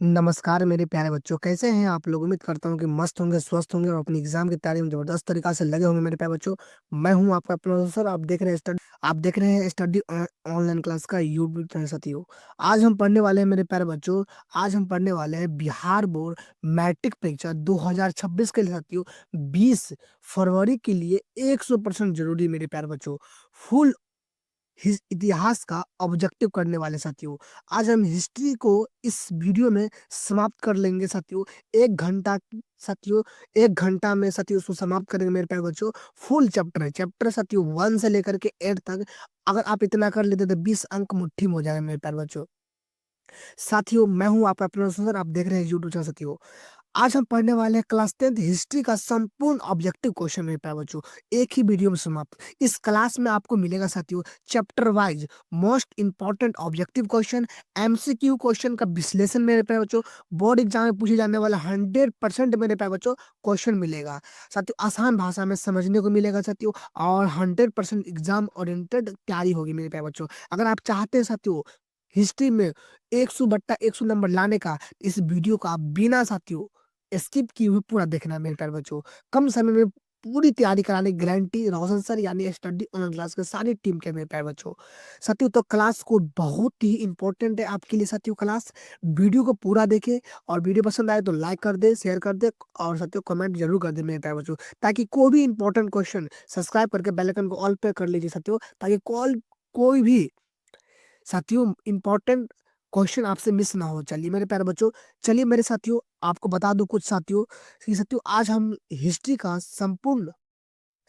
नमस्कार मेरे प्यारे बच्चों, कैसे हैं आप लोग? उम्मीद करता हूँ कि मस्त होंगे, स्वस्थ होंगे और अपनी एग्जाम की तैयारी में जबरदस्त तरीका से लगे होंगे मेरे प्यारे बच्चों। मैं हूँ आपका प्रोफेसर। आप देख रहे हैं स्टडी ऑनलाइन क्लास का यूट्यूब चैनल साथियों। आज हम पढ़ने वाले हैं मेरे प्यारे बच्चों। आज हम पढ़ने वाले हैं बिहार बोर्ड मैट्रिक परीक्षा 2026 के लिए साथियों। 20 फरवरी के लिए 100% जरूरी मेरे प्यारे बच्चों। फुल इतिहास का ऑब्जेक्टिव करने वाले साथियों। आज हम हिस्ट्री को इस वीडियो में समाप्त कर लेंगे साथियों। 1 घंटा साथियों, 1 घंटा में साथियों उसको समाप्त करेंगे मेरे प्यारे बच्चों। फुल चैप्टर है, चैप्टर साथियों 1 से लेकर के 8 तक। अगर आप इतना कर लेते तो 20 अंक मुट्ठी में हो जाएगा मेरे प्यारे बच्चों। साथियों मैं हूँ आपका प्रोफेसर, आप देख रहे हैं यूट्यूब चैनल साथियों। आज हम पढ़ने वाले हैं क्लास 10th हिस्ट्री का संपूर्ण ऑब्जेक्टिव क्वेश्चन मेरे प्यारे बच्चों। एक ही वीडियो में समाप्त। इस क्लास में आपको मिलेगा साथियों chapter wise most important objective question, MCQ question का विश्लेषण मेरे प्यारे बच्चों। बोर्ड एग्जाम में पूछे जाने वाला 100% मेरे प्यारे बच्चों क्वेश्चन मिलेगा साथियों। आसान भाषा में समझने को मिलेगा साथियों और 100% एग्जाम ओरिएंटेड तैयारी होगी मेरे प्यारे बच्चों। अगर आप चाहते हैं साथियों हिस्ट्री में 100/100 नंबर लाने का, इस वीडियो को आप बिना साथियों स्किप किए हुए पूरा देखना है मेरे प्यारे बच्चों। कम समय में पूरी तैयारी कराने की गारंटी रोशन सर यानी स्टडी ऑनलाइन क्लास के सारी टीम के मेरे प्यारे बच्चों। साथियों तो क्लास को बहुत ही इंपॉर्टेंट है आपके लिए साथियों क्लास। वीडियो को पूरा देखें और वीडियो पसंद आए तो लाइक कर दे, शेयर कर दे और साथियों कमेंट जरूर कर दे मेरे प्यारे बच्चों, ताकि कोई भी इंपॉर्टेंट क्वेश्चन सब्सक्राइब करके बेल आइकन को ऑल पे कर लीजिए साथियों, ताकि कॉल कोई भी साथियों इंपॉर्टेंट क्वेश्चन आपसे मिस ना हो। चलिए मेरे प्यारे बच्चों, चलिए मेरे साथियों आपको बता दूं कुछ साथियों कि साथियों आज हम हिस्ट्री का संपूर्ण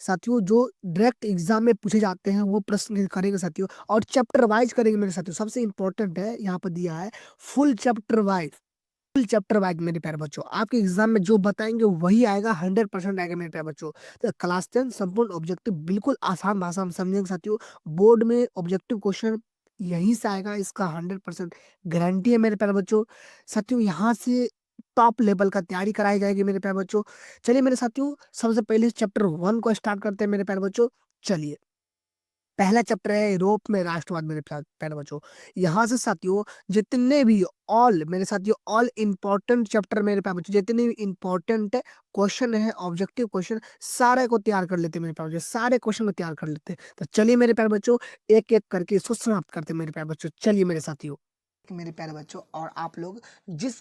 साथियों जो डायरेक्ट एग्जाम में पूछे जाते हैं वो प्रश्न करेंगे साथियों, और चैप्टर वाइज करेंगे मेरे साथियों। सबसे इंपॉर्टेंट है यहाँ पर दिया है full chapter wise. Full chapter wise मेरे प्यारे बच्चों आपके एग्जाम में जो बताएंगे वही आएगा, 100% आएगा मेरे प्यारे बच्चों। तो क्लास 10 संपूर्ण ऑब्जेक्टिव बिल्कुल आसान भाषा में समझेंगे साथियों। बोर्ड में ऑब्जेक्टिव क्वेश्चन यहीं से आएगा, इसका 100% गारंटी है मेरे प्यारे बच्चों। साथियों यहाँ से टॉप लेवल का तैयारी कराई जाएगी मेरे प्यारे बच्चों। चलिए मेरे साथियों सबसे पहले चैप्टर 1 को स्टार्ट करते हैं मेरे प्यारे बच्चों। चलिए पहला चैप्टर है यूरोप में राष्ट्रवाद मेरे प्यारे बच्चों। यहाँ से साथियों जितने भी ऑल मेरे साथियों ऑल इंपॉर्टेंट चैप्टर मेरे प्यारे बच्चों, जितने भी इंपॉर्टेंट क्वेश्चन है ऑब्जेक्टिव क्वेश्चन सारे को तैयार कर लेते हैं मेरे प्यारे बच्चों, सारे क्वेश्चन को तैयार कर लेते हैं। तो चलिए मेरे प्यारे बच्चों एक एक करके इसको समाप्त करते हैं मेरे प्यारे बच्चों। चलिए मेरे साथियों, मेरे प्यारे बच्चों, और आप लोग जिस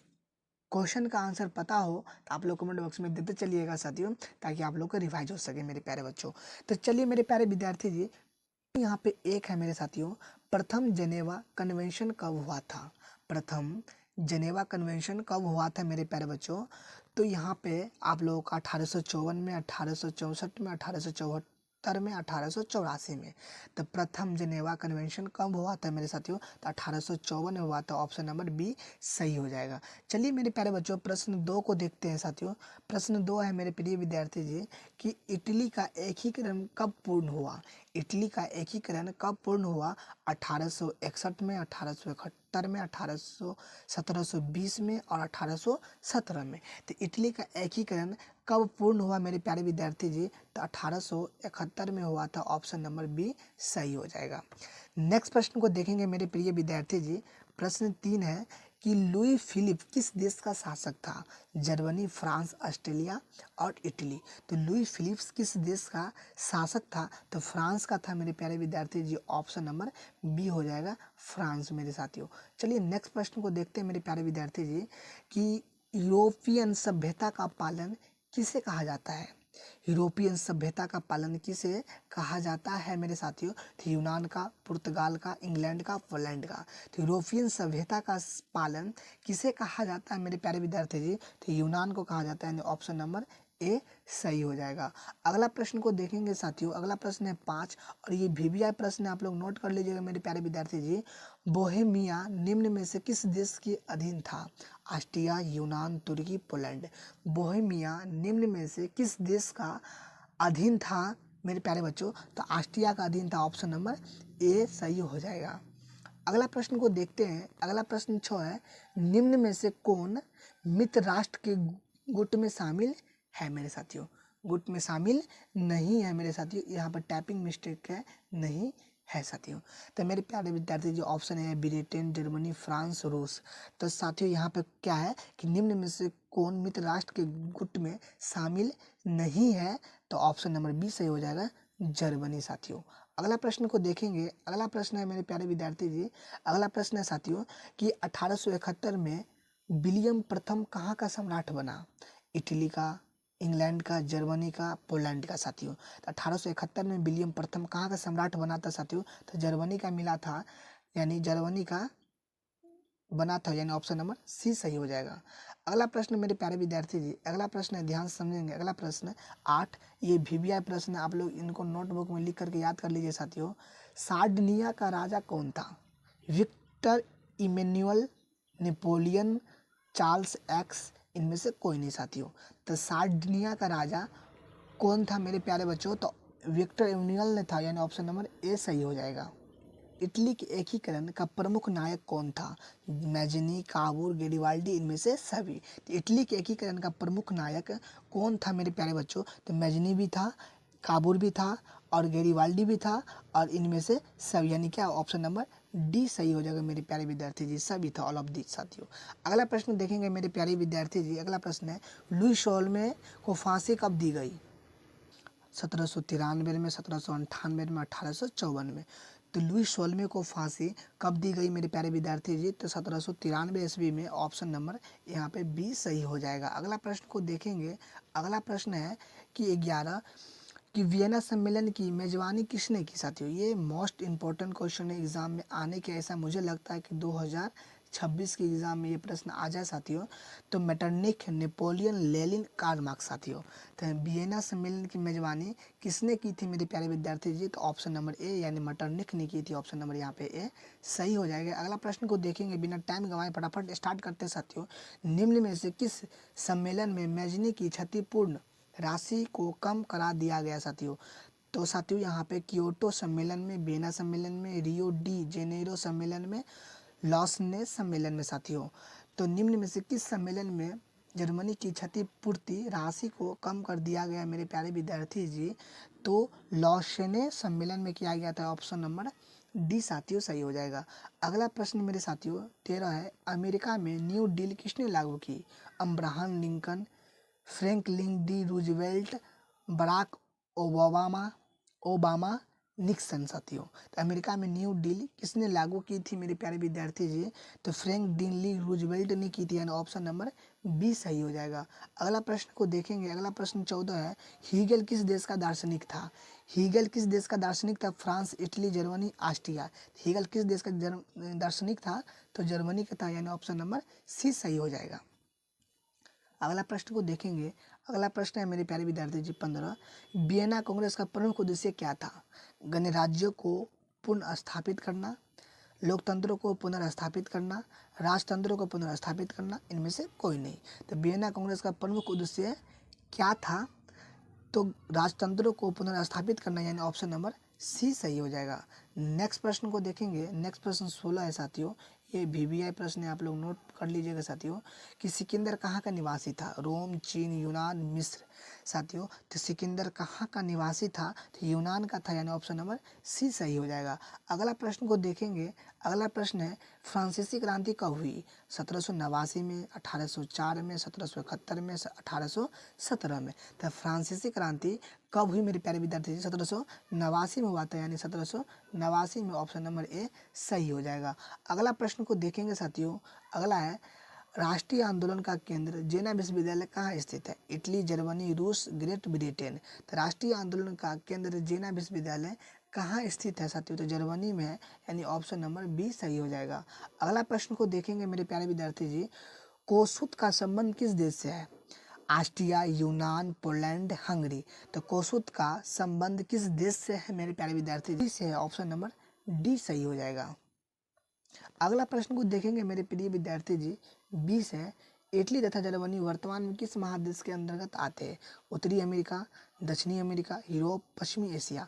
क्वेश्चन का आंसर पता हो तो आप लोग कमेंट बॉक्स में देते चलिएगा साथियों, ताकि आप लोग को रिवाइज हो सके मेरे प्यारे बच्चों। तो चलिए मेरे प्यारे विद्यार्थी जी, यहाँ पे एक है मेरे साथियों, प्रथम जेनेवा कन्वेंशन कब हुआ था? प्रथम जेनेवा कन्वेंशन कब हुआ था मेरे प्यारे बच्चों? तो यहाँ पे आप लोगों का 1854 में, 1864 में, 1874 में, 1884 में। तो प्रथम जेनेवा कन्वेंशन कब हुआ था मेरे साथियों? तो 1854 में हुआ था। ऑप्शन नंबर बी सही हो जाएगा। चलिए मेरे प्यारे बच्चों प्रश्न 2 को देखते हैं साथियों। प्रश्न 2 है मेरे प्रिय विद्यार्थी जी कि इटली का एकीकरण कब पूर्ण हुआ? इटली का एकीकरण कब पूर्ण हुआ? 1861 में, 1871 में, 1720 में और 1817 में। तो इटली का एकीकरण कब पूर्ण हुआ मेरे प्यारे विद्यार्थी जी? तो 1871 में हुआ था। ऑप्शन नंबर बी सही हो जाएगा। नेक्स्ट प्रश्न को देखेंगे मेरे प्रिय विद्यार्थी जी। प्रश्न 3 है कि लुई फिलिप किस देश का शासक था? जर्मनी, फ्रांस, ऑस्ट्रेलिया और इटली। तो लुई फिलिप्स किस देश का शासक था? तो फ्रांस का था मेरे प्यारे विद्यार्थी जी। ऑप्शन नंबर बी हो जाएगा फ्रांस मेरे साथियों। चलिए नेक्स्ट प्रश्न को देखते हैं मेरे प्यारे विद्यार्थी जी कि यूरोपियन सभ्यता का पालन किसे कहा जाता है? यूरोपियन सभ्यता का पालन किसे कहा जाता है मेरे साथियों? तो यूनान का, पुर्तगाल का, इंग्लैंड का, पोलैंड का। तो यूरोपियन सभ्यता का पालन किसे कहा जाता है मेरे प्यारे विद्यार्थी जी? तो यूनान को कहा जाता है। ऑप्शन नंबर ए सही हो जाएगा। अगला प्रश्न को देखेंगे साथियों। अगला प्रश्न है 5 और ये वीवीआई प्रश्न है, आप लोग नोट कर लीजिएगा मेरे प्यारे विद्यार्थी जी। बोहेमिया निम्न में से किस देश के अधीन था? ऑस्ट्रिया, यूनान, तुर्की, पोलैंड। बोहेमिया निम्न में से किस देश का अधीन था मेरे प्यारे बच्चों? तो ऑस्ट्रिया का अधीन था। ऑप्शन नंबर ए सही हो जाएगा। अगला प्रश्न को देखते हैं। अगला प्रश्न 6 है, निम्न में से कौन मित्र राष्ट्र के गुट में शामिल है मेरे साथियों? गुट में शामिल नहीं है मेरे साथियों। यहाँ पर टाइपिंग मिस्टेक है, नहीं है साथियों। तो मेरे प्यारे विद्यार्थी जो ऑप्शन है ब्रिटेन, जर्मनी, फ्रांस, रूस। तो साथियों यहाँ पे क्या है कि निम्न में से कौन मित्र राष्ट्र के गुट में शामिल नहीं है, तो ऑप्शन नंबर बी सही हो जाएगा, जर्मनी साथियों। अगला प्रश्न को देखेंगे। अगला प्रश्न है मेरे प्यारे विद्यार्थी जी, अगला प्रश्न है साथियों कि 1871 में विलियम प्रथम कहाँ का सम्राट बना? इटली का, इंग्लैंड का, जर्मनी का, पोलैंड का साथियों। तो 1871 में विलियम प्रथम कहाँ का सम्राट बना था साथियों? तो जर्मनी का मिला था, यानी जर्मनी का बना था, यानी ऑप्शन नंबर सी सही हो जाएगा। अगला प्रश्न मेरे प्यारे विद्यार्थी जी, अगला प्रश्न है, ध्यान से समझेंगे। अगला प्रश्न 8, ये VBI प्रश्न है, आप लोग इनको नोटबुक में लिख करके याद कर लीजिए साथियों। सार्डिनिया का राजा कौन था? Victor, Emmanuel, Napoleon, Charles X, इनमें से कोई नहीं साथियों। तो सार्डिनिया का राजा कौन था मेरे प्यारे बच्चों? तो विक्टर इमेन्युअल ने था, यानी ऑप्शन नंबर ए सही हो जाएगा। इटली के एकीकरण का प्रमुख नायक कौन था? मैजिनी, काबूर, गेरिबाल्डी, इनमें से सभी। तो इटली के एकीकरण का प्रमुख नायक कौन था मेरे प्यारे बच्चों? तो मैजिनी भी था, काबूर भी था और गेरिबाल्डी भी था, और इनमें से सब, यानी क्या ऑप्शन नंबर डी सही हो जाएगा मेरे प्यारे विद्यार्थी जी, सभी था, ऑल ऑफ दी साथियों। अगला प्रश्न देखेंगे मेरे प्यारे विद्यार्थी जी। अगला प्रश्न है, लुई सोलमे को फांसी कब दी गई? 1793 में, 1798 में, 1854 में। तो लुई सोलमे को फांसी कब दी गई मेरे प्यारे विद्यार्थी जी? तो 1793 ईस्वी में, ऑप्शन नंबर यहाँ पे बी सही हो जाएगा। अगला प्रश्न को देखेंगे। अगला प्रश्न है कि 11 कि वियना सम्मेलन की मेजबानी किसने की साथियों? ये मोस्ट इंपॉर्टेंट क्वेश्चन है एग्जाम में आने के, ऐसा मुझे लगता है कि 2026 के एग्जाम में ये प्रश्न आ जाए साथियों। तो Metternich, Napoleon, Lenin, Karl Marx साथियों। तो वियना सम्मेलन की मेजबानी किसने की थी मेरे प्यारे विद्यार्थी जी? तो ऑप्शन नंबर ए, यानी मेटरनिख ने की थी, ऑप्शन नंबर यहाँ पे ए सही हो जाएगा। अगला प्रश्न को देखेंगे, बिना टाइम गंवाए फटाफट स्टार्ट करते साथियों। निम्न में से किस सम्मेलन में मैजनी की क्षतिपूर्ण राशि को कम करा दिया गया साथियों? तो साथियों यहाँ पे क्योटो सम्मेलन में, वियना सम्मेलन में, रियो डी जेनेरो सम्मेलन में, लॉसने सम्मेलन में साथियों। तो निम्न में से किस सम्मेलन में जर्मनी की क्षतिपूर्ति राशि को कम कर दिया गया मेरे प्यारे विद्यार्थी जी? तो लॉसने सम्मेलन में किया गया था, ऑप्शन नंबर डी साथियों सही हो जाएगा। अगला प्रश्न मेरे साथियों 13 है, अमेरिका में न्यू डील किसने लागू की? Abraham Lincoln, Franklin D Roosevelt, Barack Obama Obama Nixon साथियों। तो अमेरिका में न्यू डील किसने लागू की थी मेरे प्यारे विद्यार्थी जी? तो फ्रैंकलिन डी रूजवेल्ट ने की थी, यानी ऑप्शन नंबर बी सही हो जाएगा। अगला प्रश्न को देखेंगे। अगला प्रश्न 14 है, हीगल किस देश का दार्शनिक था? हीगल किस देश का दार्शनिक था? France, Italy, Germany, Austria. Hegel किस देश का दार्शनिक था? तो जर्मनी का था, यानी ऑप्शन नंबर सी सही हो जाएगा। अगला प्रश्न को देखेंगे। अगला प्रश्न है मेरे प्यारे विद्यार्थी जी 15, वियना कांग्रेस का प्रमुख उद्देश्य क्या था? गणराज्य को पुनर्स्थापित करना, लोकतंत्र को पुनर्स्थापित करना, राजतंत्र को पुनर्स्थापित करना, इनमें से कोई नहीं। तो वियना कांग्रेस का प्रमुख उद्देश्य क्या था? तो राजतंत्र को पुनर्स्थापित करना, यानी ऑप्शन नंबर सी सही हो जाएगा। नेक्स्ट प्रश्न को देखेंगे। नेक्स्ट प्रश्न 16 है साथियों, ये VBI प्रश्न है, आप लोग नोट कर लीजिएगा साथियों कि सिकंदर कहाँ का निवासी था? रोम, चीन, यूनान, मिस्र साथियों। तो सिकंदर कहाँ का निवासी था? तो यूनान का था, यानी ऑप्शन नंबर सी सही हो जाएगा। अगला प्रश्न को देखेंगे। अगला प्रश्न है, फ्रांसीसी क्रांति कब हुई? 1789 में, 1804 में, 1771 में, 1817 में। तो फ्रांसीसी क्रांति कब हुई मेरे प्यारे विद्यार्थी जी? 1789 में हुआ था, यानी 1789 में, ऑप्शन नंबर ए सही हो जाएगा। अगला प्रश्न को देखेंगे साथियों। अगला है, राष्ट्रीय आंदोलन का केंद्र जेना विश्वविद्यालय कहाँ स्थित है? इटली, जर्मनी, रूस, ग्रेट ब्रिटेन। तो राष्ट्रीय आंदोलन का केंद्र जेना विश्वविद्यालय कहाँ स्थित है साथियों? तो जर्मनी में है, यानी ऑप्शन नंबर बी सही हो जाएगा। अगला प्रश्न को देखेंगे मेरे प्यारे विद्यार्थी जी, कोसुत का संबंध किस देश से है? ऑस्ट्रिया, यूनान, पोलैंड, हंगरी। तो कोसुत का संबंध किस देश से है मेरे प्यारे विद्यार्थी जी? से है, ऑप्शन नंबर डी सही हो जाएगा। अगला प्रश्न को देखेंगे मेरे प्रिय विद्यार्थी जी 20 है, इटली तथा जर्मनी वर्तमान में किस महादेश के अंतर्गत आते हैं? उत्तरी अमेरिका, दक्षिणी अमेरिका, यूरोप, पश्चिमी एशिया।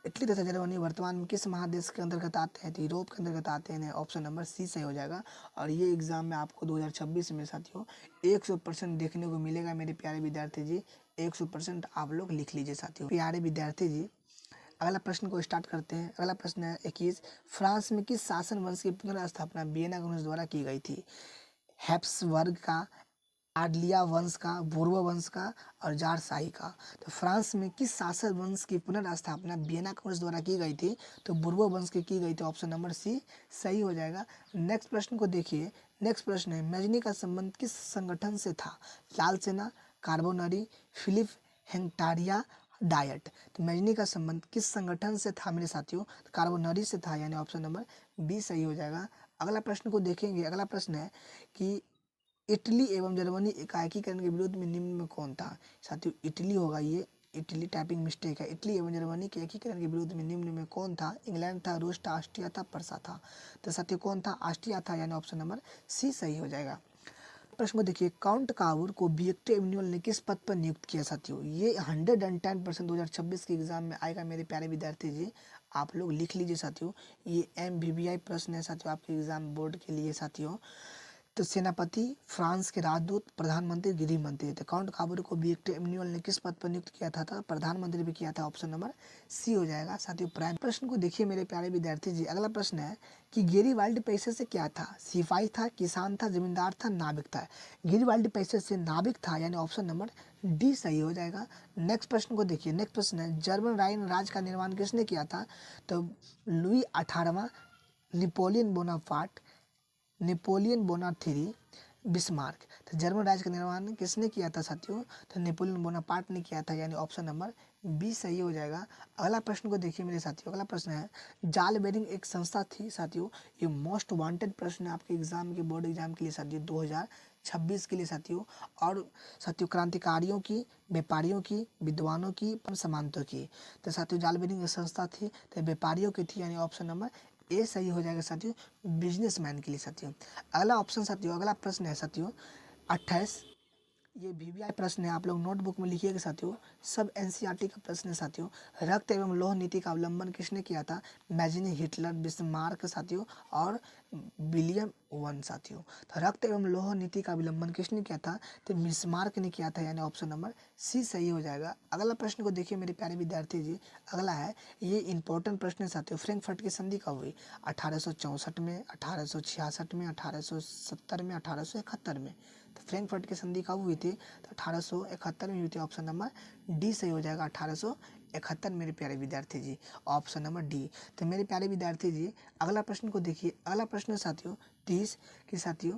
इटली तथा जर्मनी वर्तमान में किस महादेश के अंतर्गत आते हैं? तो यूरोप के अंतर्गत आते हैं, ऑप्शन नंबर सी सही हो जाएगा। और ये एग्जाम में आपको 2026 में साथियों 100% देखने को मिलेगा मेरे प्यारे विद्यार्थी जी, 100% आप लोग लिख लीजिए साथियों। प्यारे विद्यार्थी जी अगला प्रश्न को स्टार्ट करते हैं। अगला प्रश्न है 21, फ्रांस में किस शासन वंश की पुनर्स्थापना वियना कांग्रेस द्वारा की गई थी? हैप्सबर्ग का, आडलिया वंश का, बूर्बो वंश का और जारशाही का। तो फ्रांस में किस शासक वंश की पुनर्स्थापना वियना कांग्रेस द्वारा की गई थी? तो बूर्बो वंश की गई थी। ऑप्शन नंबर सी सही हो जाएगा। नेक्स्ट प्रश्न को देखिए। नेक्स्ट प्रश्न है मैजनी का संबंध किस संगठन से था? लाल सेना, कार्बोनरी, फिलिप हेंटारिया, डायट। तो मैजनी का संबंध किस संगठन से था मेरे साथियों? तो कार्बोनरी से था, यानी ऑप्शन नंबर बी सही हो जाएगा। अगला प्रश्न को देखेंगे। अगला प्रश्न है कि इटली एवं जर्मनी एकाकीकरण के विरोध में निम्न में कौन था? साथियों इटली होगा ये, इटली टाइपिंग मिस्टेक है। इटली एवं जर्मनी के एकीकरण के विरोध में निम्न में कौन था? इंग्लैंड था, रूस था, ऑस्ट्रिया था, पर्सा था। तो साथियों कौन था? ऑस्ट्रिया था, यानी ऑप्शन नंबर सी सही हो जाएगा। प्रश्न को देखिए। काउंट काबूर को विक्टर एमेन्युअल ने किस पद पर नियुक्त किया? साथियों ये 110% 2026 के एग्जाम में आएगा मेरे प्यारे विद्यार्थी जी, आप लोग लिख लीजिए साथियों। ये MBBI प्रश्न है साथियों आपके एग्जाम बोर्ड के लिए साथियों। तो सेनापति, फ्रांस के राजदूत, प्रधानमंत्री, गृह मंत्री। तो काउंट काबूर को विक्टर एमेन्युअल ने किस पद पर नियुक्त किया था? प्रधानमंत्री भी किया था। ऑप्शन नंबर सी हो जाएगा साथियों। प्राइम प्रश्न को देखिए मेरे प्यारे विद्यार्थी जी। अगला प्रश्न है कि गेरीवाल्ड पेशे से क्या था? सिपाही था, किसान था, जमींदार था, नाविक था। गेरीवाल्ड पेशे से नाविक था, यानी ऑप्शन नंबर डी सही हो जाएगा। नेक्स्ट प्रश्न को देखिए। नेक्स्ट प्रश्न है जर्मन राइन राज्य का निर्माण किसने किया था? तो लुई 18वां, नेपोलियन बोनापार्ट, नेपोलियन बोनाथेरी, बिस्मार्क। तो जर्मन राज्य का निर्माण किसने किया था साथियों? तो नेपोलियन बोनापार्ट ने किया था, यानी ऑप्शन नंबर बी सही हो जाएगा। अगला प्रश्न को देखिए मेरे साथियों। अगला प्रश्न है जाल बेरिंग एक संस्था थी साथियों। ये मोस्ट वांटेड प्रश्न है आपके एग्जाम के, बोर्ड एग्जाम के लिए साथियों 2026 के लिए साथियों। और साथियों क्रांतिकारियों की, व्यापारियों की, विद्वानों की, समांतों की। तो साथियों जाल बेरिंग एक संस्था थी, तो व्यापारियों की थी, यानी ऑप्शन नंबर ए सही हो जाएगा साथियों, बिजनेसमैन के लिए साथियों। अगला ऑप्शन साथियों, अगला प्रश्न है साथियों 28। ये VBI प्रश्न है, आप लोग नोटबुक में लिखिएगा साथियों। सब NCERT का प्रश्न है साथियों। रक्त एवं लौह नीति का अवलंबन किसने किया था? मैजनी, हिटलर, बिस्मार्क साथियों और विलियम वन साथियों। तो रक्त एवं लौह नीति का अवलंबन किसने किया था? तो बिस्मार्क ने किया था, यानी ऑप्शन नंबर सी सही हो जाएगा। अगला प्रश्न को देखिए मेरे प्यारे विद्यार्थी जी। अगला है ये इंपॉर्टेंट प्रश्न है साथियों। फ्रैंकफर्ट की संधि कब हुई? 1864 में, 1866 में, 1870 में, 1871 में। तो फ्रैंकफर्ट की संधि कब हुई थी? तो 1871 में हुई थी। ऑप्शन नंबर डी सही हो जाएगा, 1871 मेरे प्यारे विद्यार्थी जी, ऑप्शन नंबर डी। तो मेरे प्यारे विद्यार्थी जी अगला प्रश्न को देखिए। अगला प्रश्न साथियों 30 कि साथियों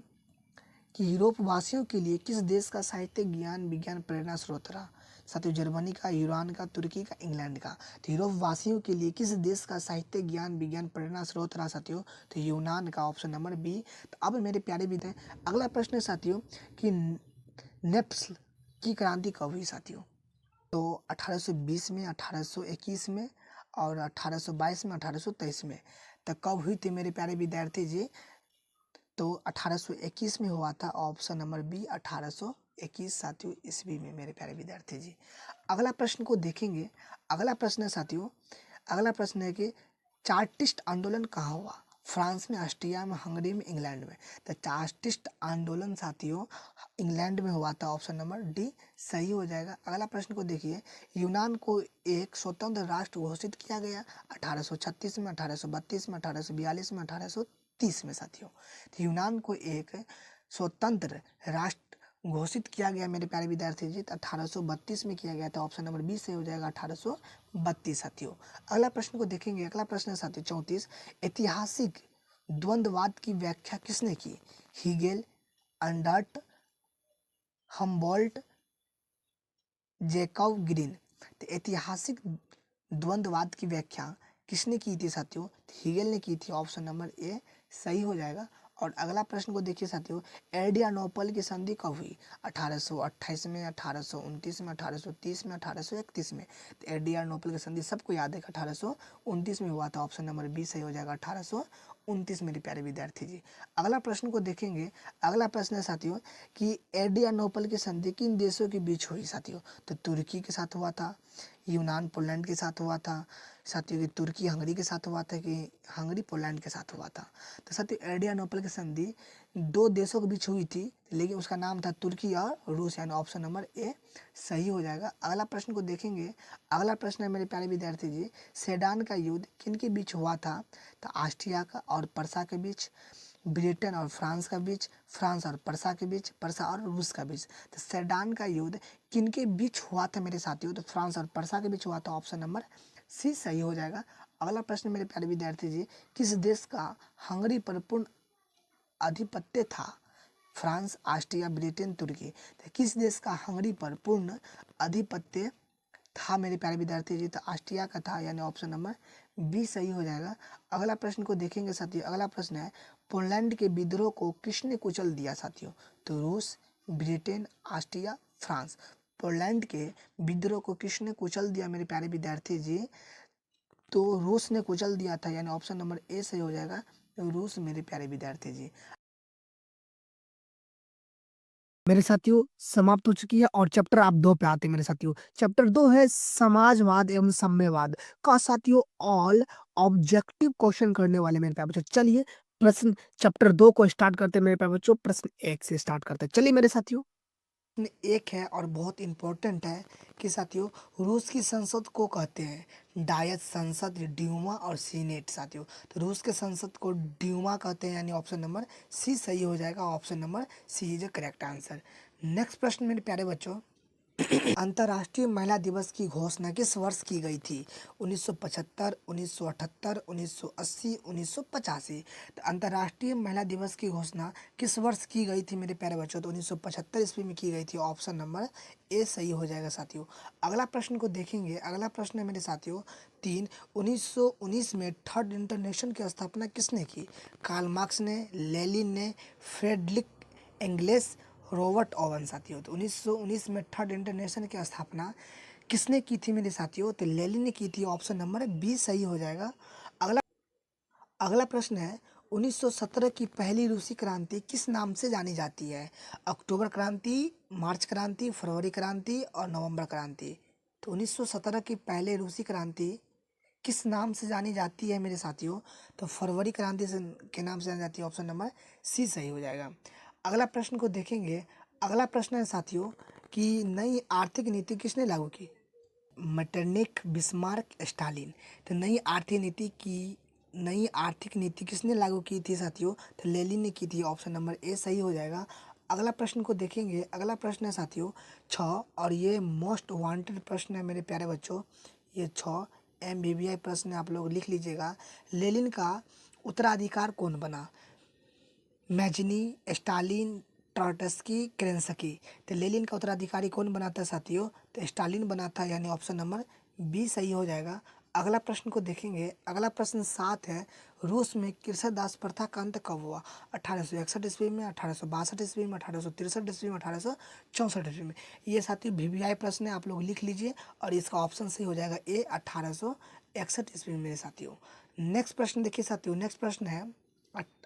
कि यूरोप वासियों के लिए किस देश का साहित्य, ज्ञान, विज्ञान प्रेरणा स्रोत रहा? साथियों जर्मनी का, ईरान का, तुर्की का, इंग्लैंड का। तो यूरोप वासियों के लिए किस देश का साहित्य, ज्ञान, विज्ञान प्रेरणा स्रोत रहा साथियों? तो यूनान का, ऑप्शन नंबर बी। तो अब मेरे प्यारे विद्यार्थी अगला प्रश्न है साथियों कि नेप्सल की क्रांति कब हुई साथियों? तो 1820 में, 1821 में और 1822 में, 1823 में। तो कब हुई थी मेरे प्यारे विद्यार्थी जी? तो 1821 में हुआ था, ऑप्शन नंबर बी 1821 साथियों ईस्वी में मेरे प्यारे विद्यार्थी जी। अगला प्रश्न को देखेंगे। अगला प्रश्न है साथियों, अगला प्रश्न है कि चार्टिस्ट आंदोलन कहाँ हुआ? फ्रांस में, ऑस्ट्रिया में, हंगरी में, इंग्लैंड में। तो चार्टिस्ट आंदोलन साथियों इंग्लैंड में हुआ था, ऑप्शन नंबर डी सही हो जाएगा। अगला प्रश्न को देखिए। यूनान को एक स्वतंत्र राष्ट्र घोषित किया गया 1836 में, 1832 में, 1842 में, 1830 में साथियों। तो यूनान को एक स्वतंत्र राष्ट्र घोषित किया गया मेरे प्यारे विद्यार्थी जी 1832 में किया गया था, ऑप्शन नंबर बी से हो जाएगा 1832 साथियों। अगला प्रश्न को देखेंगे। अगला प्रश्न है साथियों 34। ऐतिहासिक द्वंद्ववाद की व्याख्या किसने की? हीगेल, अंडर्ट, हम्बोल्ट, जैकब ग्रीन। तो ऐतिहासिक द्वंद्ववाद की व्याख्या किसने की थी साथियों? हीगेल ने की थी, ऑप्शन नंबर ए सही हो जाएगा। और अगला प्रश्न को देखिए साथियों। एड्रियानोपल की संधि कब हुई? 1828 में, 1829 में, 1830 में, 1831 में। तो एड्रियानोपल की संधि सबको याद है 1829 में हुआ था, ऑप्शन नंबर बी सही हो जाएगा 1829 मेरे प्यारे विद्यार्थी जी। अगला प्रश्न को देखेंगे। अगला प्रश्न है साथियों कि एड्रियानोपल की संधि किन देशों के बीच हुई साथियों? तो तुर्की के साथ हुआ था, यूनान पोलैंड के साथ हुआ था, साथियों कि तुर्की हंगरी के साथ हुआ था, कि हंगरी पोलैंड के साथ हुआ था। तो साथियों एड्रियानोपल की संधि दो देशों के बीच हुई थी, लेकिन उसका नाम था तुर्की और रूस, यानी ऑप्शन नंबर ए सही हो जाएगा। अगला प्रश्न को देखेंगे। अगला प्रश्न है मेरे प्यारे विद्यार्थी जी, सेडान का युद्ध किन के बीच हुआ था? तो ऑस्ट्रिया का और पर्सा के बीच, ब्रिटेन और फ्रांस का बीच, फ्रांस और पर्सा के बीच, पर्सा और रूस का बीच। तो सेडान का युद्ध किनके बीच हुआ था मेरे साथियों? तो फ्रांस और पर्सा के बीच हुआ था, ऑप्शन नंबर सी सही हो जाएगा। अगला प्रश्न मेरे प्यारे विद्यार्थी जी, किस देश का हंगरी पर पूर्ण आधिपत्य था? फ्रांस, ऑस्ट्रिया, ब्रिटेन, तुर्की। तो किस देश का हंगरी पर पूर्ण आधिपत्य था मेरे प्यारे विद्यार्थी जी? तो ऑस्ट्रिया का था, यानी ऑप्शन नंबर बी सही हो जाएगा। अगला प्रश्न को देखेंगे साथियों। अगला प्रश्न है, पोलैंड के विद्रोह को किसने कुचल दिया साथियों? तो रूस, ब्रिटेन, ऑस्ट्रिया, फ्रांस। पोलैंड के विद्रोह को किसने कुचल दिया मेरे प्यारे विद्यार्थी जी? तो रूस ने कुचल दिया था, यानी ऑप्शन नंबर ए सही हो जाएगा, रूस मेरे प्यारे विद्यार्थी जी। मेरे साथियों समाप्त हो चुकी है और चैप्टर आप 2 पे आते हैं मेरे साथियों। चैप्टर 2 है समाजवाद एवं साम्यवाद का साथियों ऑल ऑब्जेक्टिव क्वेश्चन करने वाले मेरे प्यारे बच्चों। चलिए प्रश्न चैप्टर 2 को स्टार्ट करते हैं मेरे प्यारे बच्चों। प्रश्न 1 से स्टार्ट करते हैं। चलिए मेरे साथियों, एक है और बहुत इंपॉर्टेंट है कि साथियों रूस की संसद को कहते हैं डायस संसद, ड्यूमा और सीनेट साथियों। तो रूस के संसद को ड्यूमा कहते हैं, यानी ऑप्शन नंबर सी सही हो जाएगा। Option number C is the correct answer. Next प्रश्न मेरे प्यारे बच्चों, अंतर्राष्ट्रीय महिला दिवस की घोषणा किस वर्ष की गई थी? 1975, 1978, 1980, 1985। तो अंतर्राष्ट्रीय महिला दिवस की घोषणा किस वर्ष की गई थी मेरे प्यारे बच्चों? तो 1975 ईस्वी में की गई थी। ऑप्शन नंबर ए सही हो जाएगा साथियों। अगला प्रश्न को देखेंगे। अगला प्रश्न है मेरे साथियों 3, 1919 में थर्ड इंटरनेशनल की स्थापना किसने की? कार्ल मार्क्स ने, लेनिन ने, फ्रेडरिक एंगेल्स, रॉबर्ट ओवन साथियों। तो 1919 में थर्ड इंटरनेशनल की स्थापना किसने की थी मेरे साथियों? तो लेनिन ने की थी। ऑप्शन नंबर बी सही हो जाएगा। अगला अगला प्रश्न है 1917 की पहली रूसी क्रांति किस नाम से जानी जाती है? अक्टूबर क्रांति, मार्च क्रांति, फरवरी क्रांति और नवंबर क्रांति। तो 1917 की पहले रूसी क्रांति किस नाम से जानी जाती है मेरे साथियों? तो फरवरी क्रांति से के नाम से जानी जाती है। ऑप्शन नंबर सी सही हो जाएगा। अगला प्रश्न को देखेंगे। अगला प्रश्न है साथियों कि नई आर्थिक नीति किसने लागू की? Metternich, Bismarck, Stalin. तो नई आर्थिक नीति किसने लागू की थी साथियों? तो लेनिन ने की थी। ऑप्शन नंबर ए सही हो जाएगा। अगला प्रश्न को देखेंगे। अगला प्रश्न है साथियों 6, और ये मोस्ट वांटेड प्रश्न है मेरे प्यारे बच्चों। ये 6 MBBI प्रश्न आप लोग लिख लीजिएगा। लेनिन का उत्तराधिकार कौन बना? Mazzini, Stalin, Trotsky, Kerensky. तो लेनिन का उत्तराधिकारी कौन बना था साथियों? तो स्टालिन बना था, यानी ऑप्शन नंबर बी सही हो जाएगा। अगला प्रश्न को देखेंगे। अगला प्रश्न 7 है, रूस में कृषक दास प्रथा का अंत कब हुआ? 1861 ईस्वी में, 1862 ईस्वी में, 1863 ईस्वी में, 1864 ईस्वी में। ये साथियों VVI प्रश्न है, आप लोग लिख लीजिए और इसका ऑप्शन सही हो जाएगा ए 1861 ईस्वी में मेरे साथियों। नेक्स्ट प्रश्न देखिए साथियों। नेक्स्ट प्रश्न है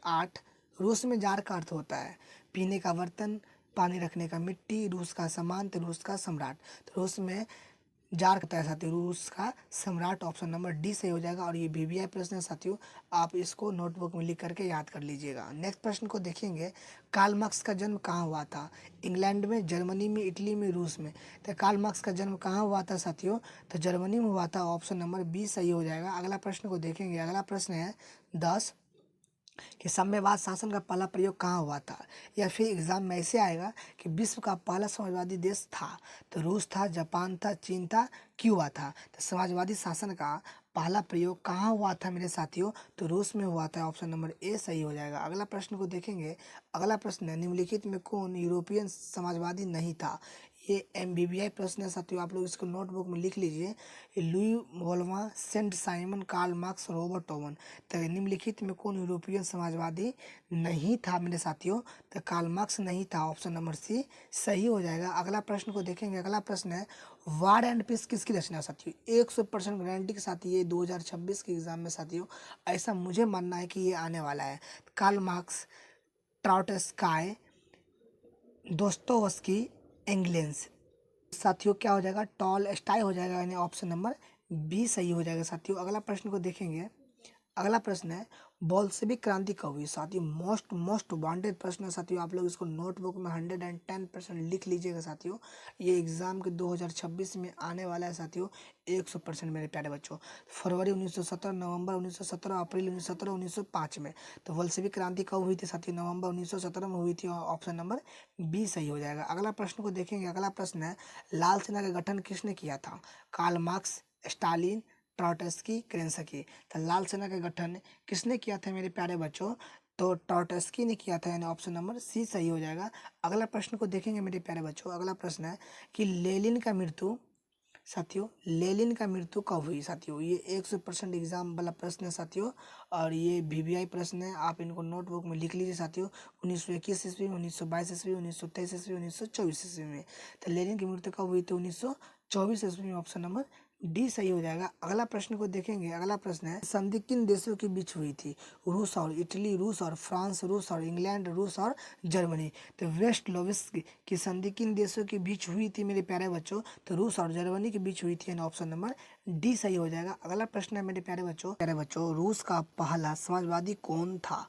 8, रूस में जार का अर्थ होता है पीने का बर्तन, पानी रखने का मिट्टी, रूस का सामान, तो रूस का सम्राट। तो रूस में जार कहता है साथियों रूस का सम्राट। ऑप्शन नंबर डी सही हो जाएगा। और ये VVI प्रश्न है साथियों, आप इसको नोटबुक में लिख करके याद कर लीजिएगा। नेक्स्ट प्रश्न को देखेंगे। कार्ल मार्क्स का जन्म कहाँ हुआ था? इंग्लैंड में, जर्मनी में, इटली में, रूस में। तो कार्ल मार्क्स का जन्म कहाँ हुआ था साथियों? तो जर्मनी में हुआ था। ऑप्शन नंबर बी सही हो जाएगा। अगला प्रश्न को देखेंगे। अगला प्रश्न है 10 कि साम्यवाद शासन का पहला प्रयोग कहाँ हुआ था? या फिर एग्जाम में ऐसे आएगा कि विश्व का पहला समाजवादी देश था? तो रूस था, जापान था, चीन था, क्यों हुआ था? तो समाजवादी शासन का पहला प्रयोग कहाँ हुआ था मेरे साथियों? तो रूस में हुआ था। ऑप्शन नंबर ए सही हो जाएगा। अगला प्रश्न को देखेंगे। अगला प्रश्न है निम्नलिखित में कौन यूरोपियन समाजवादी नहीं था? ये MBBI प्रश्न है साथियों, आप लोग इसको नोटबुक में लिख लीजिए। Louis वोल्वा, Saint Simon, Karl Marx, Robert oven. तो निम्नलिखित में कौन यूरोपियन समाजवादी नहीं था मेरे साथियों? तो कार्ल मार्क्स नहीं था। ऑप्शन नंबर सी सही हो जाएगा। अगला प्रश्न को देखेंगे। अगला प्रश्न है वार एंड पीस किसकी रचना साथियों? 100% गारंटी के साथ ये 2026 के एग्जाम में साथियों ऐसा मुझे मानना है कि ये आने वाला है। Karl Marx, Trotsky, Dostoevsky, Engels. साथियों क्या हो जाएगा, टॉल स्टाई हो जाएगा, यानी ऑप्शन नंबर बी सही हो जाएगा साथियों। अगला प्रश्न को देखेंगे। अगला प्रश्न है, बोल्शेविक क्रांति कब हुई साथियों? मोस्ट मोस्ट वांटेड प्रश्न है साथियों, आप लोग इसको नोटबुक में 110% लिख लीजिएगा साथियों। ये एग्जाम के 2026 में आने वाला है साथियों, 100% मेरे प्यारे बच्चों। फरवरी 1917, नवंबर 1917, अप्रैल 1917, 1905 में। तो बोल्शेविक क्रांति कब हुई थी साथियों? नवंबर 1917 में हुई थी, और ऑप्शन नंबर बी सही हो जाएगा। अगला प्रश्न को देखेंगे। अगला प्रश्न है, लाल सेना का गठन किसने किया था? Karl Marx, Stalin, Trotsky, Kerensky. तो लाल सेना का गठन किसने किया था मेरे प्यारे बच्चों? तो ट्रॉट्स्की ने किया था, यानी ऑप्शन नंबर सी सही हो जाएगा। अगला प्रश्न को देखेंगे मेरे प्यारे बच्चों। अगला प्रश्न है कि लेनिन का मृत्यु साथियों, लेनिन का मृत्यु कब हुई साथियों? ये 100% एग्जाम वाला प्रश्न है साथियों, और ये वीवीआई प्रश्न है, आप इनको नोटबुक में लिख लीजिए साथियों। 1921 ईस्वी में, 1922 ईस्वी, 1923 ईस्वी, 1924 ईस्वी में। तो लेनिन की मृत्यु कब हुई थी? 1924 ईस्वी में, ऑप्शन नंबर डी सही हो जाएगा। अगला प्रश्न को देखेंगे। अगला प्रश्न है, संधि किन देशों के बीच हुई थी? रूस और इटली, रूस और फ्रांस, रूस और इंग्लैंड, रूस और जर्मनी। तो वेस्ट लोविस्क की संधि किन देशों के बीच हुई थी मेरे प्यारे बच्चों? तो रूस और जर्मनी के बीच हुई थी, यानी ऑप्शन नंबर डी सही हो जाएगा। अगला प्रश्न है मेरे प्यारे बच्चों, रूस का पहला समाजवादी कौन था?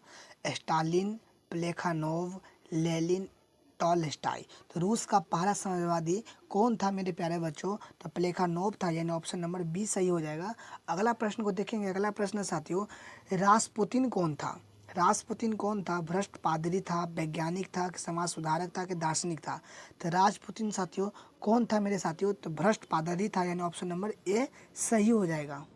Stalin, Plekhanov, Lenin, Tolstoy. तो रूस का पहला समाजवादी कौन था मेरे प्यारे बच्चों? तो प्लेखानोव था, यानी ऑप्शन नंबर बी सही हो जाएगा। अगला प्रश्न को देखेंगे। अगला प्रश्न साथियों, रासपुतिन कौन था? रासपुतिन कौन था? भ्रष्ट पादरी था, वैज्ञानिक था, कि समाज सुधारक था, कि दार्शनिक था? तो राजपुतिन साथियों कौन था मेरे साथियों? तो भ्रष्ट पादरी था, यानी ऑप्शन नंबर ए सही हो जाएगा।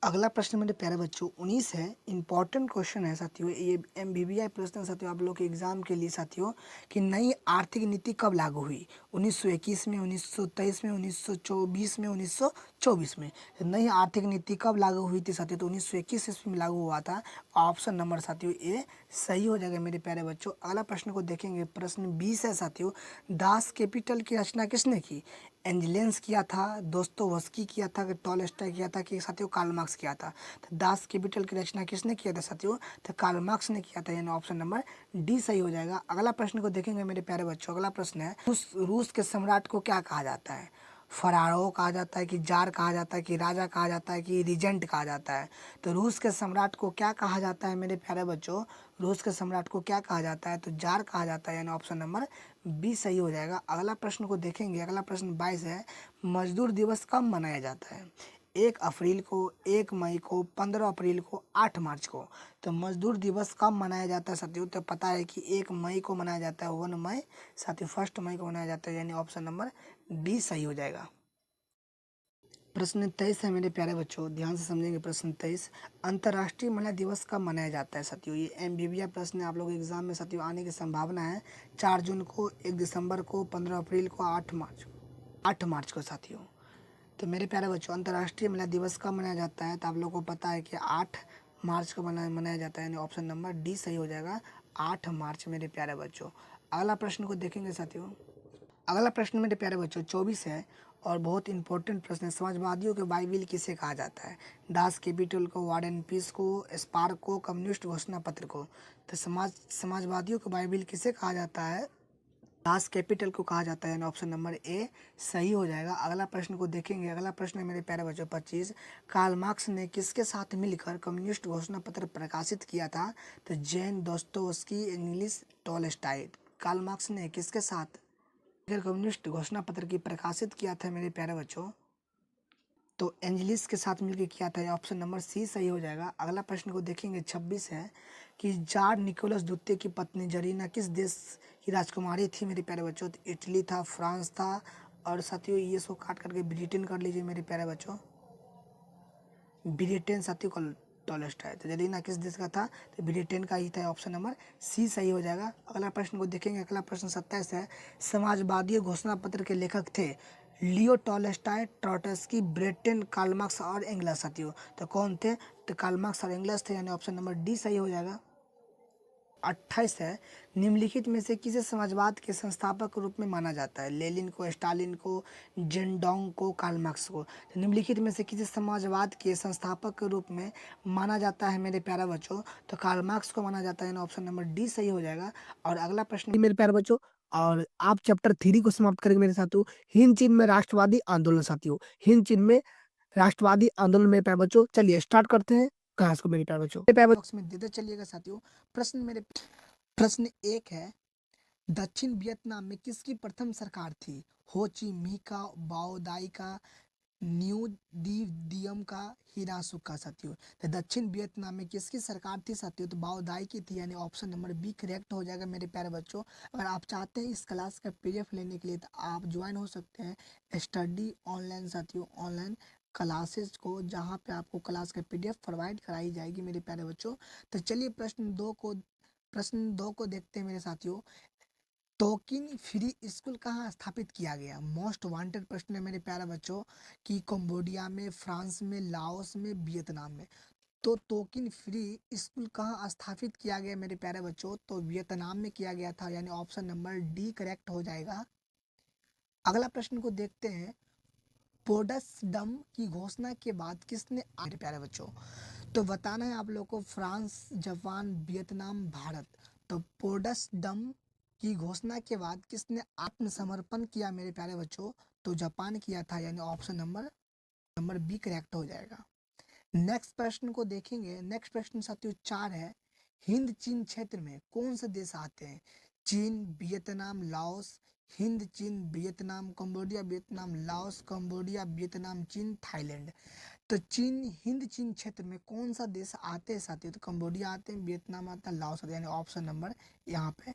अगला प्रश्न मेरे प्यारे बच्चों 19 है, इंपॉर्टेंट क्वेश्चन है साथियों, ये एमबीबीआई प्रश्न है साथियों, आप लोग के एग्जाम के लिए साथियों, कि नई आर्थिक नीति कब लागू हुई? 1921 में, 1923 में, 1924 में, 1924 में। तो नई आर्थिक नीति कब लागू हुई थी साथियों? तो 1921 ईस्वी में लागू हुआ था, ऑप्शन नंबर साथियों ए सही हो जाएगा मेरे प्यारे बच्चों। अगला प्रश्न को देखेंगे। प्रश्न 20 है साथियों, दास कैपिटल की रचना किसने की? एंजलेंस किया था, दोस्तोवस्की किया था, कि टॉलस्टॉय किया था, कि साथियों कार्ल मार्क्स किया था? तो दास कैपिटल की रचना किसने किया था साथियों? तो कार्ल मार्क्स ने किया था, यानी ऑप्शन नंबर डी सही हो जाएगा। अगला प्रश्न को देखेंगे मेरे प्यारे बच्चों। अगला प्रश्न है, रूस के सम्राट को क्या कहा जाता है? फरारो कहा जाता है, कि जार कहा जाता है, कि राजा कहा जाता है, कि रीजेंट कहा जाता है? तो रूस के सम्राट को क्या कहा जाता है मेरे प्यारे बच्चों? रूस के सम्राट को क्या कहा जाता है? तो जार कहा जाता है, यानी ऑप्शन नंबर बी सही हो जाएगा। अगला प्रश्न को देखेंगे। अगला प्रश्न 22 है, मजदूर दिवस कब मनाया जाता है? 1 अप्रैल को, 1 मई को, 15 अप्रैल को, 8 मार्च को। तो मजदूर दिवस कब मनाया जाता है साथियों? तो पता है कि 1 मई को मनाया जाता है, 1 मई साथियों, 1 मई को मनाया जाता है, यानी ऑप्शन नंबर बी सही हो जाएगा। प्रश्न 23 है मेरे प्यारे बच्चों, ध्यान से समझेंगे। प्रश्न 23, अंतर्राष्ट्रीय महिला दिवस कब मनाया जाता है साथियों? ये एमबीबीआई प्रश्न है, आप लोग एग्जाम में साथियों आने की संभावना है। 4 जून को, 1 दिसंबर को, 15 अप्रैल को, 8 मार्च, 8 मार्च को साथियों। तो मेरे प्यारे बच्चों, अंतर्राष्ट्रीय महिला दिवस कब मनाया जाता है? तो आप लोगों को पता है कि 8 मार्च को मनाया जाता है, यानी ऑप्शन नंबर डी सही हो जाएगा, 8 मार्च मेरे प्यारे बच्चों। अगला प्रश्न को देखेंगे साथियों। अगला प्रश्न मेरे प्यारे बच्चों 24 है, और बहुत इंपॉर्टेंट प्रश्न है, समाजवादियों के बाइबिल किसे कहा जाता है? दास कैपिटल को, वार एंड पीस को, स्पार्क को, कम्युनिस्ट घोषणा पत्र को। तो समाजवादियों के बाइबिल किसे कहा जाता है? दास कैपिटल को कहा जाता है, ऑप्शन नंबर ए सही हो जाएगा। अगला प्रश्न को देखेंगे। अगला प्रश्न है मेरे प्यारे बच्चों 25, कार्ल मार्क्स ने किसके साथ मिलकर कम्युनिस्ट घोषणा पत्र प्रकाशित किया था? तो जैन, Dostoevsky, English, Tolstoy. Karl Marx ने किसके साथ कम्युनिस्ट घोषणा पत्र की प्रकाशित किया था मेरे प्यारे बच्चों? तो एंजलिस के साथ मिलकर किया था, ऑप्शन नंबर सी सही हो जाएगा। अगला प्रश्न को देखेंगे 26 है, कि जार निकोलस द्वितीय की पत्नी जरीना किस देश की राजकुमारी थी मेरे प्यारे बच्चों? तो इटली था, फ्रांस था, और साथियों ये सो काट करके ब्रिटेन कर लीजिए मेरे प्यारे बच्चों, ब्रिटेन साथियों का टॉलस्टॉय। तो जरीना किस देश का था? तो ब्रिटेन का ही था, ऑप्शन नंबर सी सही हो जाएगा। अगला प्रश्न को देखेंगे। अगला प्रश्न 27 है, समाजवादी घोषणा पत्र के लेखक थे लियो टॉलस्टॉय, ट्रॉट्स्की, ब्रेटेन, कार्ल मार्क्स और एंगल्स साथियों। तो कौन थे? तो कार्ल मार्क्स और एंगल्स थे, यानी ऑप्शन नंबर डी सही हो जाएगा। 28 है, निम्नलिखित में से किसे समाजवाद के संस्थापक के रूप में माना जाता है? लेनिन को, स्टालिन को, जेनडोंग को, कार्ल मार्क्स को। तो निम्नलिखित में से किसे समाजवाद के संस्थापक के रूप में माना जाता है मेरे प्यारे बच्चों? तो कार्ल मार्क्स को माना जाता है, ऑप्शन नंबर डी सही हो जाएगा। और अगला प्रश्न मेरे प्यारे बच्चों और आप चैप्टर 3 को समाप्त करेंगे मेरे साथियों। हिंद चीन में राष्ट्रवादी आंदोलन साथियों, हिंद चीन में राष्ट्रवादी आंदोलन मेरे प्यारे बच्चों। चलिए स्टार्ट करते हैं क्लास को मेरे प्यारे बच्चों। मेरे प्यारे बॉक्स में देते चलिएगा साथियों। प्रश्न एक है, दक्षिण वियतनाम में किसकी प्रथम सरकार थी? हो ची मिन्ह का, बाओ दाई का, न्यू दी दियम का, हिरासु का साथियों। तो दक्षिण वियतनाम में किसकी सरकार थी साथियों? तो बाओ दाई की थी, यानी ऑप्शन नंबर बी करेक्ट हो जाएगा मेरे प्यारे बच्चों। अगर आप चाहते हैं इस क्लास का पीडीएफ लेने के लिए तो आप ज्वाइन हो सकते हैं स्टडी ऑनलाइन साथियों, ऑनलाइन क्लासेस को, जहाँ पे आपको क्लास का पीडीएफ प्रोवाइड कराई जाएगी मेरे प्यारे बच्चों। तो चलिए प्रश्न दो को देखते हैं मेरे साथियों। टोकिन फ्री स्कूल कहाँ स्थापित किया गया? मोस्ट वांटेड प्रश्न है मेरे प्यारे बच्चों कि कंबोडिया में, फ्रांस में, लाओस में, वियतनाम में। तो टोकिन फ्री स्कूल कहाँ स्थापित किया गया मेरे प्यारे बच्चों? तो वियतनाम में किया गया था, यानी ऑप्शन नंबर डी करेक्ट हो जाएगा। अगला प्रश्न को देखते हैं। पोडसडम की घोषणा के बाद किसने मेरे प्यारे बच्चों, तो बताना है आप लोग को फ्रांस, जापान, वियतनाम, भारत। तो पोडसडम की घोषणा के बाद किसने आत्मसमर्पण किया मेरे प्यारे बच्चों? तो जापान किया था, यानी ऑप्शन नंबर बी करेक्ट हो जाएगा। नेक्स्ट प्रश्न को देखेंगे। नेक्स्ट प्रश्न साथियों 4 है, हिंद चीन क्षेत्र में कौन से देश आते हैं? चीन, वियतनाम, लाओस। हिंद चीन Vietnam, Cambodia Vietnam, Laos Cambodia Vietnam, चीन, थाईलैंड। तो हिंद चीन क्षेत्र में कौन सा देश आते हैं साथियों? तो कंबोडिया आते हैं, वियतनाम आता है, लाओस आता है, यानी ऑप्शन नंबर यहाँ पे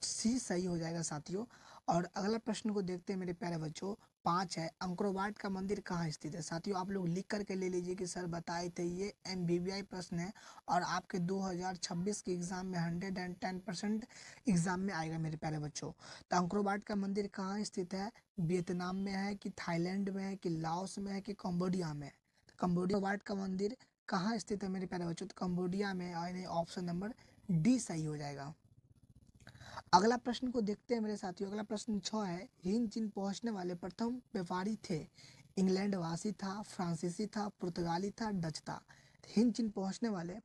सी सही हो जाएगा साथियों। और अगला प्रश्न को देखते हैं मेरे प्यारे बच्चों। 5 है, अंकोरवाट का मंदिर कहाँ स्थित है? साथियों आप लोग लिख करके ले लीजिए कि सर बताए थे, ये एमबीबीआई प्रश्न है और आपके 2026 के एग्जाम में 110% एग्जाम में आएगा मेरे प्यारे बच्चों। तो अंकोरवाट का मंदिर कहाँ स्थित है? वियतनाम में है कि थाईलैंड में है कि लाओस में है कि कंबोडिया में है? कंबोडिया वाट का मंदिर कहाँ स्थित है मेरे प्यारे बच्चों? तो कंबोडिया में, यानी ऑप्शन नंबर डी सही हो जाएगा। अगला प्रश्न को देखते हैं मेरे साथियों। अगला प्रश्न 6 है, हिंद चीन पहुंचने वाले प्रथम व्यापारी थे? इंग्लैंड वासी था, फ्रांसीसी था, पुर्तगाली था, डच था? हिंद चीन पहुंचने वाले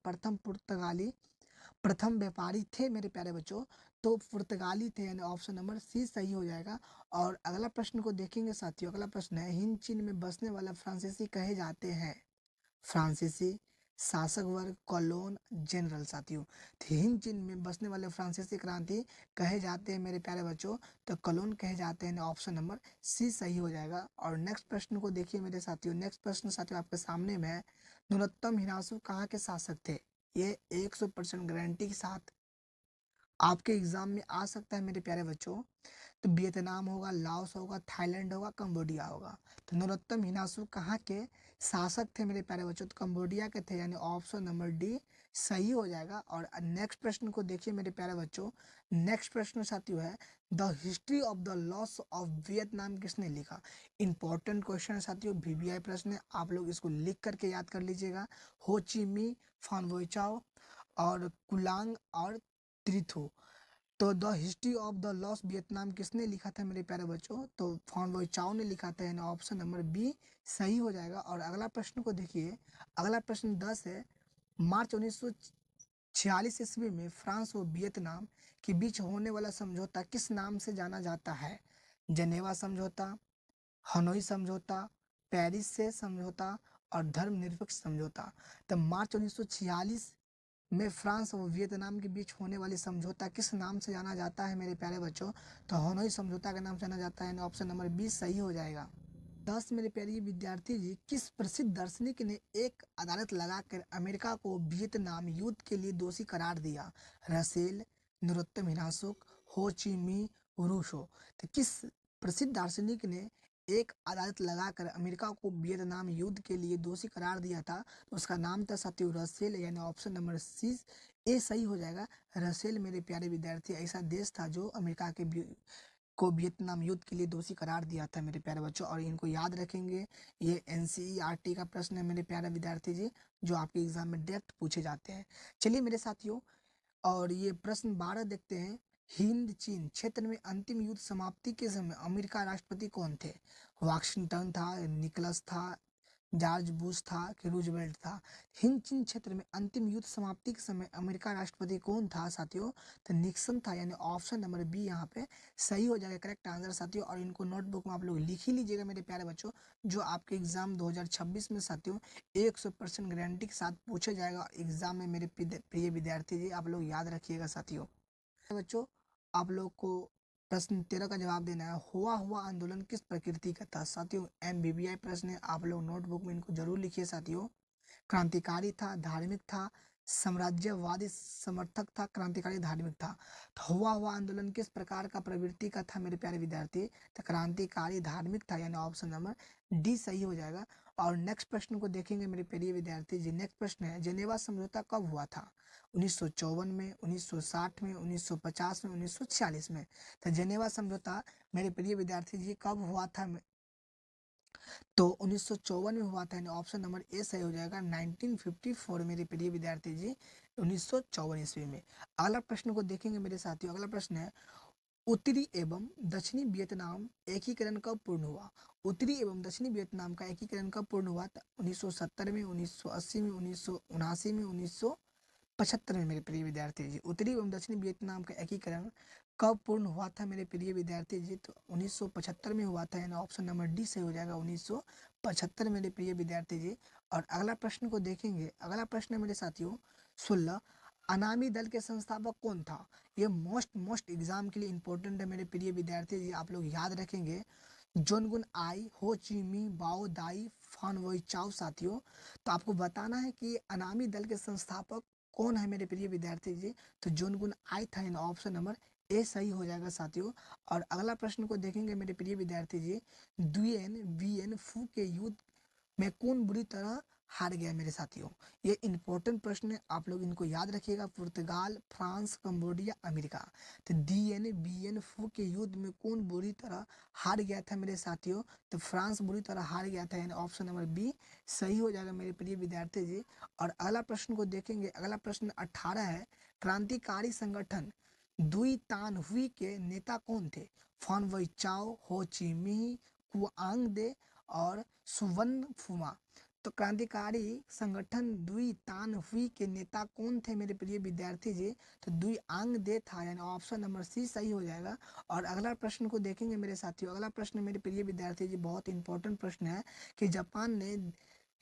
प्रथम व्यापारी थे मेरे प्यारे बच्चों, तो पुर्तगाली थे, यानी ऑप्शन नंबर सी सही हो जाएगा। और अगला प्रश्न को देखेंगे साथियों। अगला प्रश्न है, हिंद चीन में बसने वाला फ्रांसीसी कहे जाते हैं? फ्रांसीसी, शासक वर्ग, कॉलोन, जनरल साथियों। तो हिंद चीन में बसने वाले फ्रांसीसी क्रांति कहे जाते हैं मेरे प्यारे बच्चों, तो कॉलोन कहे जाते हैं, ऑप्शन नंबर सी सही हो जाएगा। और नेक्स्ट प्रश्न को देखिए मेरे साथियों। नेक्स्ट प्रश्न साथियों आपके सामने में है, नरोत्तम हिरासु कहाँ के शासक थे? ये 100% गारंटी के साथ आपके एग्जाम में आ सकता है मेरे प्यारे बच्चों। तो वियतनाम होगा, लाओस होगा, थाईलैंड होगा, कंबोडिया होगा। तो नरोत्तम हिनासु कहाँ के शासक थे मेरे प्यारे बच्चों? तो कंबोडिया के थे, यानी ऑप्शन नंबर डी सही हो जाएगा। और नेक्स्ट प्रश्न को देखिए मेरे प्यारे बच्चों। नेक्स्ट प्रश्न साथियों है, the history of the loss of Vietnam किसने लिखा? इंपॉर्टेंट क्वेश्चन है साथियों, वीवीआई प्रश्न है, आप लोग इसको लिख करके याद कर लीजिएगा। हो ची मी, फान वोचाओ और कुलांग और त्रिथु। तो the history of the lost Vietnam किसने लिखा था मेरे प्यारे बच्चों? तो फॉन वोई चाओ ने लिखा था, यानी ऑप्शन नंबर बी सही हो जाएगा। और अगला प्रश्न को देखिए। अगला प्रश्न 10 है, मार्च 1946 ईस्वी में फ्रांस और वियतनाम के बीच होने वाला समझौता किस नाम से जाना जाता है? जनेवा समझौता, हनोई समझौता, पेरिस से समझौता और धर्मनिरपेक्ष समझौता। तो मार्च 1946 में फ्रांस और वियतनाम के बीच होने वाली समझौता किस नाम से जाना जाता है मेरे प्यारे बच्चों? तो हनोई समझौता के नाम से जाना जाता है, ऑप्शन नंबर 20 सही हो जाएगा। 10 मेरे प्यारे विद्यार्थी जी, किस प्रसिद्ध दार्शनिक ने एक अदालत लगाकर अमेरिका को वियतनाम युद्ध के लिए दोषी करार दिया? रसेल, नरोत्तम हिरासुक, हो ची मी, रूसो। तो किस प्रसिद्ध दार्शनिक ने एक अदालत लगाकर अमेरिका को वियतनाम युद्ध के लिए दोषी करार दिया था? तो उसका नाम था साथियों रसेल, यानी ऑप्शन नंबर सी ए सही हो जाएगा। रसेल मेरे प्यारे विद्यार्थी ऐसा देश था जो अमेरिका के को वियतनाम युद्ध के लिए दोषी करार दिया था मेरे प्यारे बच्चों, और इनको याद रखेंगे। ये एनसीईआरटी का प्रश्न है मेरे प्यारे विद्यार्थी जी, जो आपके एग्जाम में डायरेक्ट पूछे जाते हैं। चलिए मेरे साथियों, और ये प्रश्न 12 देखते हैं। हिंद चीन क्षेत्र में अंतिम युद्ध समाप्ति के समय अमेरिका राष्ट्रपति कौन थे? वाशिंगटन था, निकलस था, जॉर्ज बुश था कि रूजवेल्ट था। हिंद चीन क्षेत्र में अंतिम युद्ध समाप्ति के समय अमेरिका राष्ट्रपति कौन था साथियों? तो निक्सन था, यानी ऑप्शन नंबर बी यहाँ पे सही हो जाएगा करेक्ट आंसर साथियों। और इनको नोटबुक में आप लोग लिख ही लीजिएगा मेरे प्यारे बच्चों, जो आपके एग्जाम 2026 में साथियों 100% गारंटी के साथ पूछा जाएगा एग्जाम में मेरे प्रिय विद्यार्थी जी, आप लोग याद रखिएगा साथियों। बच्चों आप लोग को प्रश्न 13 का जवाब देना है। हुआ हुआ आंदोलन किस प्रकृति का था साथियों? MBBI प्रश्न है, आप लोग नोटबुक में इनको जरूर लिखिए साथियों। क्रांतिकारी था, धार्मिक था, साम्राज्यवादी समर्थक था, क्रांतिकारी धार्मिक था। तो हुआ हुआ आंदोलन किस प्रकार का प्रवृत्ति का था मेरे प्यारे विद्यार्थी? तो क्रांतिकारी धार्मिक था, यानी ऑप्शन नंबर डी सही हो जाएगा। और नेक्स्ट प्रश्न को देखेंगे मेरे प्रिय विद्यार्थी जी। नेक्स्ट प्रश्न है, जेनेवा समझौता कब हुआ था? 1954 में, 1960 में, 1950 में, 1946 में। तो जेनेवा समझौता मेरे प्रिय विद्यार्थी जी कब हुआ था? तो 1954 में हुआ था, यानी ऑप्शन नंबर ए सही हो जाएगा 1954 मेरे प्रिय विद्यार्थी जी, 1954 ईस्वी में। अगला प्रश्न को देखेंगे मेरे साथियों। अगला प्रश्न है, उत्तरी एवं दक्षिणी वियतनाम एकीकरण कब पूर्ण हुआ? उत्तरी एवं दक्षिणी वियतनाम का एकीकरण कब पूर्ण हुआ? 1970 में, 1980 में, 1979 में, 1975 में मेरे प्रिय विद्यार्थी जी। उत्तरी एवं दक्षिणी वियतनाम का एकीकरण कब पूर्ण हुआ था मेरे प्रिय विद्यार्थी जी? तो 1975 में हुआ था, यानी ऑप्शन नंबर डी सही हो जाएगा 1975 मेरे प्रिय विद्यार्थी जी। और अगला प्रश्न को देखेंगे। अगला प्रश्न है मेरे साथियों 16, अनामी दल के संस्थापक कौन था? ये मोस्ट एग्जाम के लिए इंपॉर्टेंट है मेरे प्रिय विद्यार्थी जी, आप लोग याद रखेंगे। जोनगुन आई, हो ची मी, बाओ दाई, फान वोई चाओ साथियों। तो आपको बताना है कि अनामी दल के संस्थापक कौन है मेरे प्रिय विद्यार्थी जी? तो जोनगुन आई था, इन ऑप्शन नंबर ए सही हो जाएगा साथियों। और अगला प्रश्न को देखेंगे मेरे प्रिय विद्यार्थी जी। दुयेन वियेन फू के युद्ध में कौन बुरी तरह हार गया मेरे साथियों? ये इंपॉर्टेंट प्रश्न है, आप लोग इनको याद रखिएगा। पुर्तगाल, फ्रांस, कंबोडिया, अमेरिका। तो DN फू के युद्ध में कौन बुरी तरह हार गया था मेरे साथियों? तो फ्रांस बुरी तरह हार गया था, यानी ऑप्शन नंबर बी सही हो जाएगा मेरे प्रिय विद्यार्थी जी। और अगला प्रश्न को देखेंगे। अगला प्रश्न 18 है, क्रांतिकारी संगठन दुई तान हुई के नेता कौन थे? फॉन वई चाओ, हो ची मिही, कुआंग दे और सुवन फुमा। तो क्रांतिकारी संगठन दुई तान हुई के नेता कौन थे मेरे प्रिय विद्यार्थी जी? तो दुई आंग दे था, यानी ऑप्शन नंबर सी सही हो जाएगा। और अगला प्रश्न को देखेंगे मेरे साथियों। अगला प्रश्न मेरे प्रिय विद्यार्थी जी बहुत इंपॉर्टेंट प्रश्न है कि जापान ने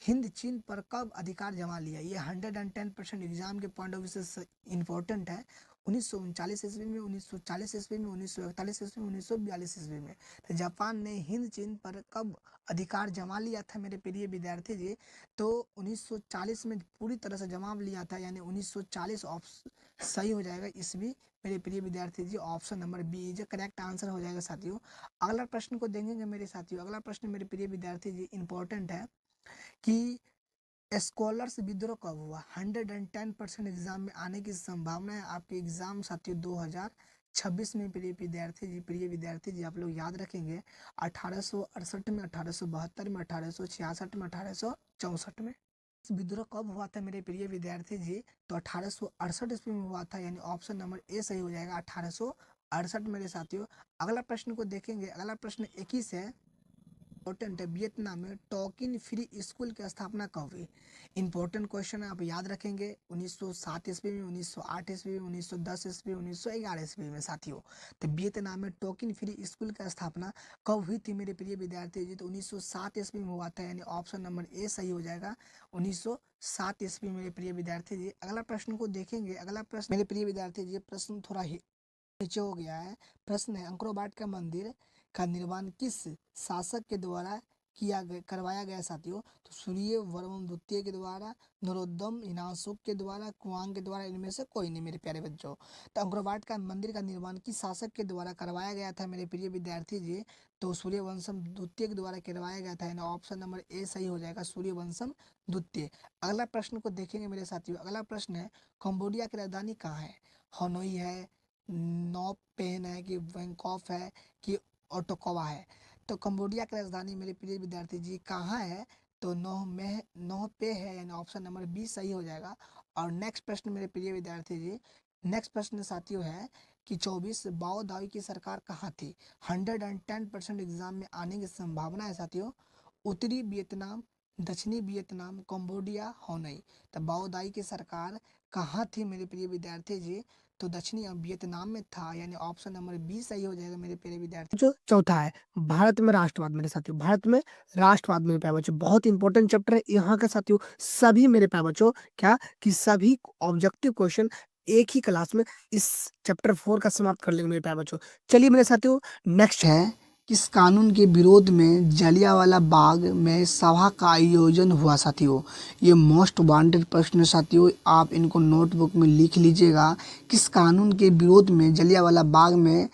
हिंद चीन पर कब अधिकार जमा लिया? ये 110% एग्जाम के पॉइंट ऑफ व्यू से इंपॉर्टेंट है। 1939 ईस्वी में, 1940 ईस्वी में, 1941 ईस्वी में, 1942 ईस्वी में। तो जापान ने हिंद चीन पर कब अधिकार जमा लिया था मेरे प्रिय विद्यार्थी जी? तो 1940 में पूरी तरह से जमा लिया था, यानी 1940 सही हो जाएगा ईस्वी मेरे प्रिय विद्यार्थी जी। Option number B is correct answer हो जाएगा साथियों। अगला प्रश्न को देखेंगे मेरे साथियों। अगला प्रश्न मेरे प्रिय विद्यार्थी जी इंपॉर्टेंट है कि स्कॉलर्स विद्रोह कब हुआ? 110% एग्जाम में आने की संभावना है आपके एग्जाम साथियों 2026 में प्रिय विद्यार्थी जी आप लोग याद रखेंगे। 1868 में, 1872 में, 1866 में, 1864 में। इस विद्रोह कब हुआ था मेरे प्रिय विद्यार्थी जी? तो 1868 ईस्वी में हुआ था, यानी ऑप्शन नंबर ए सही हो जाएगा 1868 मेरे साथियों। अगला प्रश्न को देखेंगे। अगला प्रश्न 21 है, इंपॉर्टेंट है, वियतनाम में टॉकिन फ्री स्कूल की स्थापना कब हुई? इंपॉर्टेंट क्वेश्चन है, आप याद रखेंगे। 1907 ईस्वी में, 1908 ईस्वी में, 1910 ईस्वी में, 1911 ईस्वी में साथियों। तो वियतनाम में टॉकिन फ्री स्कूल की स्थापना कब हुई थी मेरे प्रिय विद्यार्थी जी? तो 1907 ईस्वी में हुआ था, यानी ऑप्शन नंबर ए सही हो जाएगा 1907 ईस्वी मेरे प्रिय विद्यार्थी जी। अगला प्रश्न को देखेंगे। अगला प्रश्न मेरे प्रिय विद्यार्थी जी प्रश्न थोड़ा नीचे हो गया है। प्रश्न है, अंकोरवाट का मंदिर का निर्माण किस शासक के द्वारा करवाया गया साथियों? तो सूर्य वर्मन द्वितीय के द्वारा, नरोत्तम इनासुक के द्वारा, कुआंग के द्वारा, इनमें से कोई नहीं मेरे प्यारे बच्चों। तो अंकोरवाट का मंदिर का निर्माण किस शासक के द्वारा करवाया गया था मेरे प्रिय विद्यार्थी जी? तो सूर्यवंशम द्वितीय के द्वारा करवाया गया था, ऑप्शन नंबर ए सही हो जाएगा सूर्यवंशम द्वितीय। अगला प्रश्न को देखेंगे मेरे साथियों। अगला प्रश्न है, कंबोडिया की राजधानी कहाँ है? हनोई है, नॉ पेन है, कि बैंकॉक है, कि ओटोकवा है? तो कंबोडिया की राजधानी मेरे प्रिय विद्यार्थी जी कहाँ है? तो नोह पे है, यानी ऑप्शन नंबर बी सही हो जाएगा। और नेक्स्ट प्रश्न मेरे प्रिय विद्यार्थी जी, नेक्स्ट प्रश्न साथियों है कि 24 बाओ दाई की सरकार कहाँ थी? 110% एग्जाम में आने की संभावना है साथियों। उत्तरी वियतनाम, दक्षिणी वियतनाम, कंबोडिया, होनई। तो बाओदाई की सरकार कहाँ थी मेरे प्रिय विद्यार्थी जी? तो दक्षिणी वियतनाम में था, यानी ऑप्शन नंबर बी सही हो जाएगा मेरे प्रिय विद्यार्थी। जो चौथा है भारत में राष्ट्रवाद मेरे साथियों, भारत में राष्ट्रवाद मेरे प्यारे बच्चों बहुत इंपॉर्टेंट चैप्टर है यहाँ का साथियों। सभी मेरे प्यारे बच्चों क्या कि सभी ऑब्जेक्टिव क्वेश्चन एक ही क्लास में इस चैप्टर 4 का समाप्त कर लेंगे मेरे प्यारे बच्चों। चलिए मेरे साथियों नेक्स्ट है, किस कानून के विरोध में जलियांवाला बाग में सभा का आयोजन हुआ साथियों? ये मोस्ट वांटेड प्रश्न है साथियों, आप इनको नोटबुक में लिख लीजिएगा। किस कानून के विरोध में जलियांवाला बाग में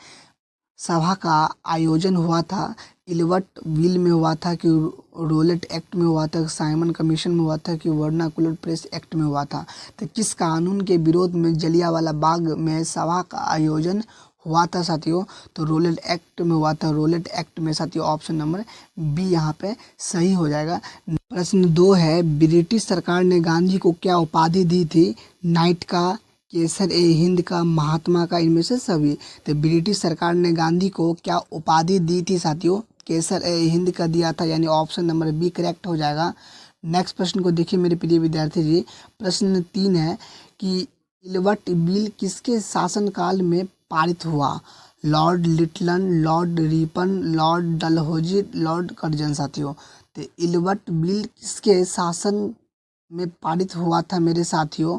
सभा का आयोजन हुआ था? इलवर्ट बिल में हुआ था कि रोलेट एक्ट में हुआ था, साइमन कमीशन में हुआ था कि वर्नाकुलर प्रेस एक्ट में हुआ था? तो किस कानून के विरोध में जलियांवाला बाग में सभा का आयोजन हुआ था साथियों? तो रोलेट एक्ट में हुआ था, रोलेट एक्ट में साथियों। ऑप्शन नंबर बी यहाँ पे सही हो जाएगा। प्रश्न 2 है, ब्रिटिश सरकार ने गांधी को क्या उपाधि दी थी? नाइट का, केसर ए हिंद का, महात्मा का, इनमें से सभी। तो ब्रिटिश सरकार ने गांधी को क्या उपाधि दी थी साथियों? केसर ए हिंद का दिया था, यानी ऑप्शन नंबर बी करेक्ट हो जाएगा। नेक्स्ट प्रश्न को देखिए मेरे प्रिय विद्यार्थी जी। प्रश्न 3 है कि इलवर्ट बिल किसके शासनकाल में पारित हुआ? Lord Lytton, Lord Ripon, Lord Dalhousie, Lord Curzon साथियों। तो इलवर्ट बिल किसके शासन में पारित हुआ था मेरे साथियों?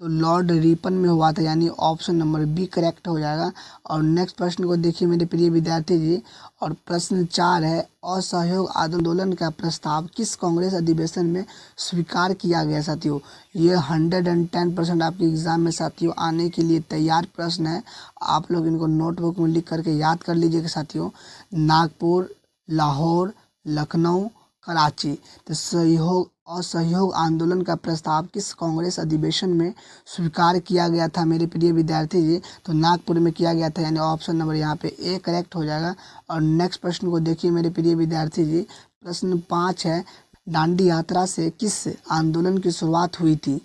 तो लॉर्ड रिपन में हुआ था, यानी ऑप्शन नंबर बी करेक्ट हो जाएगा। और नेक्स्ट प्रश्न को देखिए मेरे प्रिय विद्यार्थी जी। और प्रश्न 4 है, असहयोग आंदोलन का प्रस्ताव किस कांग्रेस अधिवेशन में स्वीकार किया गया साथियों? ये 110% आपके एग्जाम में साथियों आने के लिए तैयार प्रश्न है, आप लोग इनको नोटबुक में लिख करके याद कर लीजिएगा साथियों। नागपुर, लाहौर, लखनऊ, कराची। तो असहयोग आंदोलन का प्रस्ताव किस कांग्रेस अधिवेशन में स्वीकार किया गया था मेरे प्रिय विद्यार्थी जी? तो नागपुर में किया गया था, यानी ऑप्शन नंबर यहाँ पे ए करेक्ट हो जाएगा। और नेक्स्ट प्रश्न को देखिए मेरे प्रिय विद्यार्थी जी। प्रश्न 5 है, दांडी यात्रा से किस आंदोलन की शुरुआत हुई थी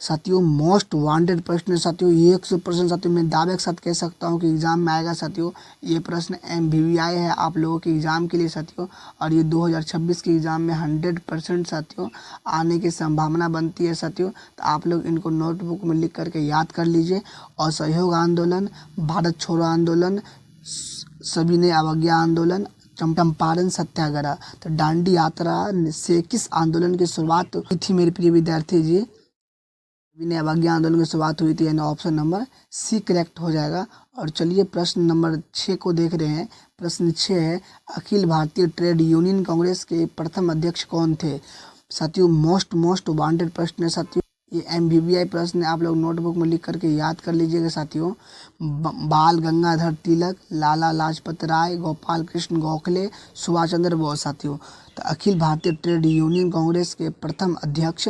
साथियों? मोस्ट वांटेड प्रश्न है साथियों, 100% साथियों मैं दावे के साथ कह सकता हूँ कि एग्जाम में आएगा साथियों। ये प्रश्न MBBI है आप लोगों के एग्जाम के लिए साथियों, और ये 2026 के एग्जाम में 100% साथियों आने की संभावना बनती है साथियों। तो आप लोग इनको नोटबुक में लिख करके याद कर लीजिए। असहयोग आंदोलन, भारत छोड़ो आंदोलन, सविनय अवज्ञा आंदोलन, चंपारण सत्याग्रह। तो दांडी यात्रा से किस आंदोलन की शुरुआत हुई थी मेरे प्रिय विद्यार्थी जी? विनय अवज्ञा आंदोलन की शुरुआत हुई थी, यानी ऑप्शन नंबर सी करेक्ट हो जाएगा। और चलिए प्रश्न नंबर 6 को देख रहे हैं। प्रश्न 6 है, अखिल भारतीय ट्रेड यूनियन कांग्रेस के प्रथम अध्यक्ष कौन थे साथियों? मोस्ट वांटेड प्रश्न है साथियों, ये MBBI प्रश्न है, आप लोग नोटबुक में लिख करके याद कर लीजिएगा साथियों। बाल गंगाधर तिलक, लाला लाजपत राय, गोपाल कृष्ण गोखले, सुभाष चंद्र बोस साथियों। तो अखिल भारतीय ट्रेड यूनियन कांग्रेस के प्रथम अध्यक्ष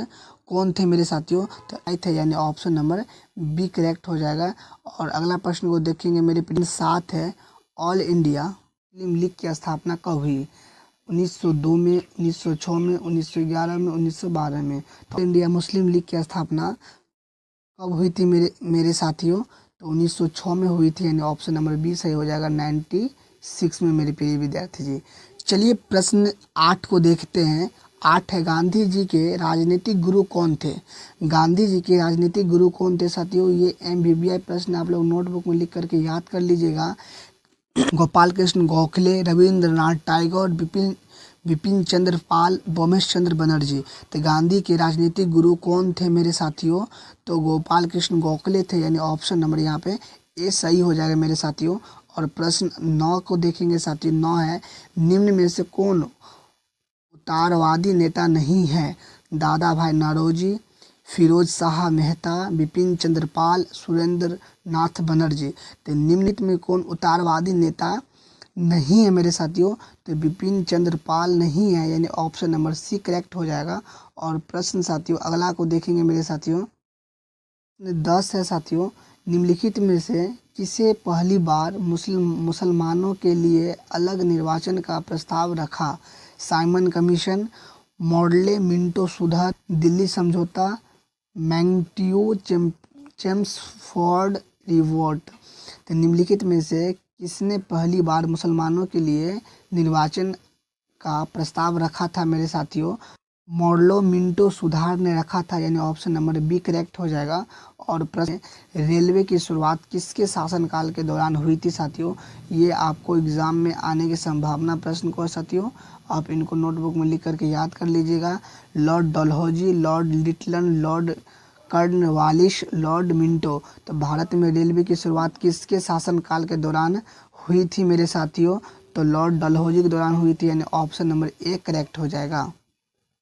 कौन थे मेरे साथियों? तो आई थे, यानी ऑप्शन नंबर बी करेक्ट हो जाएगा। और अगला प्रश्न को देखेंगे मेरे प्रश्न 7 है, ऑल इंडिया मुस्लिम लीग की स्थापना कब हुई? 1902 में, 1906 में, 1911 में, 1912 में। तो इंडिया मुस्लिम लीग की स्थापना कब हुई थी मेरे साथियों? तो 1906 में हुई थी, यानी ऑप्शन नंबर बी सही हो जाएगा। 96 में मेरे प्रिय विद्यार्थी जी। चलिए प्रश्न 8 को देखते हैं। 8 है, गांधी जी के राजनीतिक गुरु कौन थे? गांधी जी के राजनीतिक गुरु कौन थे साथियों? ये MBBI प्रश्न आप लोग नोटबुक में लिख करके याद कर लीजिएगा। गोपाल कृष्ण गोखले, रविंद्रनाथ टैगोर, बिपिन चंद्र पाल, बोमेश चंद्र बनर्जी। तो गांधी के राजनीतिक गुरु कौन थे मेरे साथियों? तो गोपाल कृष्ण गोखले थे, यानी ऑप्शन नंबर यहाँ पे ए सही हो जाएगा मेरे साथियों। और प्रश्न 9 को देखेंगे साथियों। 9 है, निम्न में से कौन उदारवादी नेता नहीं है? दादा भाई नौरोजी, फिरोज शाह मेहता, बिपिन चंद्र पाल, सुरेंद्र नाथ बनर्जी। तो निम्नलिखित में कौन उदारवादी नेता नहीं है मेरे साथियों? तो बिपिन चंद्र पाल नहीं है, यानी ऑप्शन नंबर सी करेक्ट हो जाएगा। और प्रश्न साथियों अगला को देखेंगे मेरे साथियों। 10 है साथियों, निम्नलिखित में से किसे पहली बार मुसलमानों के लिए अलग निर्वाचन का प्रस्ताव रखा? साइमन कमीशन, मॉडले मिंटो सुधार, दिल्ली समझौता, मैग्न्ट्यू चेम्सफोर्ड रिवोल्ट। तो निम्नलिखित में से किसने पहली बार मुसलमानों के लिए निर्वाचन का प्रस्ताव रखा था मेरे साथियों? मॉडलो मिंटो सुधार ने रखा था, यानी ऑप्शन नंबर बी करेक्ट हो जाएगा। और प्रश्न, रेलवे की शुरुआत किसके शासनकाल के दौरान हुई थी साथियों? ये आपको एग्जाम में आने की संभावना प्रश्न को है साथियों, आप इनको नोटबुक में लिख करके याद कर लीजिएगा। Lord Dalhousie, Lord Lytton, Lord Cornwallis, Lord Minto. तो भारत में रेलवे की शुरुआत किसके शासनकाल के दौरान हुई थी मेरे साथियों? तो लॉर्ड डलहौजी के दौरान हुई थी, यानी ऑप्शन नंबर ए करेक्ट हो जाएगा।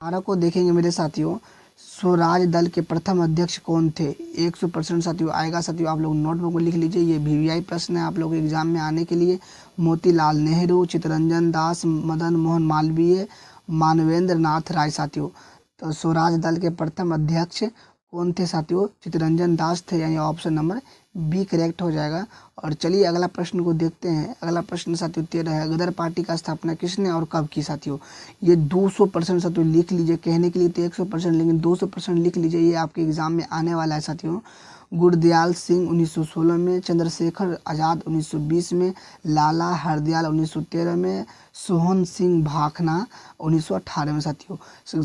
12 को देखेंगे मेरे साथियों, स्वराज दल के प्रथम अध्यक्ष कौन थे? 100% साथियों आएगा साथियों, आप लोग नोटबुक में लिख लीजिए, ये वीवीआई प्रश्न है आप लोग एग्जाम में आने के लिए। मोतीलाल नेहरू, चित्तरंजन दास, मदन मोहन मालवीय, मानवेंद्र नाथ राय साथियों। तो स्वराज दल के प्रथम अध्यक्ष कौन थे साथियों? चित्तरंजन दास थे, यानी ऑप्शन नंबर बी करेक्ट हो जाएगा। और चलिए अगला प्रश्न को देखते हैं। अगला प्रश्न साथियों 13 है, गदर पार्टी का स्थापना किसने और कब की साथियों? ये 200% साथियों लिख लीजिए, कहने के लिए तो 100% लेकिन 200% लिख लीजिए, ये आपके एग्जाम में आने वाला है साथियों। गुरदयाल सिंह 1916 में, चंद्रशेखर आज़ाद 1920 में, लाला हरदयाल 1913 में, सोहन सिंह भाखना 1918 में साथियों।